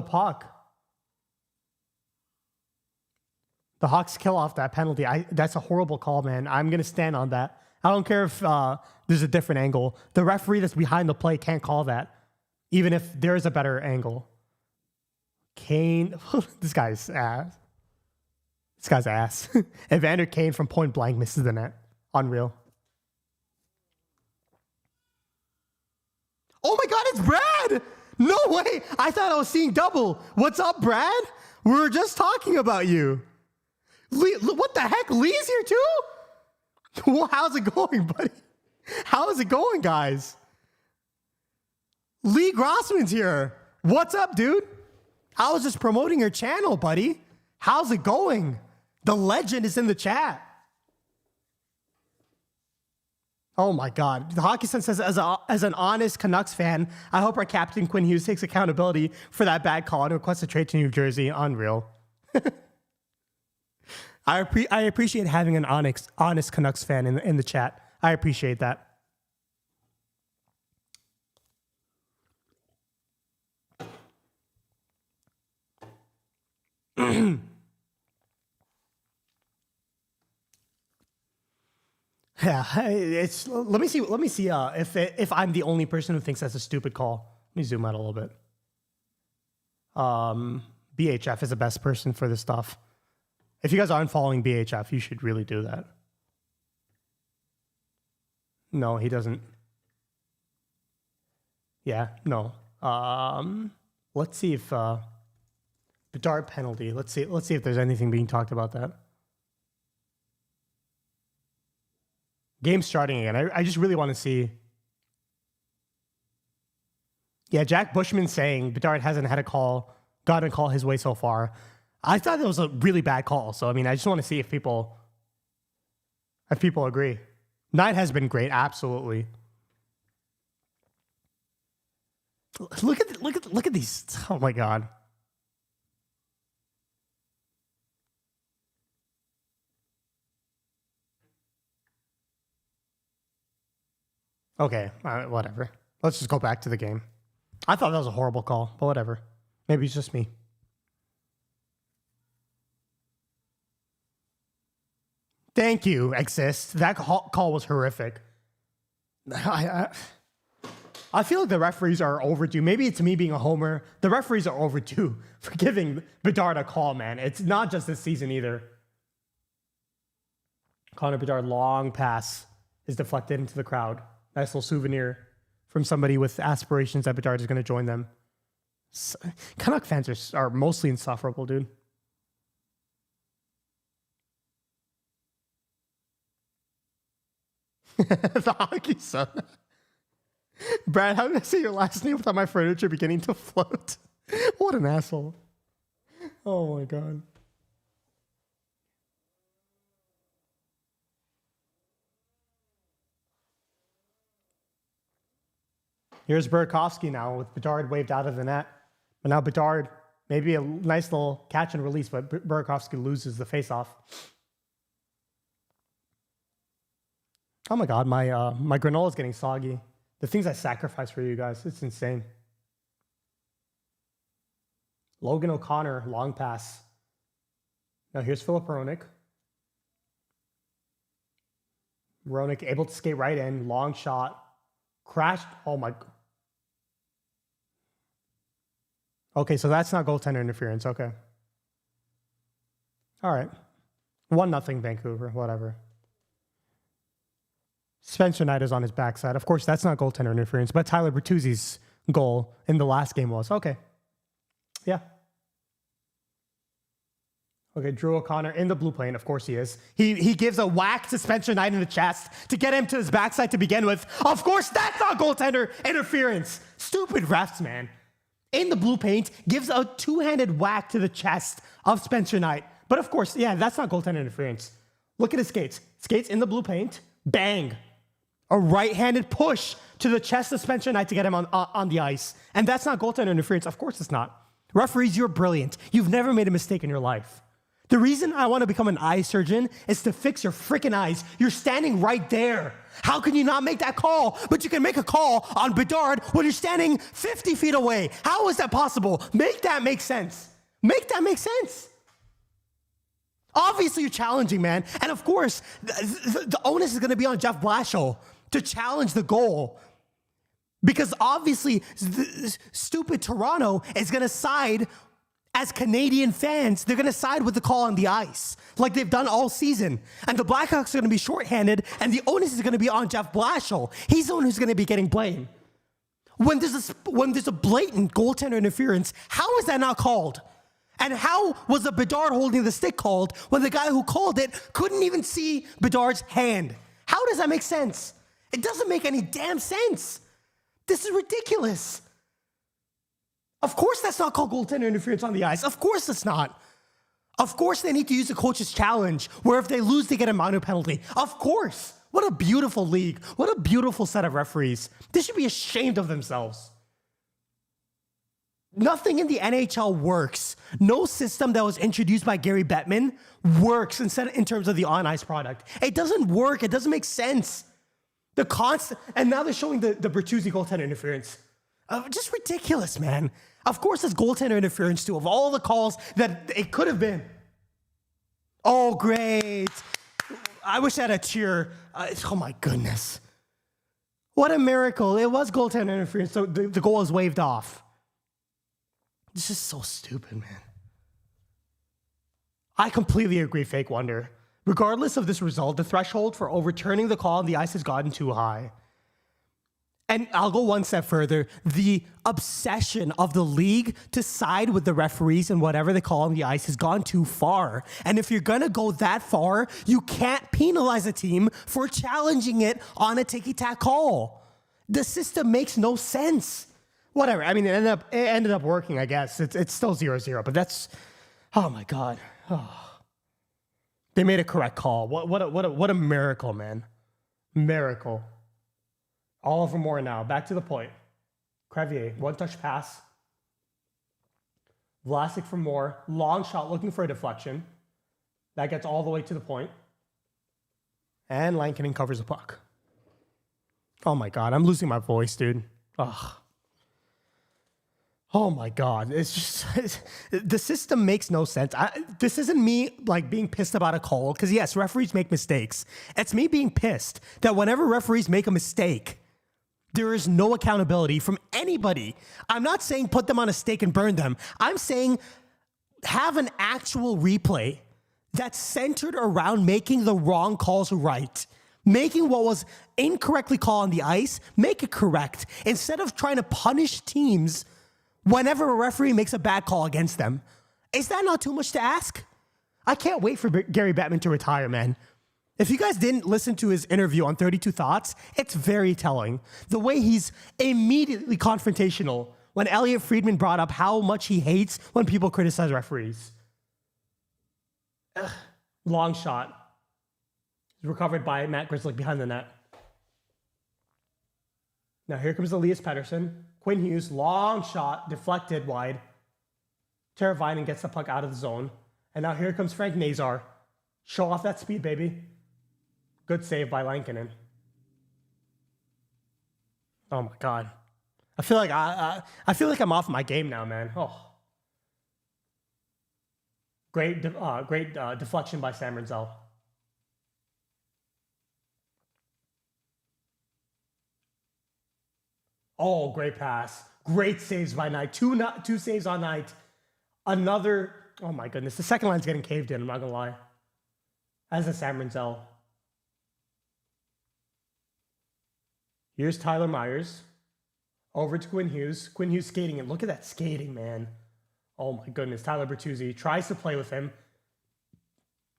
puck. The Hawks kill off that penalty. That's a horrible call, man. I'm going to stand on that. I don't care if there's a different angle. The referee that's behind the play can't call that, even if there is a better angle. Kane, this guy's ass. Evander Kane from point blank misses the net. Unreal. Oh my God, it's Brad! No way! I thought I was seeing double. What's up, Brad? We were just talking about you. Lee, what the heck? Lee's here too? Well, how's it going, buddy? How is it going, guys? Lee Grossman's here. What's up, dude? I was just promoting your channel, buddy. How's it going? The legend is in the chat. Oh my God. The Hockey Sun says, as an honest Canucks fan, I hope our captain Quinn Hughes takes accountability for that bad call and requests a trade to New Jersey. Unreal. I appreciate having an honest Canucks fan in the chat. I appreciate that. Yeah, it's. Let me see. If I'm the only person who thinks that's a stupid call. Let me zoom out a little bit. BHF is the best person for this stuff. If you guys aren't following BHF, you should really do that. No, he doesn't. Yeah, no. Let's see if Bedard penalty. Let's see if there's anything being talked about that. Game starting again. I just really want to see. Yeah, Jack Bushman saying Bedard hasn't had gotten a call his way so far. I thought it was a really bad call. So, I mean, I just want to see if people agree. Knight has been great, absolutely. Look at these. Oh my God. Okay, whatever. Let's just go back to the game. I thought that was a horrible call, but whatever. Maybe it's just me. Thank you, Exist. That call was horrific. I feel like the referees are overdue. Maybe it's me being a homer. The referees are overdue for giving Bedard a call, man. It's not just this season either. Connor Bedard, long pass is deflected into the crowd. Nice little souvenir from somebody with aspirations that Bedard is going to join them. Canuck fans are mostly insufferable, dude. The hockey son. Brad, how did I say your last name without my furniture beginning to float? What an asshole. Oh my God. Here's Burakovsky now with Bedard waved out of the net. But now Bedard, maybe a nice little catch and release, but Burakovsky loses the faceoff. Oh my God, my granola is getting soggy. The things I sacrifice for you guys, it's insane. Logan O'Connor, long pass. Now here's Philip Hronek. Hronek able to skate right in, long shot. Crashed, oh my. Okay, so that's not goaltender interference, okay. All right. 1-0 Vancouver, whatever. Spencer Knight is on his backside. Of course, that's not goaltender interference, but Tyler Bertuzzi's goal in the last game was. Okay. Yeah. Okay, Drew O'Connor in the blue plane. Of course he is. He gives a whack to Spencer Knight in the chest to get him to his backside to begin with. Of course, that's not goaltender interference. Stupid refs, man. In the blue paint, gives a two-handed whack to the chest of Spencer Knight. But of course, yeah, that's not goaltender interference. Look at his skates. Skates in the blue paint. Bang. A right-handed push to the chest of Spencer Knight to get him on the ice. And that's not goaltender interference. Of course it's not. Referees, you're brilliant. You've never made a mistake in your life. The reason I want to become an eye surgeon is to fix your freaking eyes. You're standing right there. How can you not make that call? But you can make a call on Bedard when you're standing 50 feet away. How is that possible? Make that make sense. Make that make sense. Obviously, you're challenging, man. And of course, the onus is going to be on Jeff Blashill to challenge the goal. Because obviously, stupid Toronto is going to side, as Canadian fans, they're going to side with the call on the ice, like they've done all season. And the Blackhawks are going to be shorthanded, and the onus is going to be on Jeff Blashill. He's the one who's going to be getting blamed. When there's a blatant goaltender interference, how is that not called? And how was the Bedard holding the stick called when the guy who called it couldn't even see Bedard's hand? How does that make sense? It doesn't make any damn sense. This is ridiculous. Of course that's not called goaltender interference on the ice. Of course it's not. Of course they need to use the coach's challenge, where if they lose, they get a minor penalty. Of course. What a beautiful league. What a beautiful set of referees. They should be ashamed of themselves. Nothing in the NHL works. No system that was introduced by Gary Bettman works in terms of the on-ice product. It doesn't work. It doesn't make sense. And now they're showing the Bertuzzi goaltender interference. Just ridiculous, man. Of course it's goaltender interference too, of all the calls that it could have been. Oh, great. I wish I had a cheer. Oh my goodness. What a miracle. It was goaltender interference, so the goal is waved off. It's just so stupid, man. I completely agree, Fake Wonder. Regardless of this result, the threshold for overturning the call on the ice has gotten too high. And I'll go one step further. The obsession of the league to side with the referees and whatever they call on the ice has gone too far. And if you're going to go that far, you can't penalize a team for challenging it on a ticky-tack call. The system makes no sense. Whatever. I mean, it ended up working, I guess. It's still 0-0, but that's, oh my God. Oh. They made a correct call. What a miracle, man. Miracle. All for more now. Back to the point. Crevier, one-touch pass. Vlasic for more. Long shot looking for a deflection. That gets all the way to the point. And Lankinen covers the puck. Oh my God, I'm losing my voice, dude. Ugh. Oh my God, the system makes no sense. This isn't me like being pissed about a call, because yes, referees make mistakes. It's me being pissed that whenever referees make a mistake, there is no accountability from anybody. I'm not saying put them on a stake and burn them. I'm saying have an actual replay that's centered around making the wrong calls right. Making what was incorrectly called on the ice, make it correct. Instead of trying to punish teams whenever a referee makes a bad call against them. Is that not too much to ask? I can't wait for Gary Bettman to retire, man. If you guys didn't listen to his interview on 32 Thoughts, it's very telling. The way he's immediately confrontational when Elliot Friedman brought up how much he hates when people criticize referees. Ugh. Long shot. Recovered by Matt Grzelcyk behind the net. Now here comes Elias Pettersson. Quinn Hughes, long shot, deflected wide. Teravainen gets the puck out of the zone. And now here comes Frank Nazar. Show off that speed, baby. Good save by Lankinen. Oh my God. I feel like I'm off my game now, man. Oh. Great deflection by Sam Rinzel. Oh, great pass. Great saves by Knight. Two saves on Knight. Another, oh my goodness. The second line's getting caved in, I'm not going to lie. As a Sam Rinzel. Here's Tyler Myers. Over to Quinn Hughes. Quinn Hughes skating it. Look at that skating, man. Oh my goodness. Tyler Bertuzzi tries to play with him.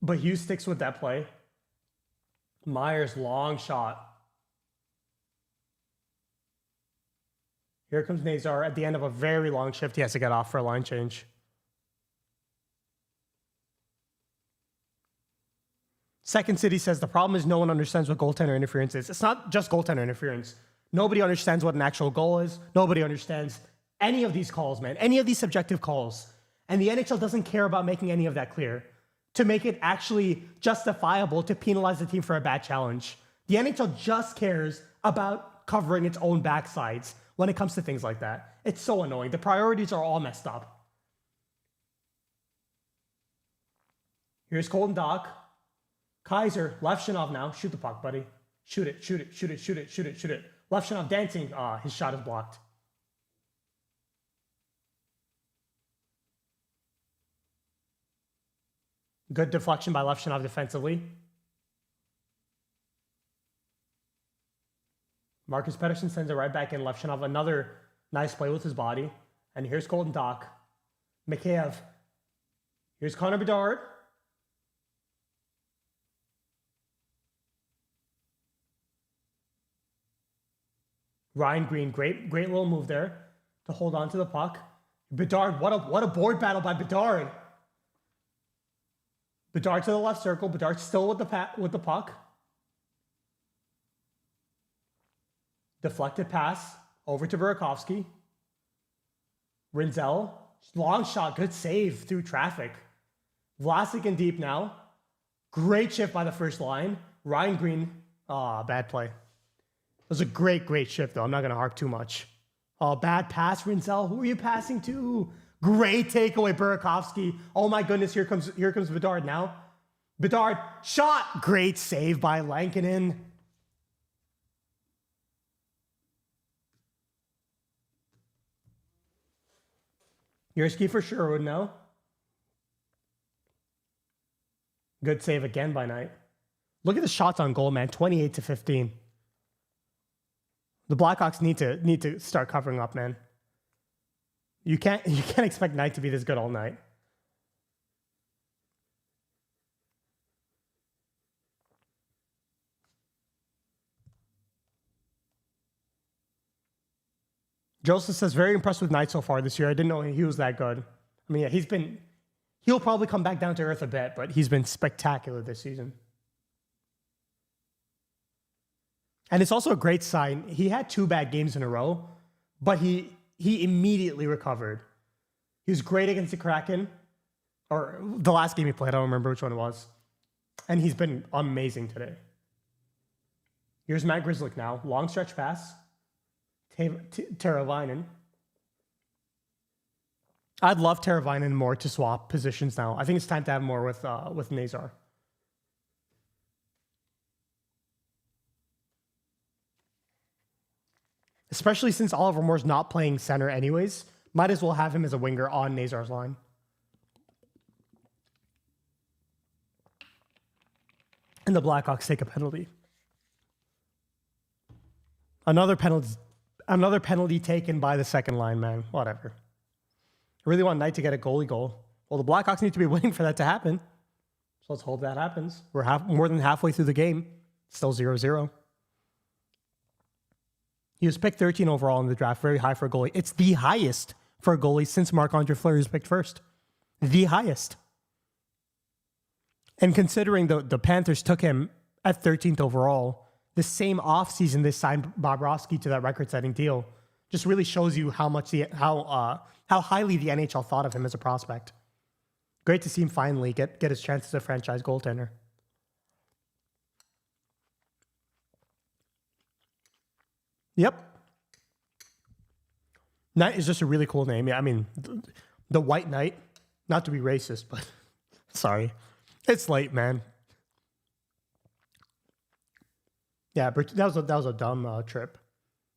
But Hughes sticks with that play. Myers, long shot. Here comes Nazar at the end of a very long shift. He has to get off for a line change. Second City says the problem is no one understands what goaltender interference is. It's not just goaltender interference. Nobody understands what an actual goal is. Nobody understands any of these calls, man. Any of these subjective calls. And the NHL doesn't care about making any of that clear to make it actually justifiable to penalize the team for a bad challenge. The NHL just cares about covering its own backsides when it comes to things like that. It's so annoying. The priorities are all messed up. Here's Colton Dock. Kaiser, Levshinov now. Shoot the puck, buddy. Shoot it, shoot it, shoot it, shoot it, shoot it, shoot it. Levshinov dancing. His shot is blocked. Good deflection by Levshinov defensively. Marcus Pettersson sends it right back in. Levshinov, another nice play with his body. And here's Colton Dock. Mikheyev. Here's Connor Bedard. Ryan Green, great little move there to hold on to the puck. Bedard, what a board battle by Bedard. Bedard to the left circle. Bedard still with the puck. Deflected pass over to Burakovsky. Rinzel, long shot, good save through traffic. Vlasic in deep now. Great shift by the first line. Ryan Green, bad play. It was a great shift though. I'm not going to harp too much. Bad pass, Rinzel. Who are you passing to? Great takeaway, Burakovsky. Oh my goodness, here comes Bedard now. Bedard, shot. Great save by Lankinen. Yerski for Sherwood now. Good save again by Knight. Look at the shots on goal, man. 28-15. The Blackhawks need to start covering up, man. You can't expect Knight to be this good all night. Joseph says, very impressed with Knight so far this year. I didn't know he was that good. I mean, yeah, he'll probably come back down to earth a bit, but he's been spectacular this season. And it's also a great sign. He had 2 bad games in a row, but he immediately recovered. He was great against the Kraken, or the last game he played. I don't remember which one it was. And he's been amazing today. Here's Matt Grzelcyk now. Long stretch pass. Teravainen. I'd love Teravainen more to swap positions now. I think it's time to have more with Nazar. Especially since Oliver Moore's not playing center anyways. Might as well have him as a winger on Nazar's line. And the Blackhawks take a penalty. Another penalty taken by the second line, man. Whatever. I really want Knight to get a goalie goal. Well, the Blackhawks need to be winning for that to happen. So let's hope that happens. We're more than halfway through the game. Still 0-0. He was picked 13 overall in the draft. Very high for a goalie. It's the highest for a goalie since Marc-Andre Fleury was picked first. The highest. And considering the Panthers took him at 13th overall, the same offseason they signed Bobrovsky to that record-setting deal, just really shows you how highly the NHL thought of him as a prospect. Great to see him finally get his chance as a franchise goaltender. Yep. Knight is just a really cool name. Yeah, I mean, the White Knight, not to be racist, but sorry. It's late, man. Yeah, but that was a dumb trip.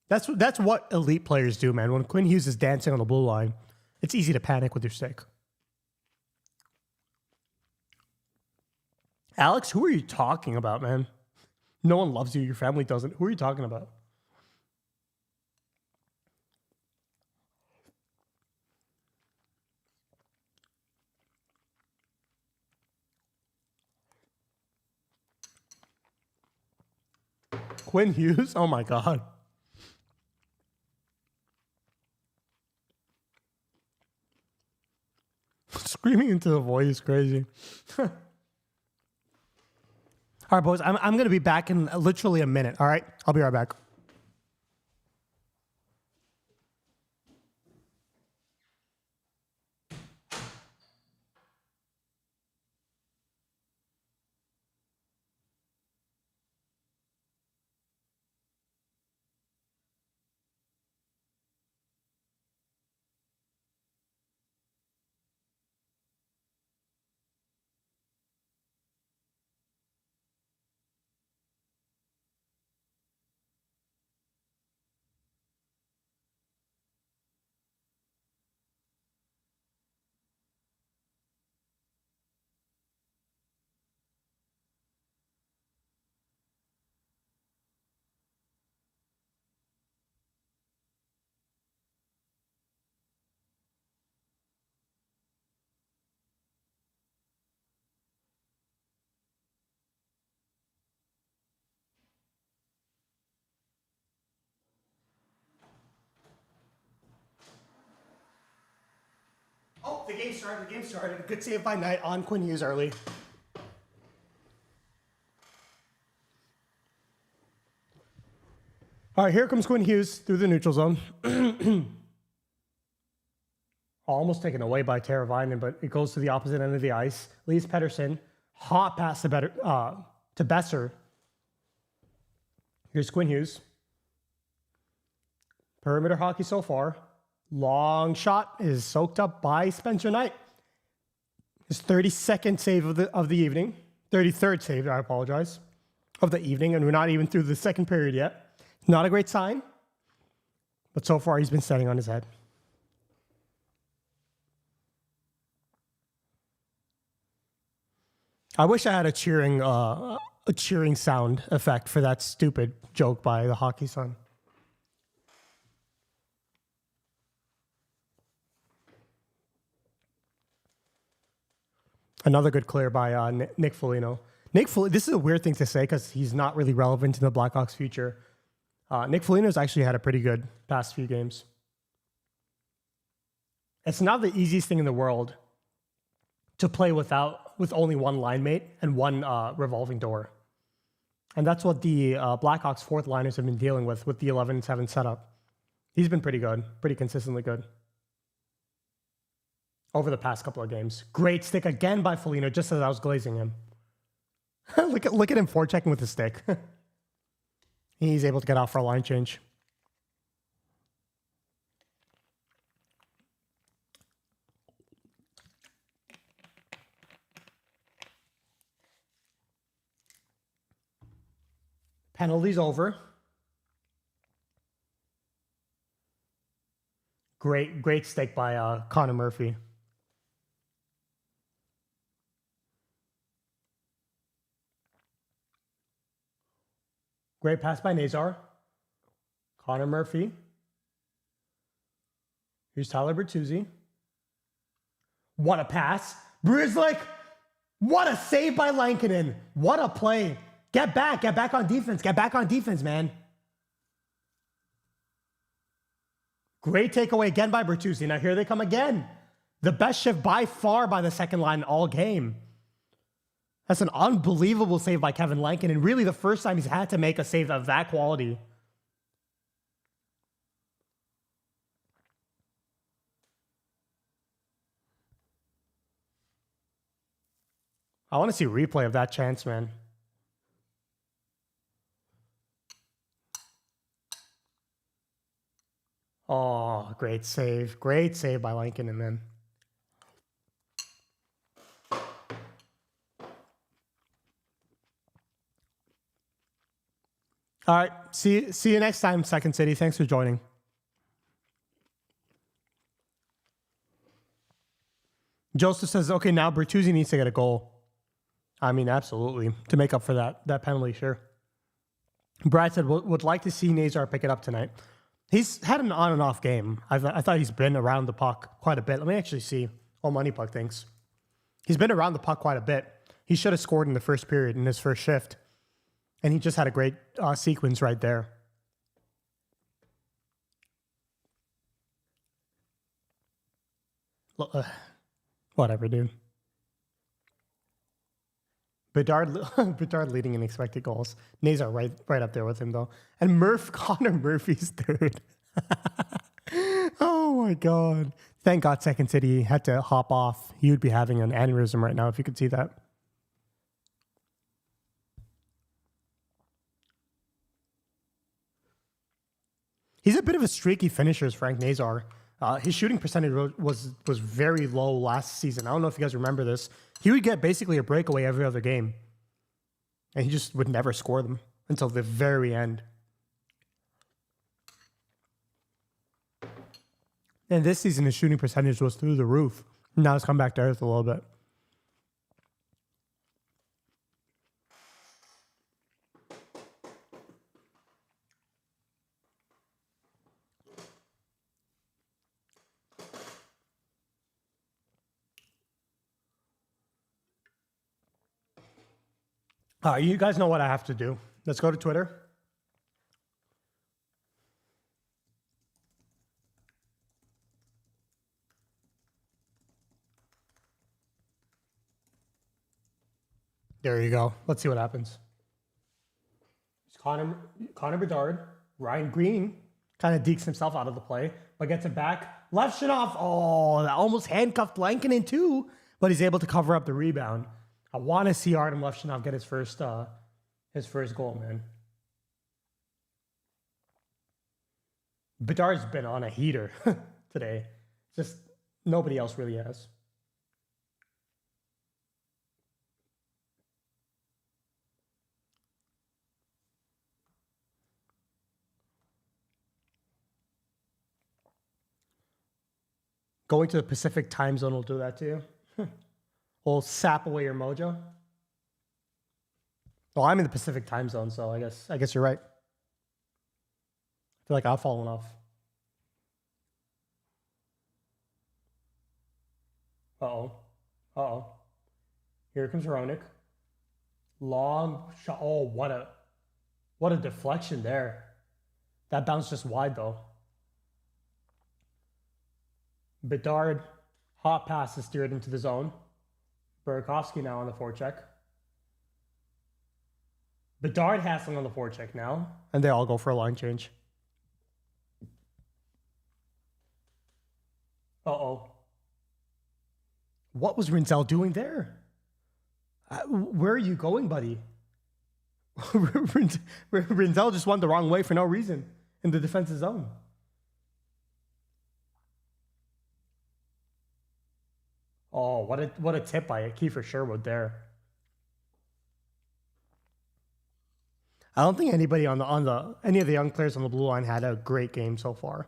That's what elite players do, man. When Quinn Hughes is dancing on the blue line, it's easy to panic with your stick. Alex, who are you talking about, man? No one loves you. Your family doesn't. Who are you talking about? Quinn Hughes? Oh my God. Screaming into the void is crazy. All right, boys, I'm going to be back in literally a minute. All right, I'll be right back. Oh, the game started. Good save by Knight on Quinn Hughes early. All right, here comes Quinn Hughes through the neutral zone. Almost taken away by Teravainen, but it goes to the opposite end of the ice. Leaves Pettersson. Hot pass to Besser. Here's Quinn Hughes. Perimeter hockey so far. Long shot is soaked up by Spencer Knight. His 32nd save of the evening. 33rd save, I apologize, of the evening, and we're not even through the second period yet. Not a great sign, but so far he's been standing on his head. I wish I had a cheering sound effect for that stupid joke by the hockey son. Another good clear by Nick Foligno. This is a weird thing to say because he's not really relevant in the Blackhawks' future. Nick Foligno's actually had a pretty good past few games. It's not the easiest thing in the world to play with only one line mate and one revolving door. And that's what the Blackhawks' fourth liners have been dealing with the 11-7 setup. He's been pretty good, pretty consistently good over the past couple of games. Great stick again by Foligno, just as I was glazing him. look at him forechecking with the stick. He's able to get out for a line change. Penalties over. Great stick by Connor Murphy. Great pass by Nazar. Connor Murphy. Here's Tyler Bertuzzi. What a pass. Brewers like, what a save by Lankinen. What a play. Get back on defense. Get back on defense, man. Great takeaway again by Bertuzzi. Now here they come again. The best shift by far by the second line all game. That's an unbelievable save by Kevin Lankinen, and really the first time he's had to make a save of that quality. I want to see a replay of that chance, man. Oh, great save. Great save by Lankinen, man. All right. See you next time, Second City. Thanks for joining. Joseph says, okay, now Bertuzzi needs to get a goal. I mean, absolutely. To make up for that penalty, sure. Brad said, would like to see Nazar pick it up tonight. He's had an on and off game. I thought he's been around the puck quite a bit. Let me actually see what Money Puck thinks. He's been around the puck quite a bit. He should have scored in the first period in his first shift. And he just had a great sequence right there. Whatever, dude. Bedard leading in expected goals. Nazar right up there with him, though. And Connor Murphy's third. Oh, my God. Thank God Second City had to hop off. He would be having an aneurysm right now if you could see that. He's a bit of a streaky finisher, Frank Nazar. His shooting percentage was very low last season. I don't know if you guys remember this. He would get basically a breakaway every other game. And he just would never score them until the very end. And this season, his shooting percentage was through the roof. Now it's come back to earth a little bit. You guys know what I have to do. Let's go to Twitter. There you go. Let's see what happens. It's Connor Bedard. Ryan Green kind of dekes himself out of the play, but gets it back. Levshunov, that almost handcuffed Lankinen too, but he's able to cover up the rebound. I want to see Artem Levshunov get his first goal, man. Bedard's been on a heater today. Just nobody else really has. Going to the Pacific time zone will do that to you. Will sap away your mojo. Well, I'm in the Pacific time zone, so I guess you're right. I feel like I've fallen off. Uh-oh. Here comes Roenick. Long shot. Oh, what a deflection there. That bounced just wide, though. Bedard, hot pass is steered into the zone. Burakovsky now on the forecheck. Bedard hassling on the forecheck now. And they all go for a line change. What was Rinzel doing there? Where are you going, buddy? Rinzel just went the wrong way for no reason in the defensive zone. Oh, what a tip by Kiefer Sherwood there. I don't think anybody on any of the young players on the blue line had a great game so far.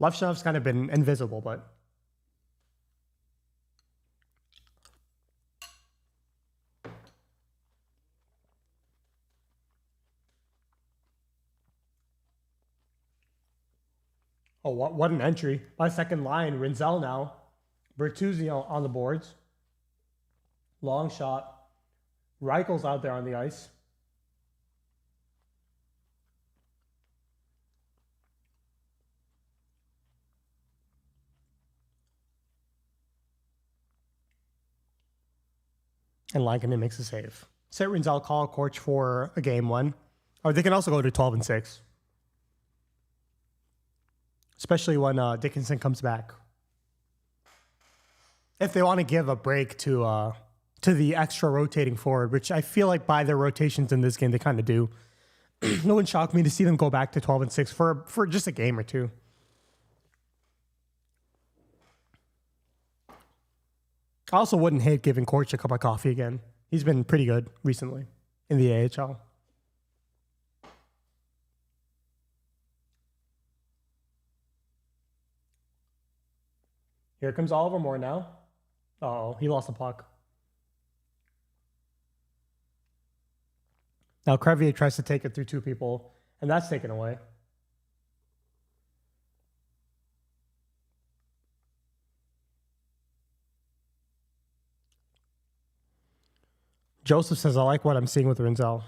Levshinov's kind of been invisible, but oh, what an entry by second line. Rinzel now, Bertuzzi on the boards. Long shot. Reichel's out there on the ice. And Lankinen makes a save. Set Rinzel call Korch for a game one. Or they can also go to 12-6. Especially when Dickinson comes back. If they want to give a break to the extra rotating forward, which I feel like by their rotations in this game, they kind of do. It wouldn't shock me to see them go back to 12-6 for just a game or two. I also wouldn't hate giving Korch a cup of coffee again. He's been pretty good recently in the AHL. Here comes Oliver Moore now. Uh-oh, he lost the puck. Now Crevier tries to take it through two people, and that's taken away. Joseph says, I like what I'm seeing with Rinzel.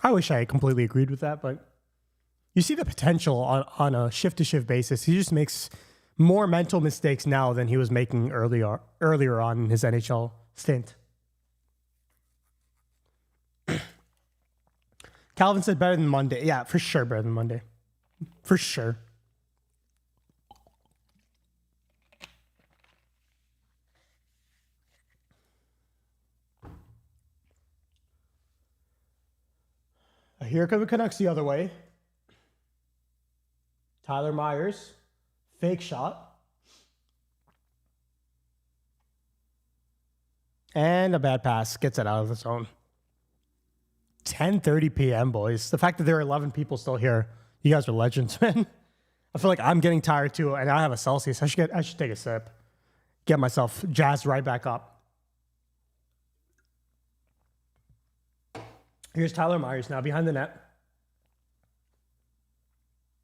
I wish I completely agreed with that, but you see the potential on a shift-to-shift basis. He just makes more mental mistakes now than he was making earlier on in his NHL stint. Calvin said better than Monday. Yeah, for sure better than Monday. For sure. Here come the Canucks the other way. Tyler Myers, fake shot. And a bad pass, gets it out of the zone. 10:30 p.m., boys. The fact that there are 11 people still here, you guys are legends, man. I feel like I'm getting tired too, and I have a Celsius. I should take a sip, get myself jazzed right back up. Here's Tyler Myers now behind the net.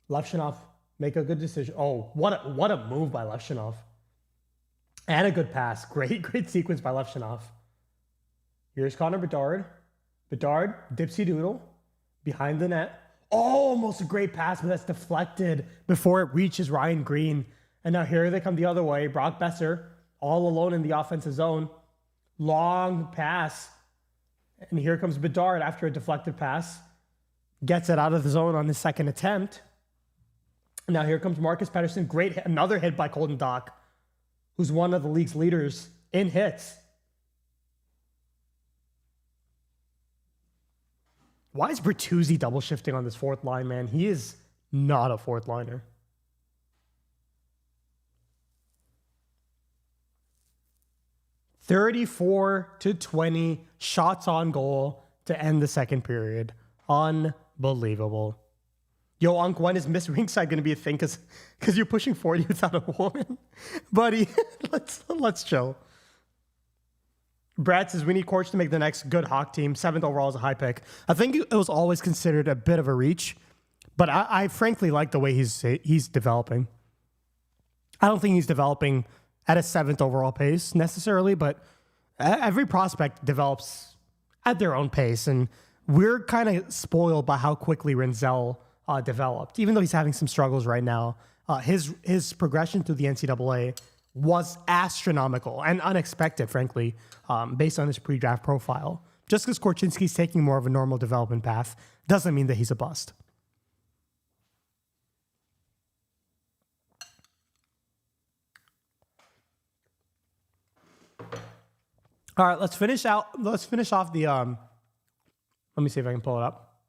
Levshinov make a good decision. Oh, what a move by Levshinov. And a good pass. Great sequence by Levshinov. Here's Connor Bedard. Bedard, dipsy doodle, behind the net. Oh, almost a great pass, but that's deflected before it reaches Ryan Green. And now here they come the other way. Brock Besser, all alone in the offensive zone. Long pass. And here comes Bedard after a deflected pass. Gets it out of the zone on his second attempt. Now here comes Marcus Pettersson. Great hit. Another hit by Colton Dach, who's one of the league's leaders in hits. Why is Bertuzzi double shifting on this fourth line, man? He is not a fourth liner. (34-20) shots on goal to end the second period. Unbelievable. Yo, Unc, when is Miss Ringside going to be a thing? Because you're pushing 40 without a woman. Buddy, let's chill. Brad says, we need Korch to make the next good Hawk team. 7th overall is a high pick. I think it was always considered a bit of a reach, but I frankly like the way he's developing. I don't think he's developing at a 7th overall pace necessarily, but every prospect develops at their own pace, and we're kind of spoiled by how quickly Rinzel developed. Even though he's having some struggles right now, his progression through the NCAA was astronomical and unexpected, frankly, based on his pre-draft profile. Just because Korchinski's taking more of a normal development path doesn't mean that he's a bust. All right, let's finish off the let me see if I can pull it up.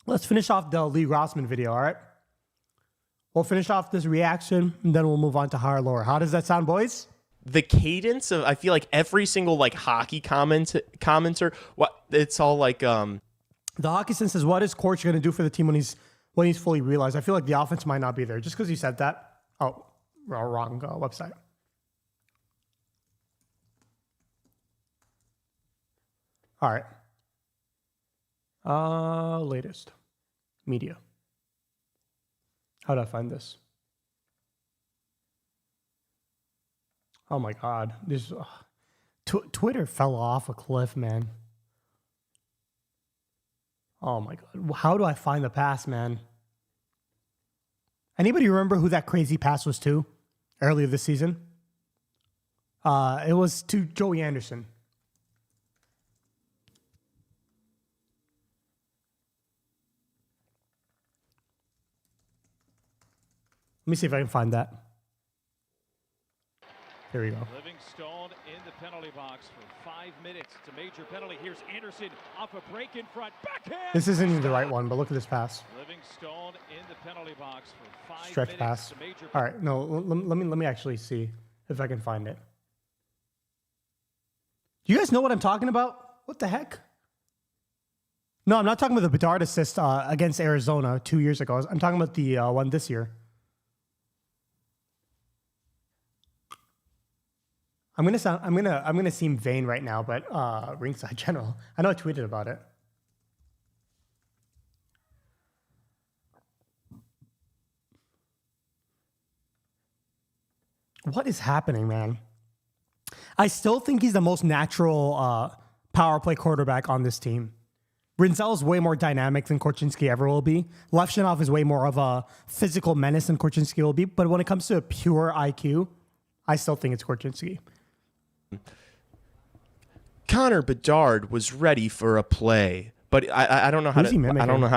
Let's finish off the Lee Grossman video, all right? We'll finish off this reaction, and then we'll move on to higher lower. How does that sound, boys?
The cadence of, I feel like every single like hockey commenter, it's all like
The hockey sense says, what is Korch going to do for the team when he's fully realized? I feel like the offense might not be there. Just because you said that. Oh, wrong website. All right. Latest media. How do I find this? Oh my God. This Twitter fell off a cliff, man. Oh my God. How do I find the pass, man? Anybody remember who that crazy pass was to earlier this season? It was to Joey Anderson. Let me see if I can find that. Here we go.
Livingstone in the penalty box for 5 minutes. It's a major penalty. Here's Anderson off a break in front. Backhand.
This isn't even the right one, but look at this pass.
Livingstone in the penalty box for 5
Stretch
minutes.
pass.
It's a major
All right, no, let me actually see if I can find it. Do you guys know what I'm talking about? What the heck? No, I'm not talking about the Bedard assist against Arizona 2 years ago. I'm talking about the one this year. I'm gonna seem vain right now, but Ringside General. I know I tweeted about it. What is happening, man? I still think he's the most natural power play quarterback on this team. Rinzel is way more dynamic than Korchinski ever will be. Levshinov is way more of a physical menace than Korchinski will be. But when it comes to pure IQ, I still think it's Korchinski.
Connor Bedard was ready for a play, but I don't know how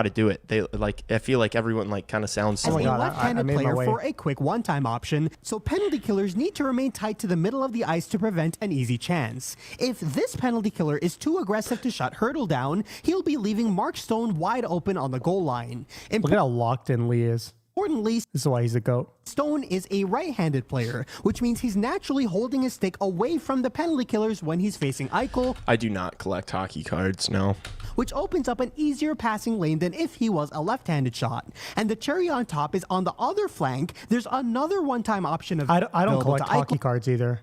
to do it. They like, I feel like everyone like kind of sounds
As a
similar.
left-handed player for a quick one-time option, so penalty killers need to remain tight to the middle of the ice to prevent an easy chance. If this penalty killer is too aggressive to shut Hurdle down, he'll be leaving Mark Stone wide open on the goal line.
Look at how locked in Lee is.
Importantly,
This is why he's the GOAT.
Stone is a right-handed player, which means he's naturally holding his stick away from the penalty killers when he's facing Eichel,
I do not collect hockey cards, no.
which opens up an easier passing lane than if he was a left-handed shot. And the cherry on top is on the other flank, there's another one-time option of
I don't collect hockey cards either.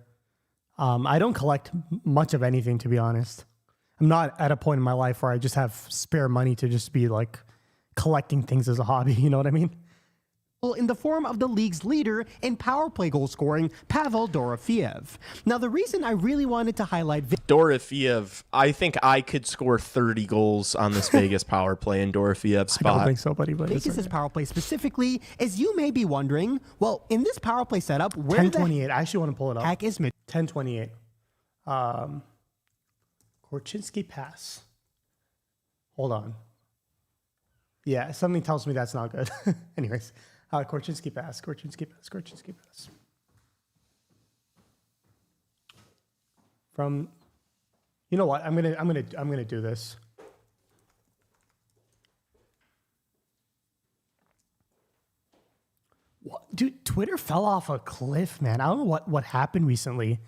I don't collect much of anything, to be honest. I'm not at a point in my life where I just have spare money to just be like collecting things as a hobby. You know what I mean?
In the form of the league's leader in power play goal scoring, Pavel Dorofeev. Now, the reason I really wanted to highlight
Dorofeev, I think I could score 30 goals on this Vegas power play in Dorofeev's spot.
I don't think so, buddy. But
Vegas' power play specifically, as you may be wondering, well, in this power play setup, where
1028. I actually want to pull it up.
heck is mid?
1028. Korchinski pass. Hold on. Yeah, something tells me that's not good. Anyways, Korchinski pass. From, you know what? I'm gonna do this. What, dude? Twitter fell off a cliff, man. I don't know what happened recently.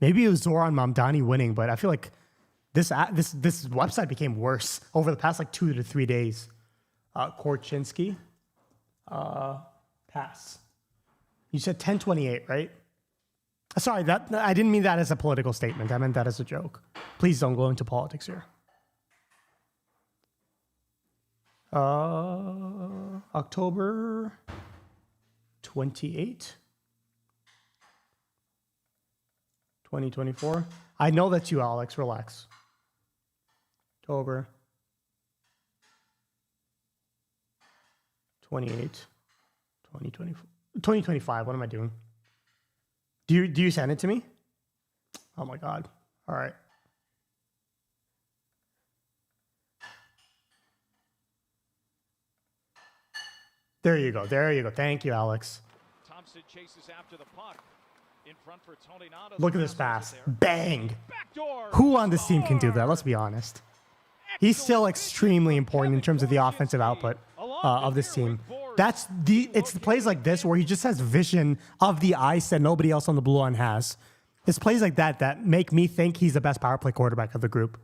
Maybe it was Zoran Mamdani winning, but I feel like this website became worse over the past like 2 to 3 days. Korchinski, pass. You said 1028, right? Sorry, that I didn't mean that as a political statement. I meant that as a joke. Please don't go into politics here. October 28, 2024. I know that's you, Alex. Relax. October 28, 2024, 2025. What am I doing? Do you send it to me? Oh my God. All right. There you go. Thank you, Alex.
Thompson chases after the puck. In front for Tony Nada.
Look at this pass. Bang.
Backdoor.
Who on this team can do that? Let's be honest. He's still extremely important in terms of the offensive output of this team. It's the plays like this where he just has vision of the ice that nobody else on the blue line has. It's plays like that that make me think he's the best power play quarterback of the group.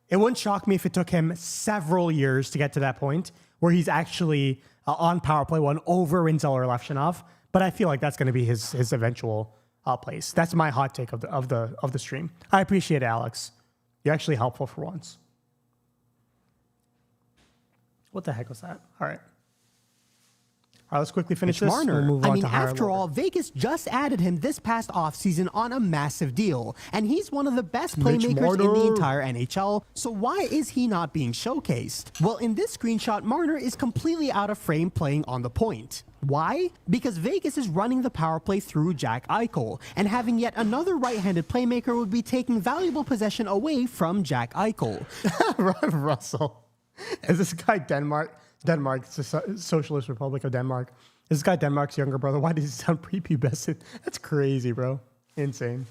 It wouldn't shock me if it took him several years to get to that point where he's actually on power play one over Rinzel or Levshinov. But I feel like that's going to be his eventual place. That's my hot take of the stream. I appreciate it, Alex. You're actually helpful for once. What the heck was that? All right. All right, let's quickly finish this.
Marner.
We'll move on to higher
after
lower.
all, Vegas just added him this past offseason on a massive deal, and he's one of the best playmakers in the entire NHL, so why is he not being showcased? Well, in this screenshot, Marner is completely out of frame playing on the point. Why? Because Vegas is running the power play through Jack Eichel, and having yet another right-handed playmaker would be taking valuable possession away from Jack Eichel.
Russell. Is this guy Denmark? Denmark, it's the Socialist Republic of Denmark. Is this guy Denmark's younger brother? Why does he sound prepubescent? That's crazy, bro. Insane.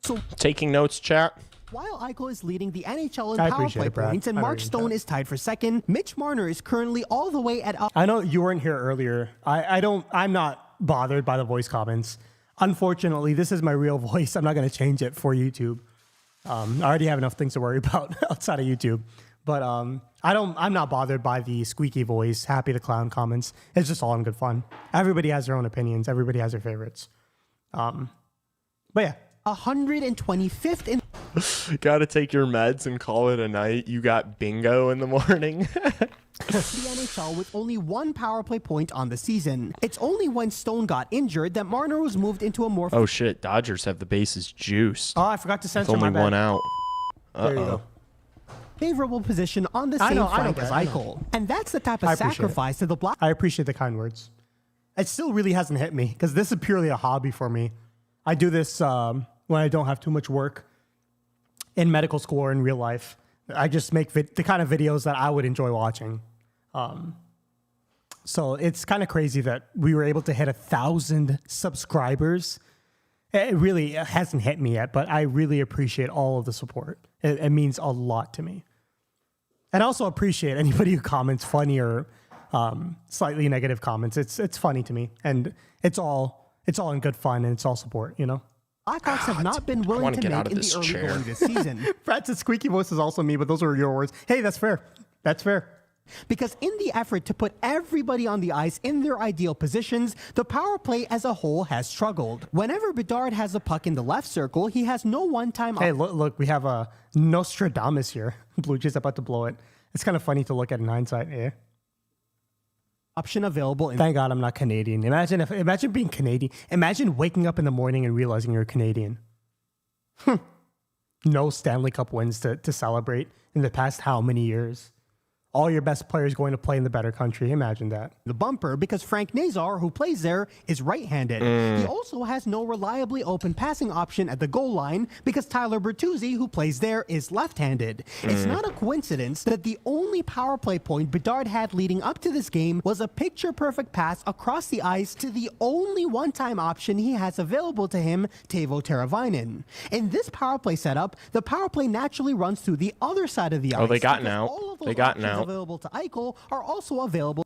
So
Taking notes, chat.
while Eichel is leading the NHL in
I
power
appreciate
play
it, Brad.
points and
I know
Mark
you
Stone
do.
is tied for second, Mitch Marner is currently all the way at
I know you weren't here earlier. I'm not bothered by the voice comments. Unfortunately, this is my real voice. I'm not going to change it for YouTube. I already have enough things to worry about outside of YouTube. But I'm not bothered by the squeaky voice, happy the clown comments. It's just all in good fun. Everybody has their own opinions. Everybody has their favorites. But yeah.
125th in
Gotta take your meds and call it a night. You got bingo in the morning.
the NHL with only one power play point on the season. It's only when Stone got injured that Marner was moved into a more
Oh shit, Dodgers have the bases juiced.
Oh, I forgot to
With
censor
only
my bad.
one out.
There you go.
favorable position on the
I
same
know,
flank
Brad,
as
I know.
Eichel. And that's the type of
I appreciate it.
sacrifice that the Black
I appreciate the kind words. It still really hasn't hit me because this is purely a hobby for me. I do this when I don't have too much work in medical school or in real life. I just make the kind of videos that I would enjoy watching. So it's kind of crazy that we were able to hit 1,000 subscribers. It really hasn't hit me yet, but I really appreciate all of the support. It means a lot to me. And I also appreciate anybody who comments funny or slightly negative comments. It's funny to me, and it's all in good fun, and it's all support, you know.
Blackhawks have not been willing
wanna
to
get
make
out of
in the
this
early
chair.
going this season.
Brad's squeaky voice is also me, but those were your words. Hey, that's fair. That's fair.
Because in the effort to put everybody on the ice in their ideal positions, the power play as a whole has struggled. Whenever Bedard has a puck in the left circle, he has no one-time
Hey, look, we have a Nostradamus here. Blue Jays about to blow it. It's kind of funny to look at in hindsight. Yeah.
option available in
Thank God I'm not Canadian. Imagine being Canadian. Imagine waking up in the morning and realizing you're Canadian. No Stanley Cup wins to celebrate in the past how many years? All your best players going to play in the better country. Imagine that.
the bumper because Frank Nazar, who plays there, is right-handed. He also has no reliably open passing option at the goal line because Tyler Bertuzzi, who plays there, is left-handed. It's not a coincidence that the only power play point Bedard had leading up to this game was a picture-perfect pass across the ice to the only one-time option he has available to him, Teuvo Teravainen. In this power play setup, the power play naturally runs through the other side of the ice.
Oh, they got
because
out.
all of those
They got
options
out.
available to Eichel are also available.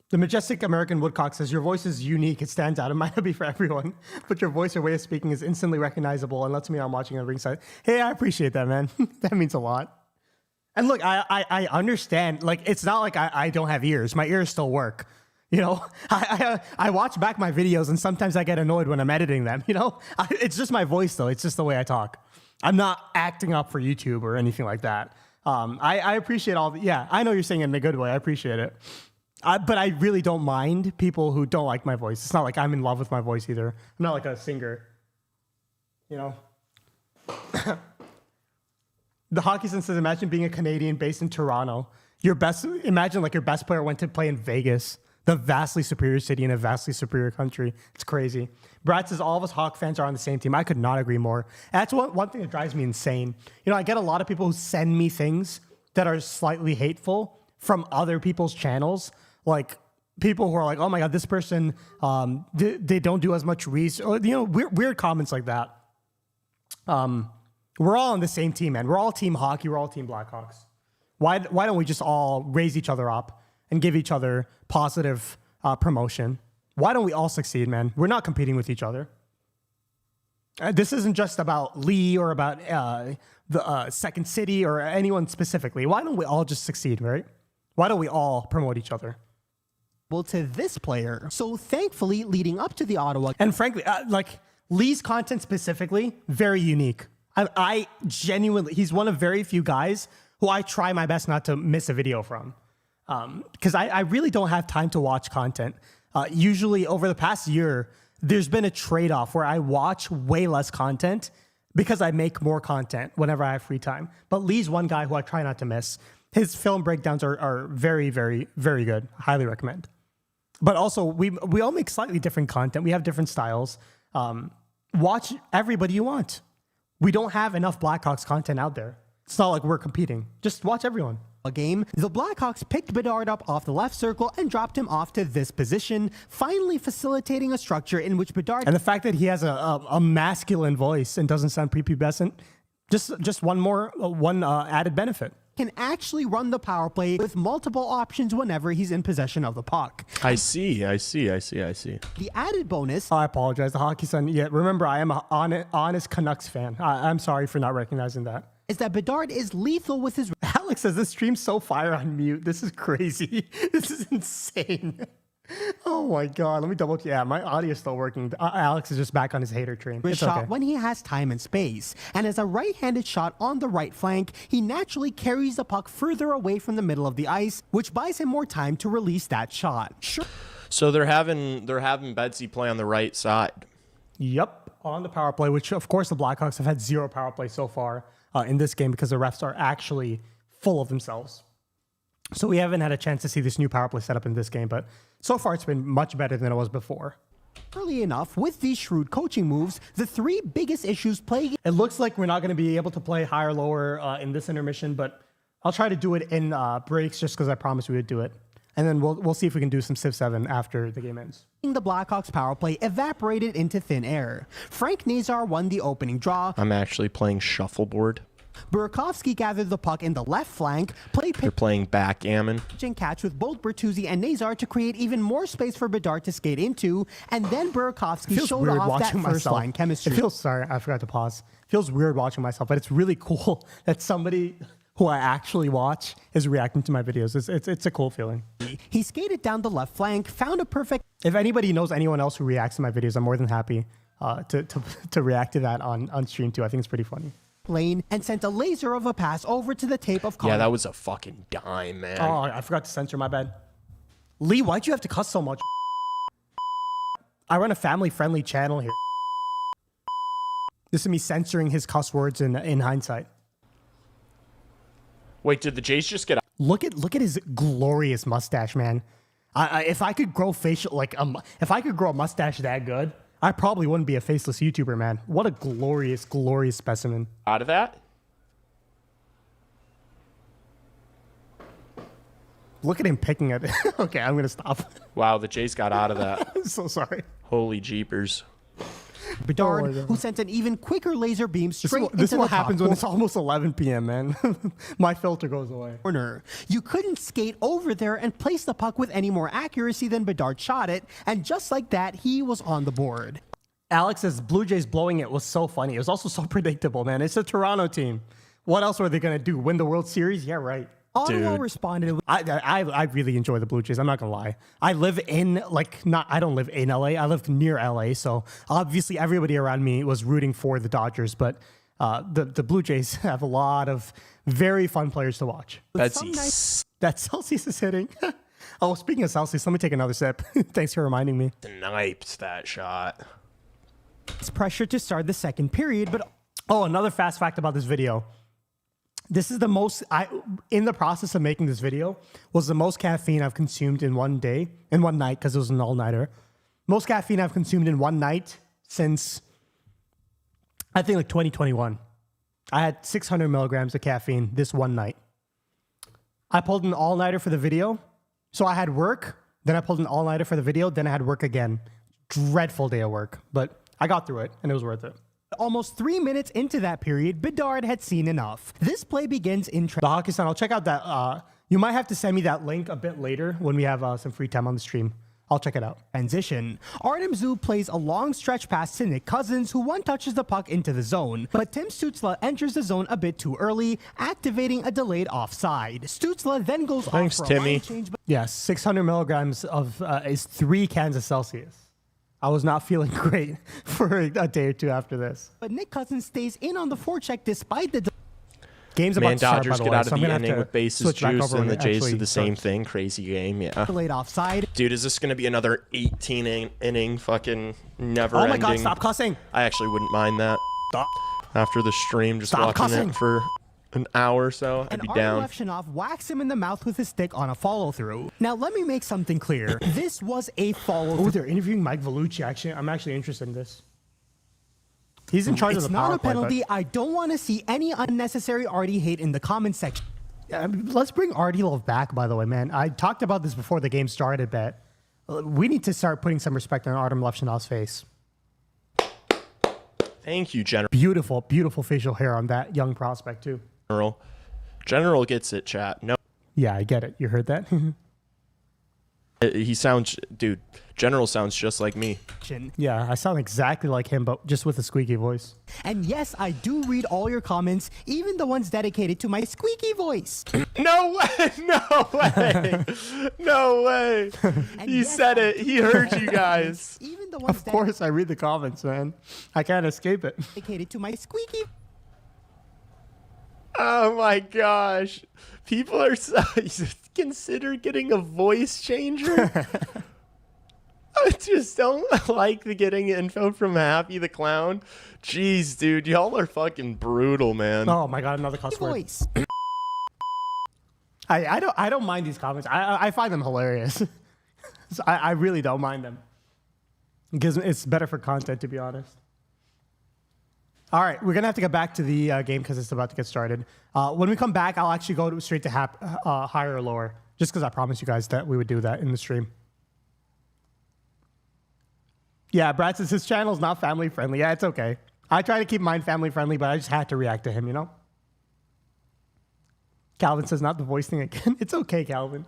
The majestic American Woodcock says, your voice is unique. It stands out. It might not be for everyone, but your voice or way of speaking is instantly recognizable and lets me know I'm watching on ringside. Hey, I appreciate that, man. That means a lot. And look, I understand. Like, it's not like I don't have ears. My ears still work. You know, I watch back my videos and sometimes I get annoyed when I'm editing them. You know, it's just my voice, though. It's just the way I talk. I'm not acting up for YouTube or anything like that. I appreciate all the, yeah, I know you're saying it in a good way. I appreciate it. But I really don't mind people who don't like my voice. It's not like I'm in love with my voice either. I'm not like a singer, you know. The Hockey Sense says, imagine being a Canadian based in Toronto. Imagine like your best player went to play in Vegas, the vastly superior city in a vastly superior country. It's crazy. Brad says all of us Hawk fans are on the same team. I could not agree more. That's one thing that drives me insane. You know, I get a lot of people who send me things that are slightly hateful from other people's channels. Like, people who are like, oh my God, this person, they don't do as much research, or, you know, weird comments like that. We're all on the same team, man. We're all team hockey. We're all team Blackhawks. Why don't we just all raise each other up and give each other positive promotion? Why don't we all succeed, man? We're not competing with each other. This isn't just about Lee or about the Second City or anyone specifically. Why don't we all just succeed, right? Why don't we all promote each other?
Well, to this player. So thankfully, leading up to the Ottawa.
And frankly, like Lee's content specifically, very unique. I genuinely, he's one of very few guys who I try my best not to miss a video from. Because I really don't have time to watch content. Usually over the past year, there's been a trade-off where I watch way less content because I make more content whenever I have free time. But Lee's one guy who I try not to miss. His film breakdowns are very, very, very good. Highly recommend. But also, we all make slightly different content. We have different styles. Watch everybody you want. We don't have enough Blackhawks content out there. It's not like we're competing. Just watch everyone.
A game, the Blackhawks picked Bedard up off the left circle and dropped him off to this position, finally facilitating a structure in which Bedard...
And the fact that he has a masculine voice and doesn't sound prepubescent, just one added benefit.
Can actually run the power play with multiple options whenever he's in possession of the puck.
I see.
The added bonus...
I apologize, the Hockey Sun. Yeah, remember, I am an honest Canucks fan. I'm sorry for not recognizing that.
Is that Bedard is lethal with his...
Alex says this stream's so fire on mute. This is crazy. This is insane. Oh my God. Let me double check. Yeah, my audio is still working. Alex is just back on his hater train. It's
shot
okay.
when he has time and space. And as a right-handed shot on the right flank, he naturally carries the puck further away from the middle of the ice, which buys him more time to release that shot. Sure.
So they're having Betsy play on the right side.
Yep, on the power play, which of course the Blackhawks have had 0 power play so far in this game because the refs are actually full of themselves. So we haven't had a chance to see this new power play set up in this game, but so far it's been much better than it was before.
Early enough, with these shrewd coaching moves, the 3 biggest issues plaguing...
It looks like we're not going to be able to play higher lower in this intermission, but I'll try to do it in breaks just because I promised we would do it. And then we'll see if we can do some Civ 7 after the game ends.
The Blackhawks power play evaporated into thin air. Frank Nazar won the opening draw.
I'm actually playing shuffleboard.
Burakovsky gathered the puck in the left flank, played
You're playing backgammon.
pitch and catch with both Bertuzzi and Nazar to create even more space for Bedard to skate into, and then Burakovsky showed off that first line chemistry.
It feels, sorry, I forgot to pause. It feels weird watching myself, but it's really cool that somebody who I actually watch is reacting to my videos. It's a cool feeling.
He skated down the left flank, found a perfect...
If anybody knows anyone else who reacts to my videos, I'm more than happy to react to that on stream too. I think it's pretty funny.
Lane and sent a laser of a pass over to the tape of Connor.
Yeah, that was a fucking dime, man.
Oh, I forgot to censor, my bad. Lee, why'd you have to cuss so much? I run a family-friendly channel here. This is me censoring his cuss words in hindsight.
Wait, did the Jays just get out?
Look at his glorious mustache, man. If I could grow if I could grow a mustache that good, I probably wouldn't be a faceless YouTuber, man. What a glorious, glorious specimen.
Out of that?
Look at him picking at it. Okay, I'm going to stop.
Wow, the Jays got out of that.
I'm so sorry.
Holy jeepers.
Bedard, who sent an even quicker laser beam straight into the
This is what
top
happens when it's almost 11 p.m., man. My filter goes away.
corner. You couldn't skate over there and place the puck with any more accuracy than Bedard shot it, and just like that, he was on the board.
Alex's Blue Jays blowing it was so funny. It was also so predictable, man. It's a Toronto team. What else were they going to do? Win the World Series? Yeah, right.
Ottawa
Dude.
responded with
I really enjoy the Blue Jays. I'm not gonna lie. I live in I don't live in LA. I lived near LA, so obviously everybody around me was rooting for the Dodgers. But the Blue Jays have a lot of very fun players to watch.
Betsy
That Celsius is hitting. Oh, speaking of Celsius, let me take another sip. Thanks for reminding me.
sniped that shot.
pressure to start the second period, but
Oh, another fast fact about this video. This is the most, in the process of making this video, was the most caffeine I've consumed in one day, in one night, because it was an all-nighter. Most caffeine I've consumed in one night since, I think, like 2021. I had 600 milligrams of caffeine this one night. I pulled an all-nighter for the video, so I had work, Then I pulled an all-nighter for the video. Then I had work again. Dreadful day of work, but I got through it, and it was worth it.
Almost 3 minutes into that period, Bedard had seen enough. This play begins in
The Hockey Sun, I'll check out that. You might have to send me that link a bit later when we have some free time on the stream. I'll check it out.
transition. Artem Zub plays a long stretch pass to Nick Cousins, who one-touches the puck into the zone. But Tim Stützle enters the zone a bit too early, activating a delayed offside. Stützle then goes
Thanks,
off for
Timmy.
a line change.
Yes, 600 milligrams of is 3 cans of Celsius. I was not feeling great for a day or two after this.
But Nick Cousins stays in on the forecheck despite the
Game's about
Man,
to start, by
Dodgers
the
get
way,
out
so
of
I'm
the
gonna have
inning
to
with bases
switch back
juice,
over
and
when
the
it
Jays
actually
do the same
starts.
thing. Crazy game, yeah.
delayed offside.
Dude, is this going to be another 18-inning fucking never
Oh
ending?
my God, stop cussing.
I actually wouldn't mind that.
Stop.
After the stream, just
Stop
watching
cussing.
it for an hour or so, I'd
And
be
Artem
down.
Levshinov whacks him in the mouth with his stick on a follow-through. Now, let me make something clear. This was a
Oh,
follow-through.
they're interviewing Mike Vellucci. Actually, I'm actually interested in this. He's in charge of
It's
the
not
power
a
play, but-
penalty. I don't want to see any unnecessary Artie hate in the comment section.
Let's bring Artie Love back, by the way, man. I talked about this before the game started, but we need to start putting some respect on Artem Levshinov's face.
Thank you, General.
Beautiful, beautiful facial hair on that young prospect, too.
General gets it, chat. No,
Yeah, I get it. You heard that?
he sounds, dude. General sounds just like me.
Yeah, I sound exactly like him, but just with a squeaky voice.
And yes, I do read all your comments, even the ones dedicated to my squeaky voice.
No way! No way! No way!
And
He
yes,
said
I
it.
do
He
read
heard
all
you
your
guys.
comments, Even the ones
Of course, I read the comments, man. I can't escape it.
dedicated to my squeaky.
Oh my gosh. People are so consider getting a voice changer. I just don't like the getting info from Happy the Clown. Jeez, dude, y'all are fucking brutal, man.
Oh my God, another cuss word.
Voice.
I don't mind these comments. I find them hilarious. So I really don't mind them. Because it's better for content, to be honest. All right, we're gonna have to get back to the game because it's about to get started. When we come back, I'll actually go straight to higher or lower, just because I promised you guys that we would do that in the stream. Yeah, Brad says his channel is not family friendly. Yeah, it's okay. I try to keep mine family friendly, but I just had to react to him, you know? Calvin says not the voice thing again. It's okay, Calvin.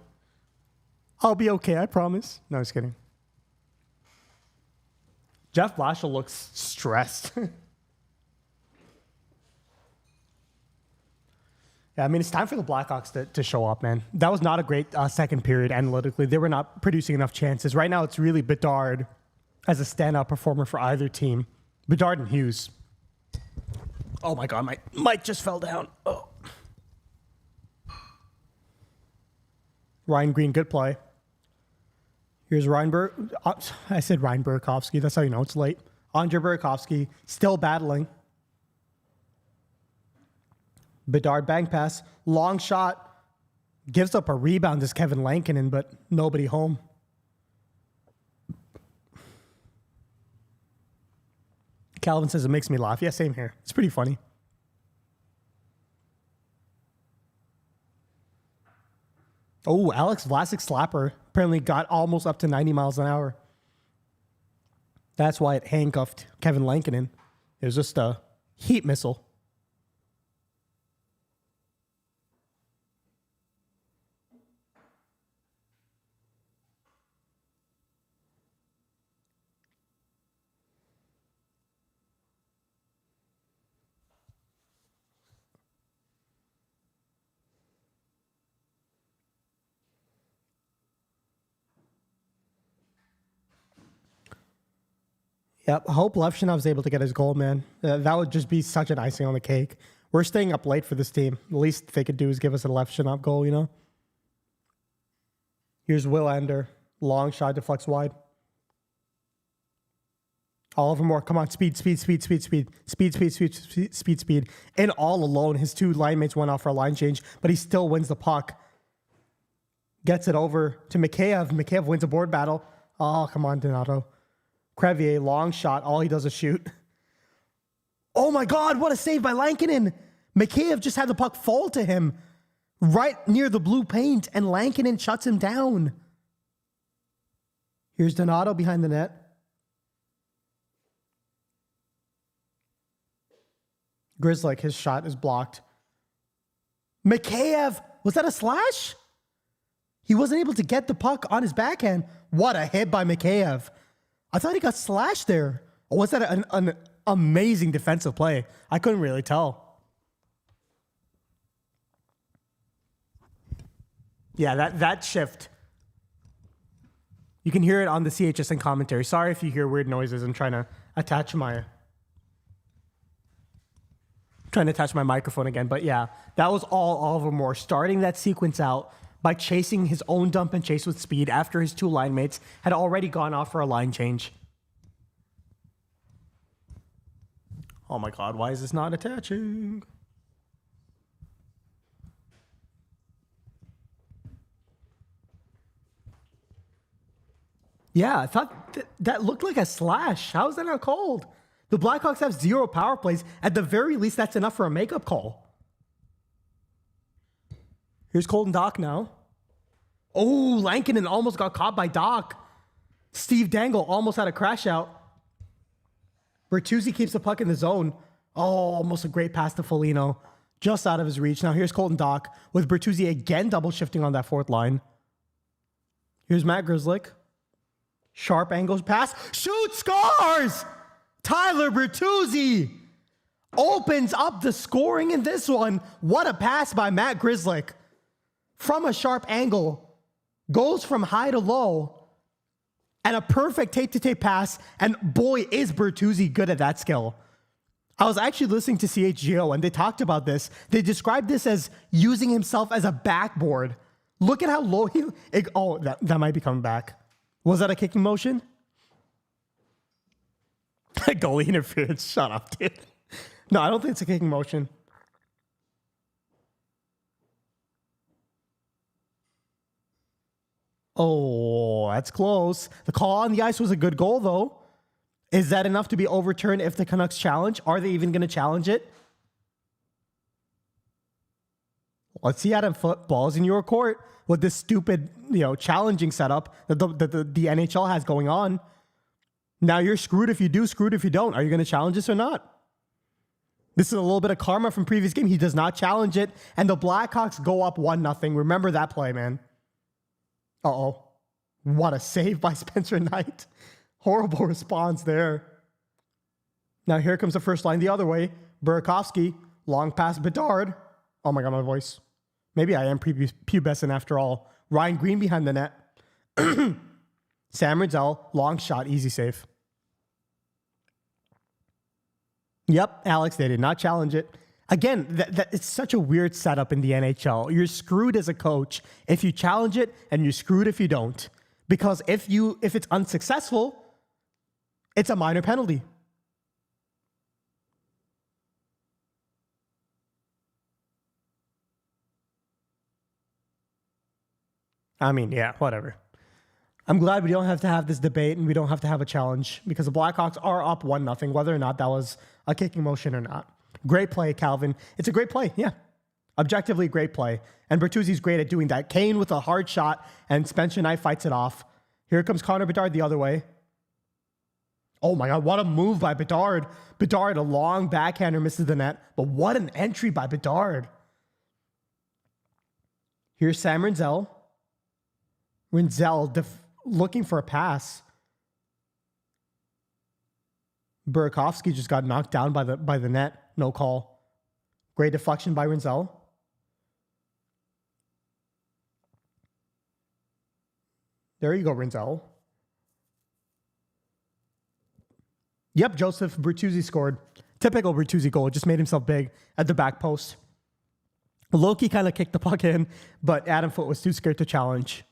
I'll be okay, I promise. No, just kidding. Jeff Blashill looks stressed. Yeah, I mean, it's time for the Blackhawks to show up, man. That was not a great second period analytically. They were not producing enough chances. Right now, it's really Bedard as a standout performer for either team. Bedard and Hughes. Oh my God, my mic just fell down. Oh. Ryan Green, good play. Here's Ryan I said Ryan Burakovsky. That's how you know it's late. Andre Burakovsky still battling. Bedard bank pass, long shot, gives up a rebound to Kevin Lankinen, but nobody home. Calvin says it makes me laugh. Yeah, same here. It's pretty funny. Oh, Alex Vlasic slapper apparently got almost up to 90 miles an hour. That's why it handcuffed Kevin Lankinen. It was just a heat missile. Yep, I hope Levshinov's able to get his goal, man. That would just be such an icing on the cake. We're staying up late for this team. The least they could do is give us a Levshinov goal, you know? Here's Willander. Long shot, deflects wide. Oliver Moore, come on, speed. And all alone, his two line mates went off for a line change, but he still wins the puck. Gets it over to Mikheyev. Mikheyev wins a board battle. Oh, come on, Donato. Crevier, long shot. All he does is shoot. Oh my God, what a save by Lankinen. Mikheyev just had the puck fall to him right near the blue paint, and Lankinen shuts him down. Here's Donato behind the net. Grzelcyk, his shot is blocked. Mikheyev, was that a slash? He wasn't able to get the puck on his backhand. What a hit by Mikheyev. I thought he got slashed there. Or was that an amazing defensive play? I couldn't really tell. Yeah, that shift. You can hear it on the CHSN commentary. Sorry if you hear weird noises. I'm trying to attach my microphone again. But yeah, that was all Oliver Moore starting that sequence out by chasing his own dump and chase with speed after his two line mates had already gone off for a line change. Oh my God, why is this not attaching? Yeah, I thought that looked like a slash. How is that not called? The Blackhawks have 0 power plays. At the very least, that's enough for a makeup call. Here's Colton Dock now. Oh, Lankinen almost got caught by Dock. Steve Dangle almost had a crash out. Bertuzzi keeps the puck in the zone. Oh, almost a great pass to Foligno. Just out of his reach. Now here's Colton Dock with Bertuzzi again double shifting on that fourth line. Here's Matt Grzelcyk. Sharp angles pass. Shoot, scores! Tyler Bertuzzi opens up the scoring in this one. What a pass by Matt Grzelcyk. From a sharp angle. Goes from high to low. And a perfect tape-to-tape pass. And boy, is Bertuzzi good at that skill. I was actually listening to CHGO and they talked about this. They described this as using himself as a backboard. Look at how low he... that might be coming back. Was that a kicking motion? Goalie interference. Shut up, dude. No, I don't think it's a kicking motion. Oh, that's close. The call on the ice was a good goal, though. Is that enough to be overturned if the Canucks challenge? Are they even going to challenge it? Let's see Adam Foote. Ball's in your court with this stupid, challenging setup that the NHL has going on. Now you're screwed if you do, screwed if you don't. Are you going to challenge this or not? This is a little bit of karma from previous game. He does not challenge it, and the Blackhawks go up 1-0. Remember that play, man. Uh-oh. What a save by Spencer Knight. Horrible response there. Now here comes the first line the other way. Burakovsky, long pass Bedard. Oh my God, my voice. Maybe I am pubescent after all. Ryan Green behind the net. Sam Rizal, long shot, easy save. Yep, Alex, they did not challenge it. Again, it's such a weird setup in the NHL. You're screwed as a coach if you challenge it, and you're screwed if you don't. Because if it's unsuccessful, it's a minor penalty. I mean, yeah, whatever. I'm glad we don't have to have this debate and we don't have to have a challenge because the Blackhawks are up 1-0, whether or not that was a kicking motion or not. Great play, Calvin. It's a great play, yeah. Objectively great play. And Bertuzzi's great at doing that. Kane with a hard shot and Spencer Knight fights it off. Here comes Connor Bedard the other way. Oh my God, what a move by Bedard. Bedard, a long backhander, misses the net. But what an entry by Bedard. Here's Sam Rinzel. Rinzel looking for a pass. Burakovsky just got knocked down by the net. No call. Great deflection by Rinzel. There you go, Rinzel. Yep, Joseph Bertuzzi scored. Typical Bertuzzi goal. Just made himself big at the back post. Loki kind of kicked the puck in, but Adam Foote was too scared to challenge.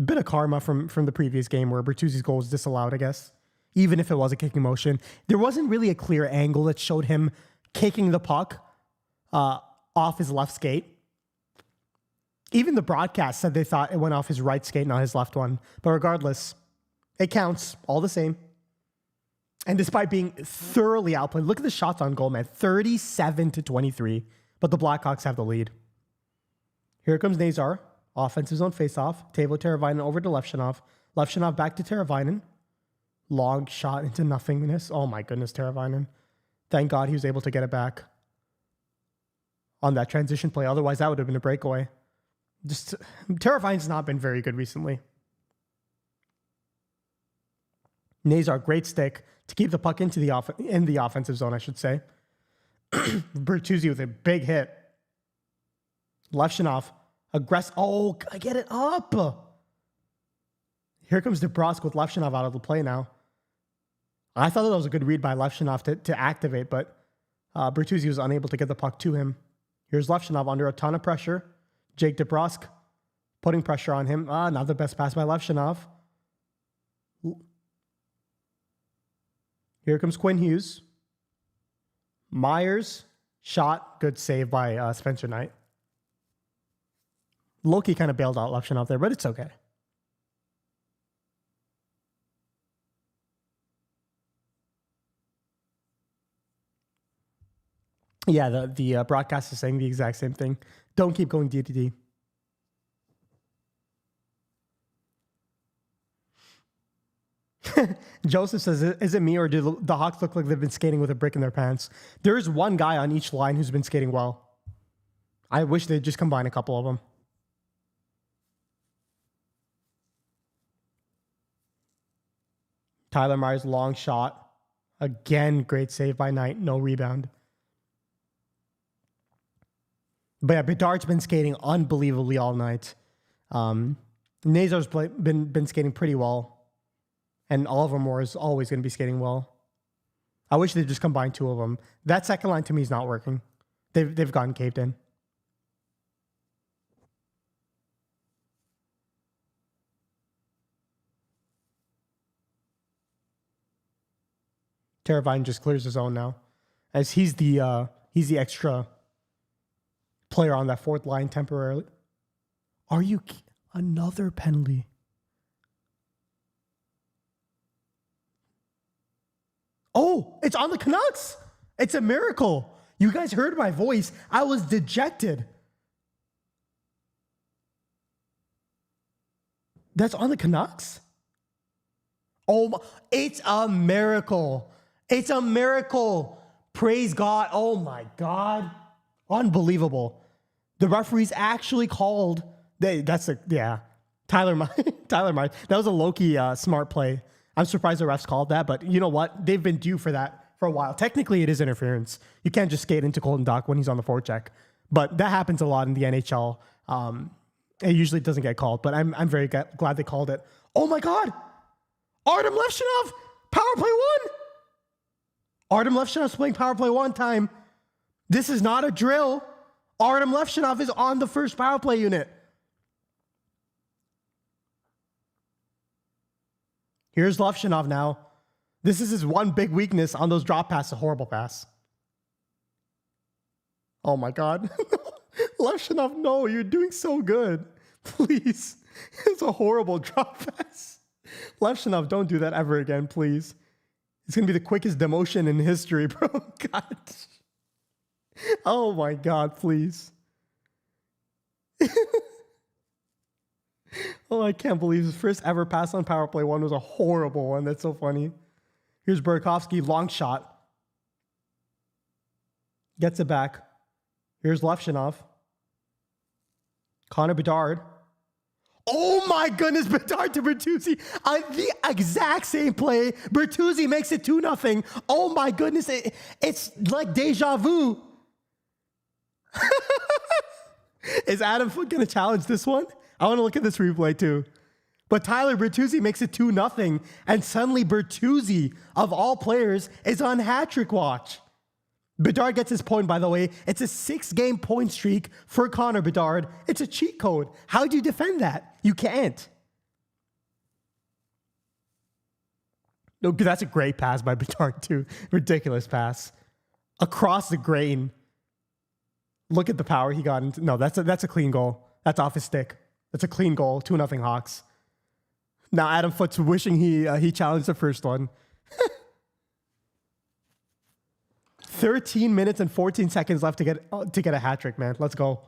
Bit of karma from the previous game where Bertuzzi's goal was disallowed, I guess. Even if it was a kicking motion. There wasn't really a clear angle that showed him kicking the puck off his left skate. Even the broadcast said they thought it went off his right skate, not his left one. But regardless, it counts all the same. And despite being thoroughly outplayed, look at the shots on goal, man. 37-23. But the Blackhawks have the lead. Here comes Nazar. Offensive zone face-off. Teuvo Teravainen over to Levshunov. Levshunov back to Teravainen. Long shot into nothingness. Oh my goodness, Teravainen. Thank God he was able to get it back on that transition play. Otherwise, that would have been a breakaway. Just Teravainen's not been very good recently. Nazar, great stick to keep the puck in the offensive zone, I should say. Bertuzzi with a big hit. Levshunov, aggressive. Oh, I get it up. Here comes DeBrusk with Levshunov out of the play now. I thought that was a good read by Levshunov to activate, but Bertuzzi was unable to get the puck to him. Here's Levshunov under a ton of pressure. Jake DeBrusk putting pressure on him. Not the best pass by Levshunov. Here comes Quinn Hughes. Myers, shot, good save by Spencer Knight. Loki kind of bailed out Levshunov there, but it's okay. Yeah, the broadcast is saying the exact same thing. Don't keep going D-to-D. Joseph says, is it me or do the Hawks look like they've been skating with a brick in their pants? There's one guy on each line who's been skating well. I wish they'd just combine a couple of them. Tyler Myers, long shot. Again, great save by Knight. No rebound. But yeah, Bedard's been skating unbelievably all night. Nazar's been skating pretty well. And Oliver Moore is always going to be skating well. I wish they'd just combine two of them. That second line to me is not working. They've gotten caved in. Teravainen just clears his own now, as he's the extra player on that fourth line temporarily. Are you another penalty? Oh, it's on the Canucks. It's a miracle. You guys heard my voice. I was dejected. That's on the Canucks? Oh, it's a miracle. It's a miracle. Praise God. Oh my God. Unbelievable. The referees actually called. Tyler Myers. That was a low-key smart play. I'm surprised the refs called that, but you know what? They've been due for that for a while. Technically, it is interference. You can't just skate into Colton Dach when he's on the forecheck. But that happens a lot in the NHL. It usually doesn't get called, but I'm very glad they called it. Oh my God! Artem Levshunov, power play one! Artem Levshunov's playing power play one time. This is not a drill. Artem Levshunov is on the first power play unit. Here's Levshunov now. This is his one big weakness on those drop passes. A horrible pass. Oh my God. Levshunov, no, you're doing so good. Please. It's a horrible drop pass. Levshunov, don't do that ever again, please. It's going to be the quickest demotion in history, bro. God. Oh my God, please. Oh, I can't believe his first ever pass on power play one was a horrible one. That's so funny. Here's Burakovsky, long shot. Gets it back. Here's Levshunov. Connor Bedard. Oh my goodness, Bedard to Bertuzzi. The exact same play. Bertuzzi makes it 2-0. Oh my goodness, it's like deja vu. Is Adam Foote going to challenge this one? I want to look at this replay too. But Tyler Bertuzzi makes it 2-0, and suddenly Bertuzzi, of all players, is on hat-trick watch. Bedard gets his point, by the way. It's a 6-game point streak for Connor Bedard. It's a cheat code. How do you defend that? You can't. No, that's a great pass by Bedard too. Ridiculous pass. Across the grain. Look at the power he got into. No, that's a clean goal. That's off his stick. That's a clean goal. 2-0 Hawks. Now Adam Foote's wishing he challenged the first one. 13 minutes and 14 seconds left to get a hat trick, man. Let's go.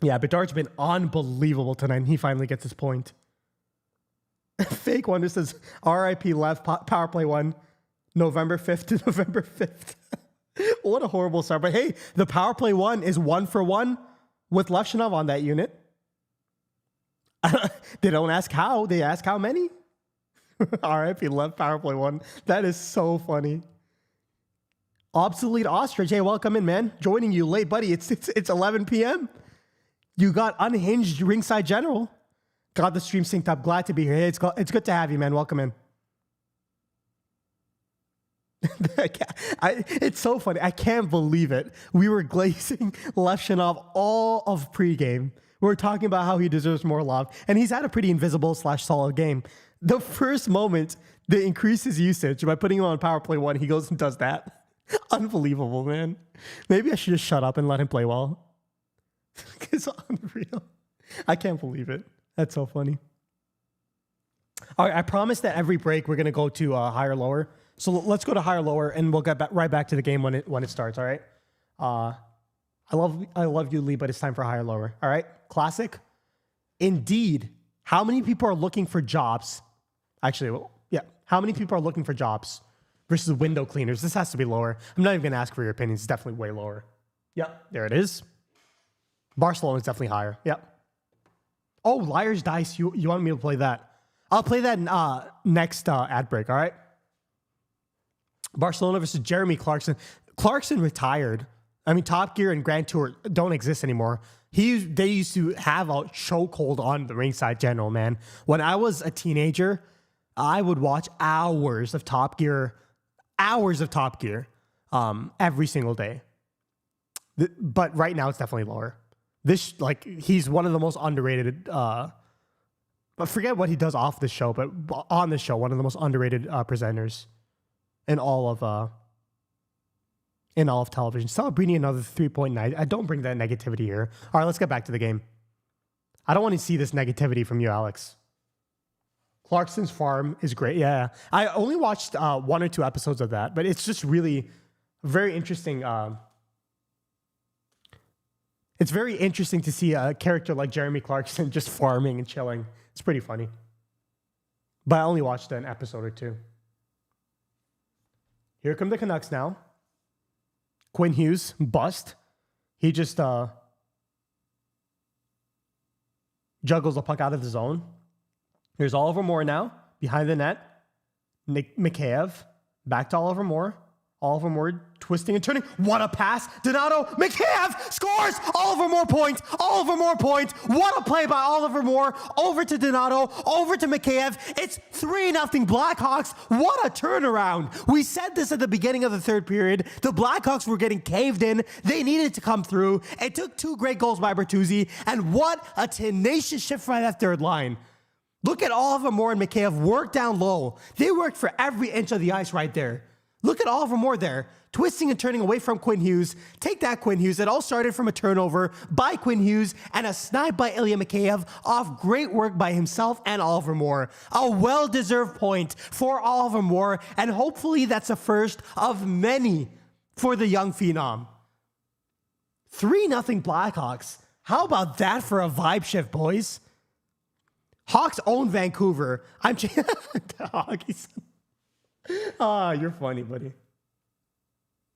Yeah, Bedard's been unbelievable tonight, and he finally gets his point. Fake Wonder says, RIP left power play 1, November 5th to November 5th. What a horrible start. But hey, the power play 1 is 1-for-1 with Levshinov on that unit. They don't ask how, they ask how many. RIP left power play 1. That is so funny. Obsolete Ostrich, hey, welcome in, man. Joining you late, buddy. It's 11 p.m. You got Unhinged Ringside General. Got the stream synced up. Glad to be here. Hey, it's good to have you, man. Welcome in. It's so funny. I can't believe it. We were glazing Levshinov all of pregame. We were talking about how he deserves more love, and he's had a pretty invisible / solid game. The first moment they increase his usage by putting him on power play 1, he goes and does that. Unbelievable, man. Maybe I should just shut up and let him play well. It's unreal. I can't believe it. That's so funny. All right, I promise that every break we're going to go to higher lower. So let's go to higher lower, and we'll get right back to the game when it starts. All right. I love you, Lee, but it's time for higher lower. All right. Classic. Indeed. How many people are looking for jobs? Actually, yeah. How many people are looking for jobs versus window cleaners? This has to be lower. I'm not even going to ask for your opinions. It's definitely way lower. Yep. There it is. Barcelona is definitely higher. Yep. Oh, Liar's Dice. You want me to play that? I'll play that next ad break. All right. Barcelona versus Jeremy Clarkson. Clarkson retired. I mean, Top Gear and Grand Tour don't exist anymore. They used to have a chokehold on the Ringside General, man. When I was a teenager, I would watch hours of Top Gear every single day. But right now, it's definitely lower. He's one of the most underrated. I forget what he does off the show, but on the show, one of the most underrated presenters in all of television. Celebrini another 3.9. I don't bring that negativity here. All right, let's get back to the game. I don't want to see this negativity from you, Alex. Clarkson's Farm is great. Yeah, I only watched 1 or 2 episodes of that, but it's just really very interesting. It's very interesting to see a character like Jeremy Clarkson just farming and chilling. It's pretty funny. But I only watched an episode or 2. Here come the Canucks now. Quinn Hughes, bust. He just juggles the puck out of the zone. Here's Oliver Moore now, behind the net. Nick Mikheyev, back to Oliver Moore. Oliver Moore twisting and turning. What a pass. Donato Mikheyev scores. Oliver Moore point. Oliver Moore point. What a play by Oliver Moore. Over to Donato. Over to Mikheyev. It's 3-0 Blackhawks. What a turnaround. We said this at the beginning of the third period. The Blackhawks were getting caved in. They needed to come through. It took 2 great goals by Bertuzzi. And what a tenacious shift by that third line. Look at Oliver Moore and Mikheyev work down low. They worked for every inch of the ice right there. Look at Oliver Moore there, twisting and turning away from Quinn Hughes. Take that, Quinn Hughes. It all started from a turnover by Quinn Hughes and a snipe by Ilya Mikheyev off great work by himself and Oliver Moore. A well-deserved point for Oliver Moore, and hopefully that's the first of many for the young phenom. 3-0 Blackhawks. How about that for a vibe shift, boys? Hawks own Vancouver. I'm Hawkies. You're funny, buddy.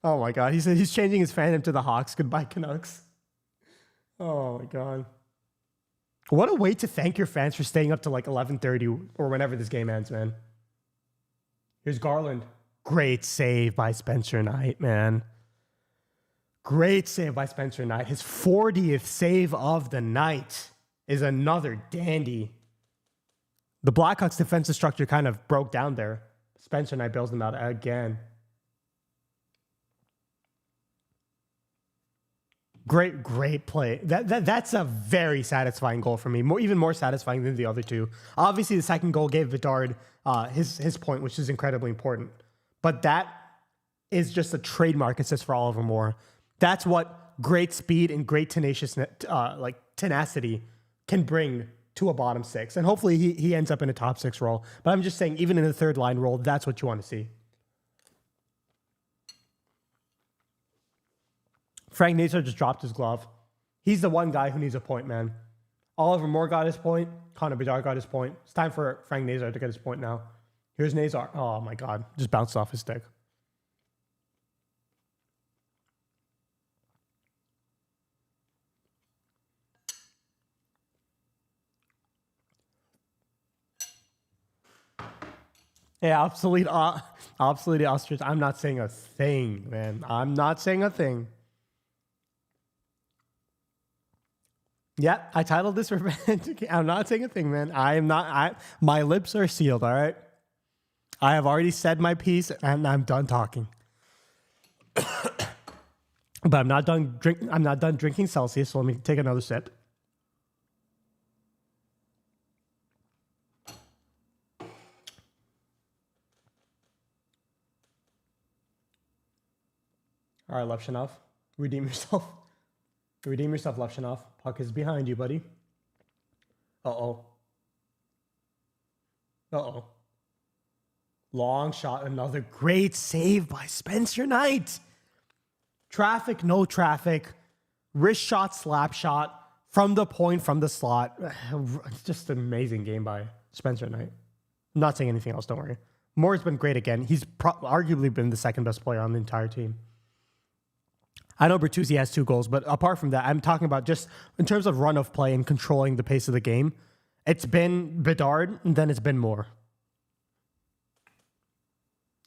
Oh my God. He's changing his fandom to the Hawks. Goodbye, Canucks. Oh my God. What a way to thank your fans for staying up to like 11:30 or whenever this game ends, man. Here's Garland. Great save by Spencer Knight, man. Great save by Spencer Knight. His 40th save of the night is another dandy. The Blackhawks defensive structure kind of broke down there. Spencer Knight bails them out again. Great play. That's a very satisfying goal for me. Even more satisfying than the other 2. Obviously, the second goal gave Bedard his point, which is incredibly important. But that is just a trademark assist for Oliver Moore. That's what great speed and great tenacity can bring to a bottom 6. And hopefully he ends up in a top 6 role. But I'm just saying, even in the third line role, that's what you want to see. Frank Nazar just dropped his glove. He's the one guy who needs a point, man. Oliver Moore got his point. Connor Bedard got his point. It's time for Frank Nazar to get his point now. Here's Nazar. Oh, my God. Just bounced off his stick. Yeah, obsolete ostrich. I'm not saying a thing, man. I'm not saying a thing. Yeah, I titled this Revenge. I'm not saying a thing, man. My lips are sealed, all right? I have already said my piece, and I'm done talking. But I'm not done drinking Celsius, so let me take another sip. All right, Levshinov. Redeem yourself. Redeem yourself, Levshinov. Puck is behind you, buddy. Uh-oh. Uh-oh. Long shot. Another great save by Spencer Knight. Traffic, no traffic. Wrist shot, slap shot. From the point, from the slot. It's just an amazing game by Spencer Knight. I'm not saying anything else, don't worry. Moore's been great again. He's arguably been the second best player on the entire team. I know Bertuzzi has 2 goals, but apart from that, I'm talking about just in terms of run of play and controlling the pace of the game. It's been Bedard, and then it's been Moore.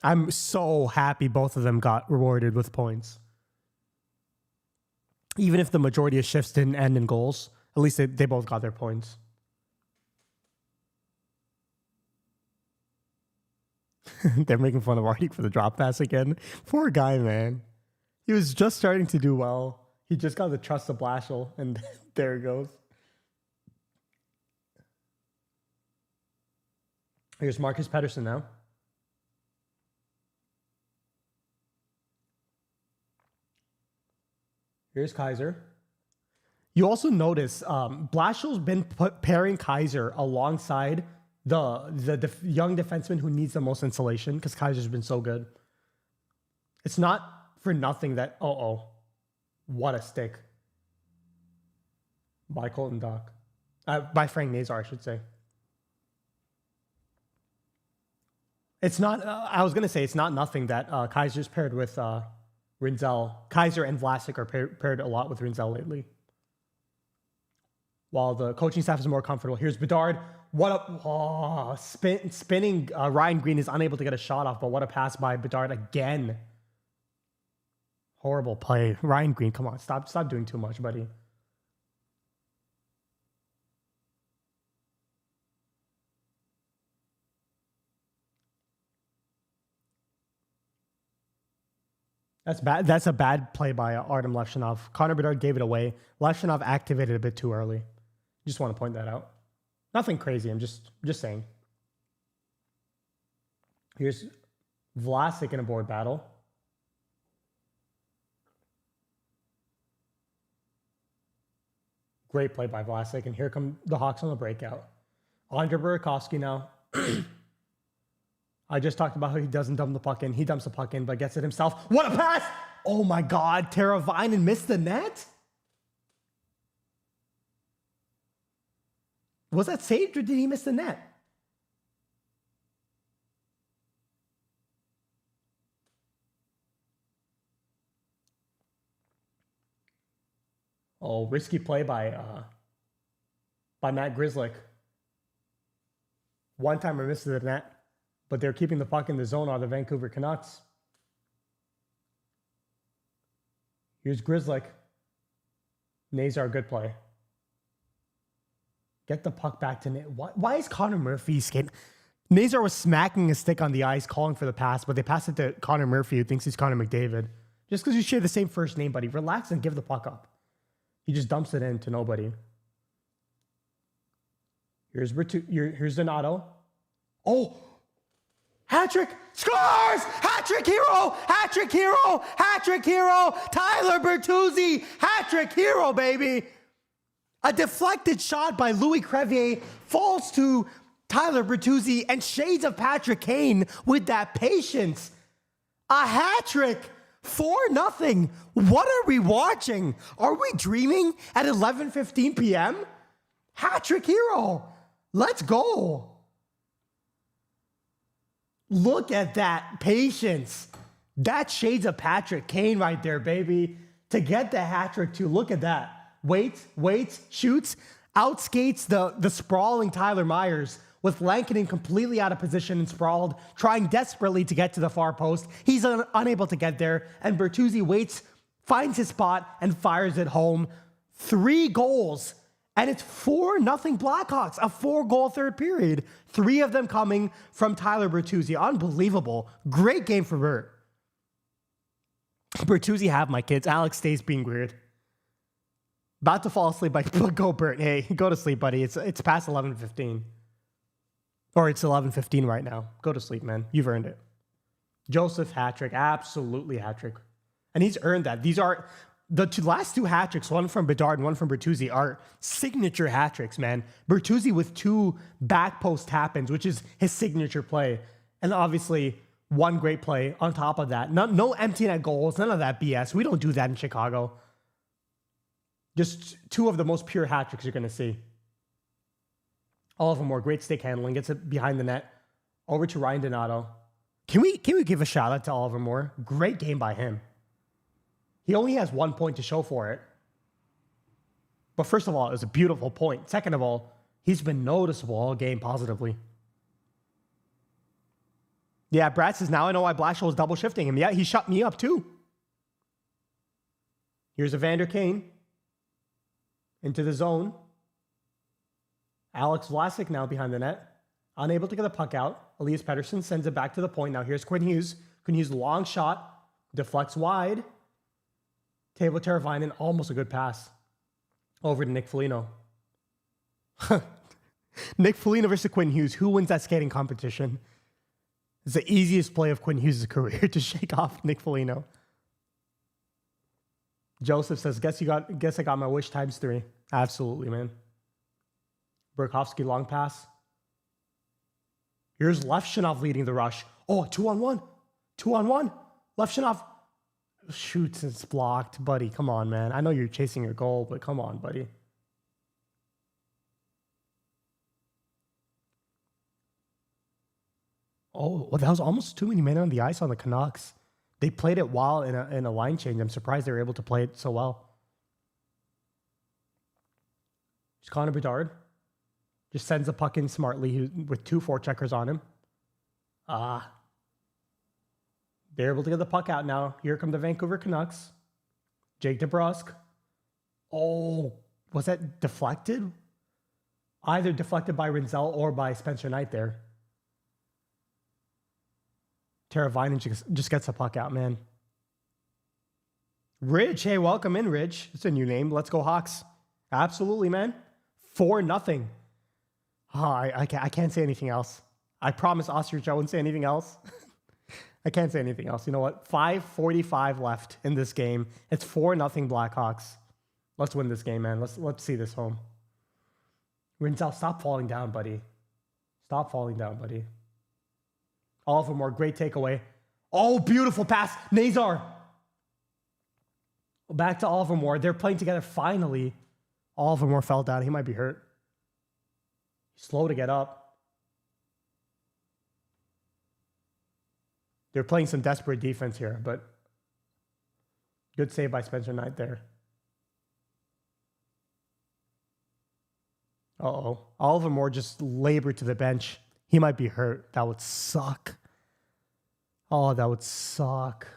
I'm so happy both of them got rewarded with points. Even if the majority of shifts didn't end in goals, at least they both got their points. They're making fun of Artie for the drop pass again. Poor guy, man. He was just starting to do well. He just got the trust of Blashill, and there it goes. Here's Marcus Pettersson now. Here's Kaiser. You also notice Blashill's been pairing Kaiser alongside the young defenseman who needs the most insulation because Kaiser's been so good. It's not for nothing that, what a stick. By Colton Dock. By Frank Nazar, I should say. It's not, I was going to say, it's not nothing that Kaiser's paired with Rinzel. Kaiser and Vlasic are paired a lot with Rinzel lately. While the coaching staff is more comfortable. Here's Bedard. What a spinning Ryan Green is unable to get a shot off, but what a pass by Bedard again. Horrible play. Ryan Green, come on. Stop doing too much, buddy. That's bad. That's a bad play by Artem Levshinov. Connor Bedard gave it away. Levshinov activated a bit too early. Just want to point that out. Nothing crazy. I'm just saying. Here's Vlasic in a board battle. Great play by Vlasic, and here come the Hawks on the breakout. Andre Burakovsky now. I just talked about how he doesn't dump the puck in. He dumps the puck in, but gets it himself. What a pass! Oh my God, Teravainen missed the net? Was that saved or did he miss the net? Oh, risky play by Matt Grzelcyk. One-timer misses the net, but they're keeping the puck in the zone on the Vancouver Canucks. Here's Grzelcyk. Nazar, good play. Get the puck back to net. Why is Connor Murphy skating? Nazar was smacking his stick on the ice, calling for the pass, but they pass it to Connor Murphy, who thinks he's Connor McDavid. Just because you share the same first name, buddy. Relax and give the puck up. He just dumps it in to nobody. Here's Donato. Oh! Hat-trick! Scores! Hat-trick hero! Hat-trick hero! Hat-trick hero! Tyler Bertuzzi! Hat-trick hero, baby! A deflected shot by Louis Crevier falls to Tyler Bertuzzi and shades of Patrick Kane with that patience. A hat-trick 4-0. What are we watching? Are we dreaming at 11:15 p.m.? Hat-trick hero. Let's go. Look at that patience. That shades of Patrick Kane right there, baby. To get the hat-trick too. Look at that. Waits, shoots, outskates the sprawling Tyler Myers with Lankinen completely out of position and sprawled, trying desperately to get to the far post. He's unable to get there, and Bertuzzi waits, finds his spot, and fires it home. 3 goals, and it's 4-0 Blackhawks, a 4-goal third period. 3 of them coming from Tyler Bertuzzi. Unbelievable. Great game for Bert. Bertuzzi, have my kids. Alex stays being weird. About to fall asleep, but go Bert. Hey, go to sleep, buddy. It's past 11:15. Or it's 11:15 right now. Go to sleep, man. You've earned it. Joseph hat-trick. Absolutely hat-trick. And he's earned that. These are the last 2 hat-tricks, one from Bedard and one from Bertuzzi, are signature hat-tricks, man. Bertuzzi with 2 back post tap-ins, which is his signature play. And obviously, 1 great play on top of that. No empty net goals, none of that BS. We don't do that in Chicago. Just 2 of the most pure hat-tricks you're going to see. All of them were great stick handling. Gets it behind the net. Over to Ryan Donato. Can we give a shout out to Oliver Moore? Great game by him. He only has 1 point to show for it. But first of all, it was a beautiful point. Second of all, he's been noticeable all game positively. Yeah, Brad says, now I know why Blashill was double shifting him. Yeah, he shut me up too. Here's Evander Kane. Into the zone. Alex Vlasic now behind the net. Unable to get the puck out. Elias Pettersson sends it back to the point. Now here's Quinn Hughes. Quinn Hughes, long shot. Deflects wide. Teuvo Teravainen, almost a good pass. Over to Nick Foligno. Nick Foligno versus Quinn Hughes. Who wins that skating competition? It's the easiest play of Quinn Hughes' career to shake off Nick Foligno. Joseph says, guess I got my wish times 3. Absolutely, man. Burakovsky long pass. Here's Levshinov leading the rush. Oh, 2-on-1. 2-on-1. Levshinov shoots and it's blocked. Buddy, come on, man. I know you're chasing your goal, but come on, buddy. Oh, well, that was almost too many men on the ice on the Canucks. They played it while in a line change. I'm surprised they were able to play it so well. It's Connor Bedard. Just sends the puck in smartly with 2 forecheckers on him. They're able to get the puck out now. Here come the Vancouver Canucks. Jake DeBrusk. Oh, was that deflected? Either deflected by Rinzel or by Spencer Knight there. Teravainen just gets the puck out, man. Ridge, hey, welcome in, Ridge. It's a new name. Let's go Hawks. Absolutely, man. 4-0. Oh, I can't say anything else. I promise Ostrich I won't say anything else. I can't say anything else. You know what? 5:45 left in this game. It's 4-0 Blackhawks. Let's win this game, man. Let's see this home. Rinzel, stop falling down, buddy. Stop falling down, buddy. Oliver Moore, great takeaway. Oh, beautiful pass. Nazar. Back to Oliver Moore. They're playing together finally. Oliver Moore fell down. He might be hurt. Slow to get up. They're playing some desperate defense here, but good save by Spencer Knight there. Uh-oh. Oliver Moore just labored to the bench. He might be hurt. That would suck. Oh, that would suck.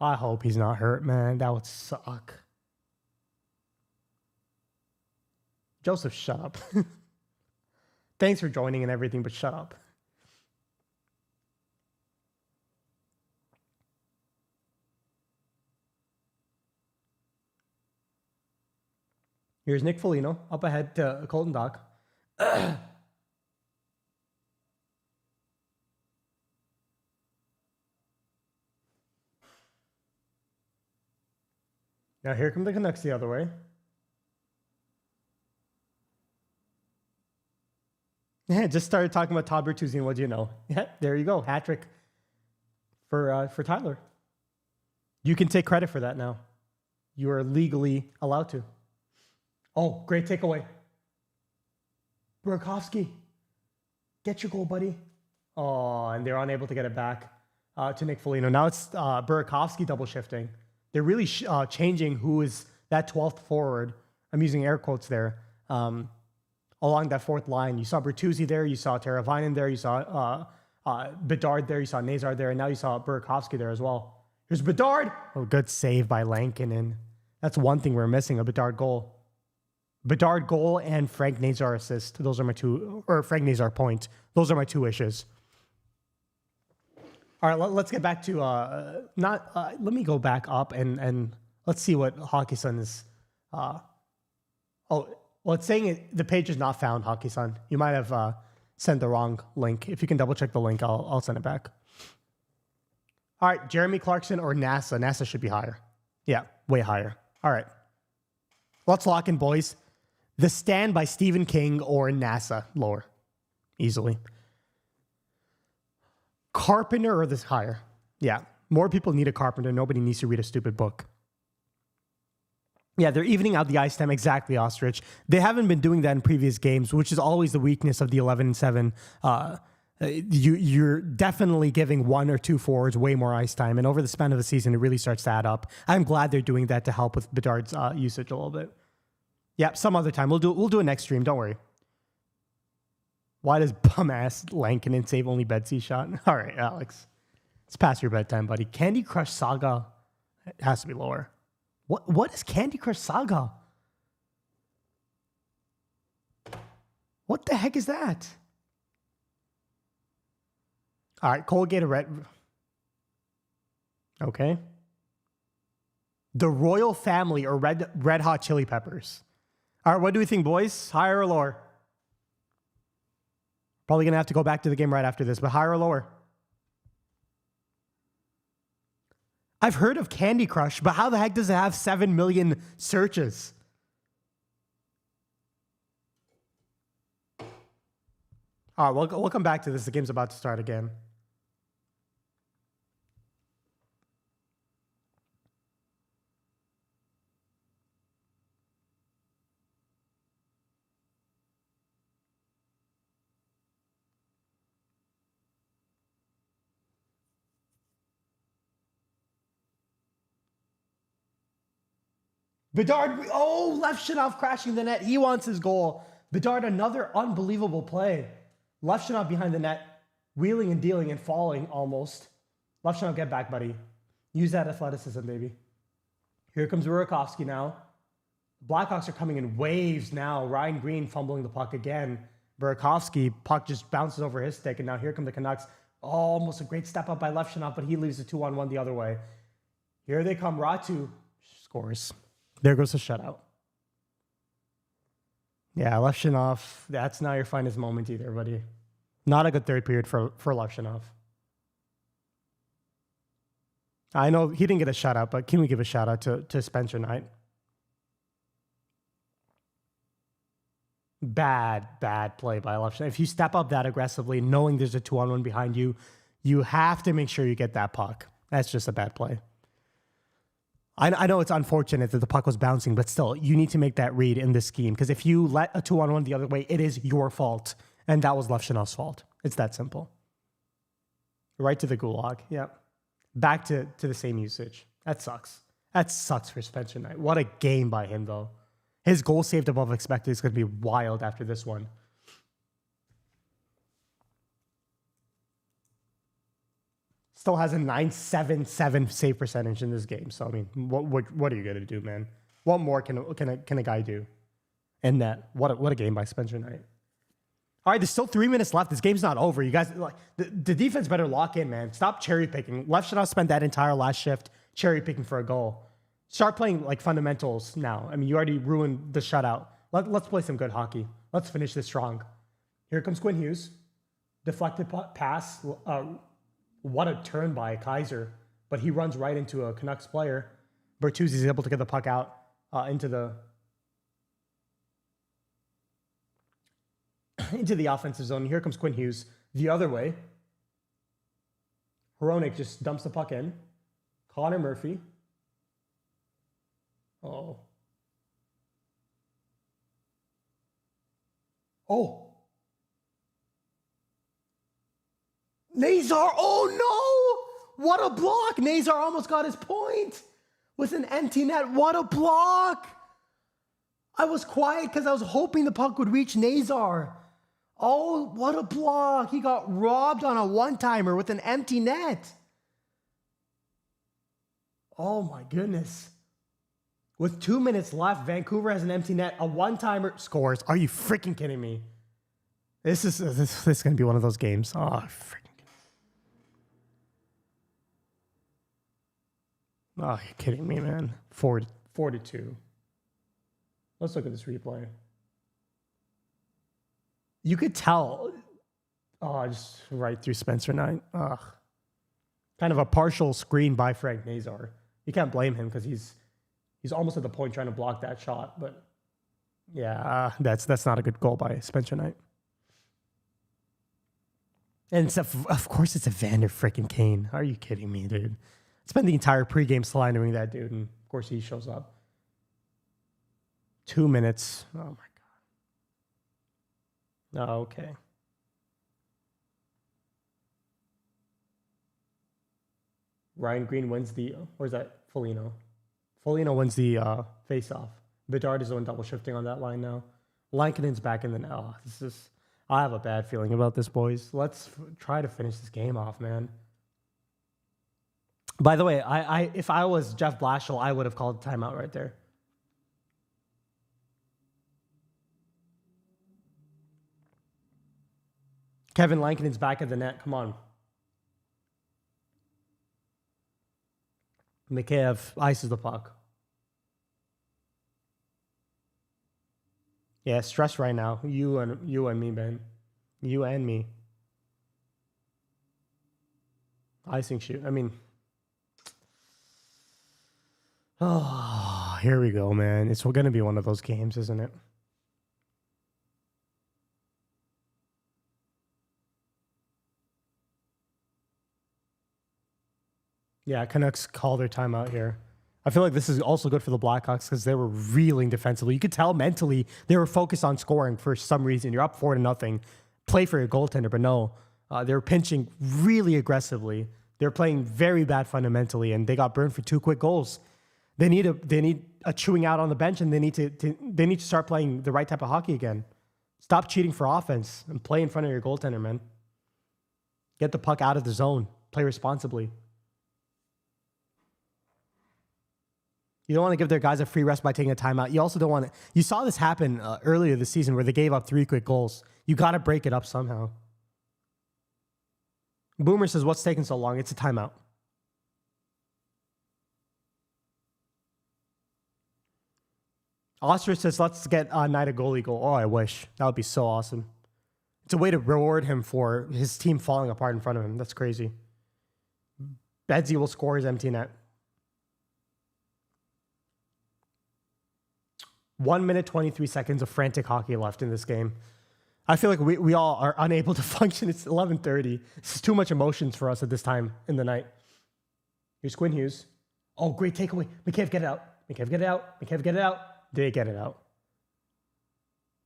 I hope he's not hurt, man. That would suck. Joseph, shut up. Thanks for joining and everything, but shut up. Here's Nick Foligno up ahead to Colton Dock. Now here come the Canucks the other way. Yeah, just started talking about Todd Bertuzzi and what do you know? Yeah, there you go. Hat trick for Tyler. You can take credit for that now. You are legally allowed to. Oh, great takeaway. Burakovsky, get your goal, buddy. Oh, and they're unable to get it back to Nick Foligno. Now it's Burakovsky double shifting. They're really changing who is that 12th forward. I'm using air quotes there. Along that fourth line, you saw Bertuzzi there, you saw Teravainen there, you saw Bedard there, you saw Nazar there, and now you saw Burakovsky there as well. Here's Bedard. Oh, good save by Lankinen. That's one thing we're missing, a Bedard goal. Bedard goal and Frank Nazar assist. Those are my two, or Frank Nazar point. Those are my two wishes. All right, let's get back to, let me go back up and let's see what Hockey Sun is. It's saying the page is not found, Hockey Sun. You might have sent the wrong link. If you can double check the link, I'll send it back. All right, Jeremy Clarkson or NASA. NASA should be higher. Yeah, way higher. All right. Let's lock in, boys. The Stand by Stephen King or NASA, lower. Easily. Carpenter or this higher? Yeah, more people need a carpenter. Nobody needs to read a stupid book. Yeah, they're evening out the ice time. Exactly, Ostrich. They haven't been doing that in previous games, which is always the weakness of the 11-7. You're definitely giving one or two forwards way more ice time, and over the span of the season, it really starts to add up. I'm glad they're doing that to help with Bedard's usage a little bit. Yeah, some other time. We'll do it next stream. Don't worry. Why does bum-ass Lankinen save only Betsy shot? All right, Alex. It's past your bedtime, buddy. Candy Crush Saga has to be lower. What is Candy Crush Saga? What the heck is that? All right, Colgate Red. Okay. The Royal Family or Red Hot Chili Peppers. All right, what do we think, boys? Higher or lower? Probably going to have to go back to the game right after this, but higher or lower? I've heard of Candy Crush, but how the heck does it have 7 million searches? All right, we'll come back to this. The game's about to start again. Bedard, left Shinov crashing the net. He wants his goal. Bedard, another unbelievable play. Left Shinov behind the net, wheeling and dealing and falling almost. Left Shinov, get back, buddy. Use that athleticism, baby. Here comes Burakovsky now. Blackhawks are coming in waves now. Ryan Green fumbling the puck again. Burakovsky, puck just bounces over his stick, and now here come the Canucks. Oh, almost a great step up by Left Shinov, but he leaves a 2-on-1 the other way. Here they come. Ratu scores. There goes the shutout. Yeah, Left Shinov, that's not your finest moment either, buddy. Not a good third period for Left Shinov. I know he didn't get a shutout, but can we give a shout out to Spencer Knight? Bad play by Left Shinov. If you step up that aggressively, knowing there's a 2-on-1 behind you, you have to make sure you get that puck. That's just a bad play. I know it's unfortunate that the puck was bouncing, but still, you need to make that read in this scheme. Because if you let a 2-on-1 the other way, it is your fault. And that was Left Shinov's fault. It's that simple. Right to the gulag. Yep. Back to the same usage. That sucks. That sucks for Spencer Knight. What a game by him, though. His goal saved above expected is going to be wild after this one. Still has a 977 save percentage in this game. So, I mean, what are you going to do, man? What more can a guy do in that? What a game by Spencer Knight. All right, there's still 3 minutes left. This game's not over. You guys, like, the defense better lock in, man. Stop cherry picking. Left Shinov spent that entire last shift cherry picking for a goal. Start playing like fundamentals now. I mean, you already ruined the shutout. Let's play some good hockey. Let's finish this strong. Here comes Quinn Hughes. Deflected pass. What a turn by Kaiser. But he runs right into a Canucks player. Bertuzzi is able to get the puck out into the offensive zone. Here comes Quinn Hughes the other way. Hronik just dumps the puck in. Connor Murphy. Oh. Oh. Nazar. Oh, no. What a block. Nazar almost got his point with an empty net. What a block. I was quiet because I was hoping the puck would reach Nazar. Oh, what a block. He got robbed on a one-timer with an empty net. Oh, my goodness. With 2 minutes left, Vancouver has an empty net. A one-timer scores. Are you freaking kidding me? This is going to be one of those games. Oh, freaking. Oh, you're kidding me, man. 4-2. Let's look at this replay. You could tell. Oh, just right through Spencer Knight. Ugh. Kind of a partial screen by Frank Nazar. You can't blame him because he's almost at the point trying to block that shot. But yeah, that's not a good goal by Spencer Knight. And it's of course it's a Vander freaking Kane. Are you kidding me, dude? Spent the entire pregame slandering that dude, and of course he shows up. 2 minutes. Oh my God. Oh, okay. Ryan Green wins the, or is that Foligno? Foligno wins the face-off. Bedard is the one double shifting on that line now. Lankinen's back in the net. Oh, I have a bad feeling about this, boys. Let's try to finish this game off, man. By the way, if I was Jeff Blashill, I would have called timeout right there. Kevin Lankinen's back at the net. Come on. Mikheyev ices the puck. Yeah, stress right now. You and me, Ben. You and me. Icing shoot. I mean, oh, here we go, man. It's going to be one of those games, isn't it? Yeah, Canucks call their timeout here. I feel like this is also good for the Blackhawks because they were reeling defensively. You could tell mentally they were focused on scoring for some reason. You're up 4-0. Play for your goaltender, but no. They were pinching really aggressively. They were playing very bad fundamentally, and they got burned for 2 quick goals. They need a chewing out on the bench, and they need to start playing the right type of hockey again. Stop cheating for offense and play in front of your goaltender, man. Get the puck out of the zone. Play responsibly. You don't want to give their guys a free rest by taking a timeout. You also don't want to. You saw this happen earlier this season where they gave up 3 quick goals. You got to break it up somehow. Boomer says, "What's taking so long?" It's a timeout. Ostrich says, "Let's get Knight a goalie goal." Oh, I wish. That would be so awesome. It's a way to reward him for his team falling apart in front of him. That's crazy. Bedsy will score his empty net. 1 minute, 23 seconds of frantic hockey left in this game. I feel like we all are unable to function. It's 11:30. This is too much emotions for us at this time in the night. Here's Quinn Hughes. Oh, great takeaway. Mikheyev, get it out. Mikheyev, get it out. Mikheyev, get it out. They get it out.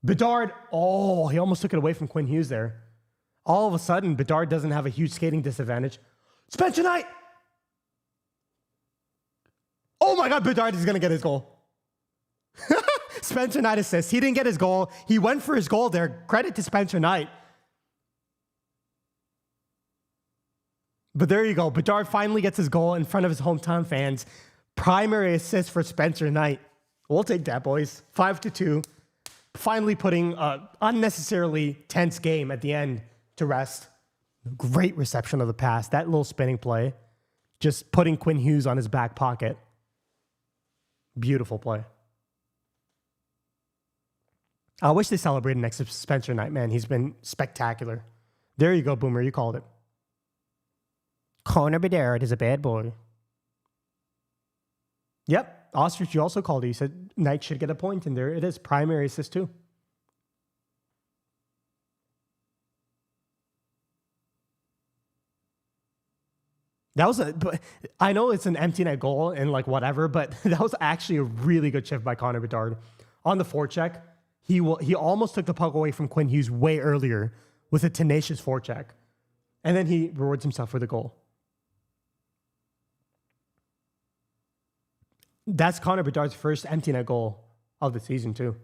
Bedard. Oh, he almost took it away from Quinn Hughes there. All of a sudden, Bedard doesn't have a huge skating disadvantage. Spencer Knight. Oh my God, Bedard is going to get his goal. Spencer Knight assists. He didn't get his goal. He went for his goal there. Credit to Spencer Knight. But there you go. Bedard finally gets his goal in front of his hometown fans. Primary assist for Spencer Knight. We'll take that, boys. 5-2. Finally putting an unnecessarily tense game at the end to rest. Great reception of the pass. That little spinning play. Just putting Quinn Hughes on his back pocket. Beautiful play. I wish they celebrated next to Spencer Knight, man. He's been spectacular. There you go, Boomer. You called it. Connor Bedard is a bad boy. Yep. Ostrich, you also called it. You said Knight should get a point, and there it is. Primary assist, too. That was but I know it's an empty net goal and like whatever, but that was actually a really good shift by Connor Bedard. On the forecheck, he almost took the puck away from Quinn Hughes way earlier with a tenacious forecheck. And then he rewards himself for the goal. That's Connor Bedard's first empty net goal of the season, too.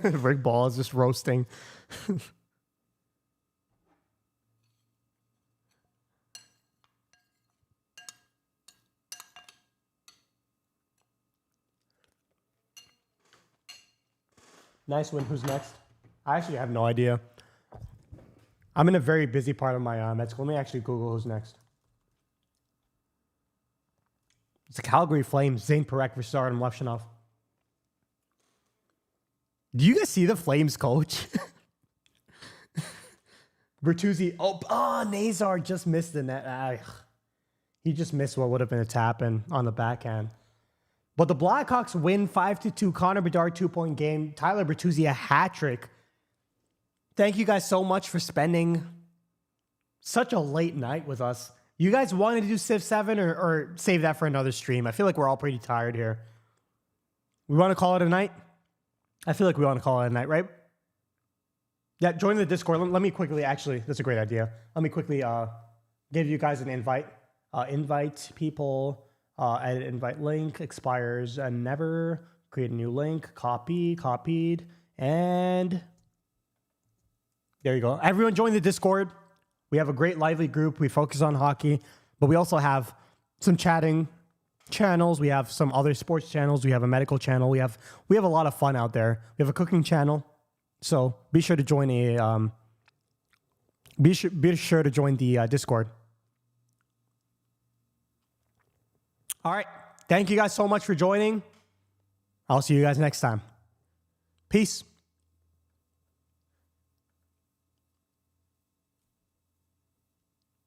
Rick Ball is just roasting. Nice win. Who's next? I actually have no idea. I'm in a very busy part of my med school. Let me actually Google who's next. It's the Calgary Flames. Zane Parekh versus Artem Levshinov. Do you guys see the Flames coach? Bertuzzi. Oh, Nazar just missed the net. He just missed what would have been a tap in on the backhand. But the Blackhawks win 5-2. Connor Bedard 2-point game. Tyler Bertuzzi a hat trick. Thank you guys so much for spending such a late night with us. You guys wanted to do Civ 7 or save that for another stream? I feel like we're all pretty tired here. We want to call it a night? I feel like we want to call it a night, right? Yeah, join the Discord. Let me quickly, actually, that's a great idea. Let me quickly give you guys an invite. Invite people. Edit invite link expires and never. Create a new link. Copied. And there you go. Everyone join the Discord. We have a great lively group. We focus on hockey, but we also have some chatting channels. We have some other sports channels. We have a medical channel. We have a lot of fun out there. We have a cooking channel. So be sure to join be sure to join the Discord. All right. Thank you guys so much for joining. I'll see you guys next time. Peace.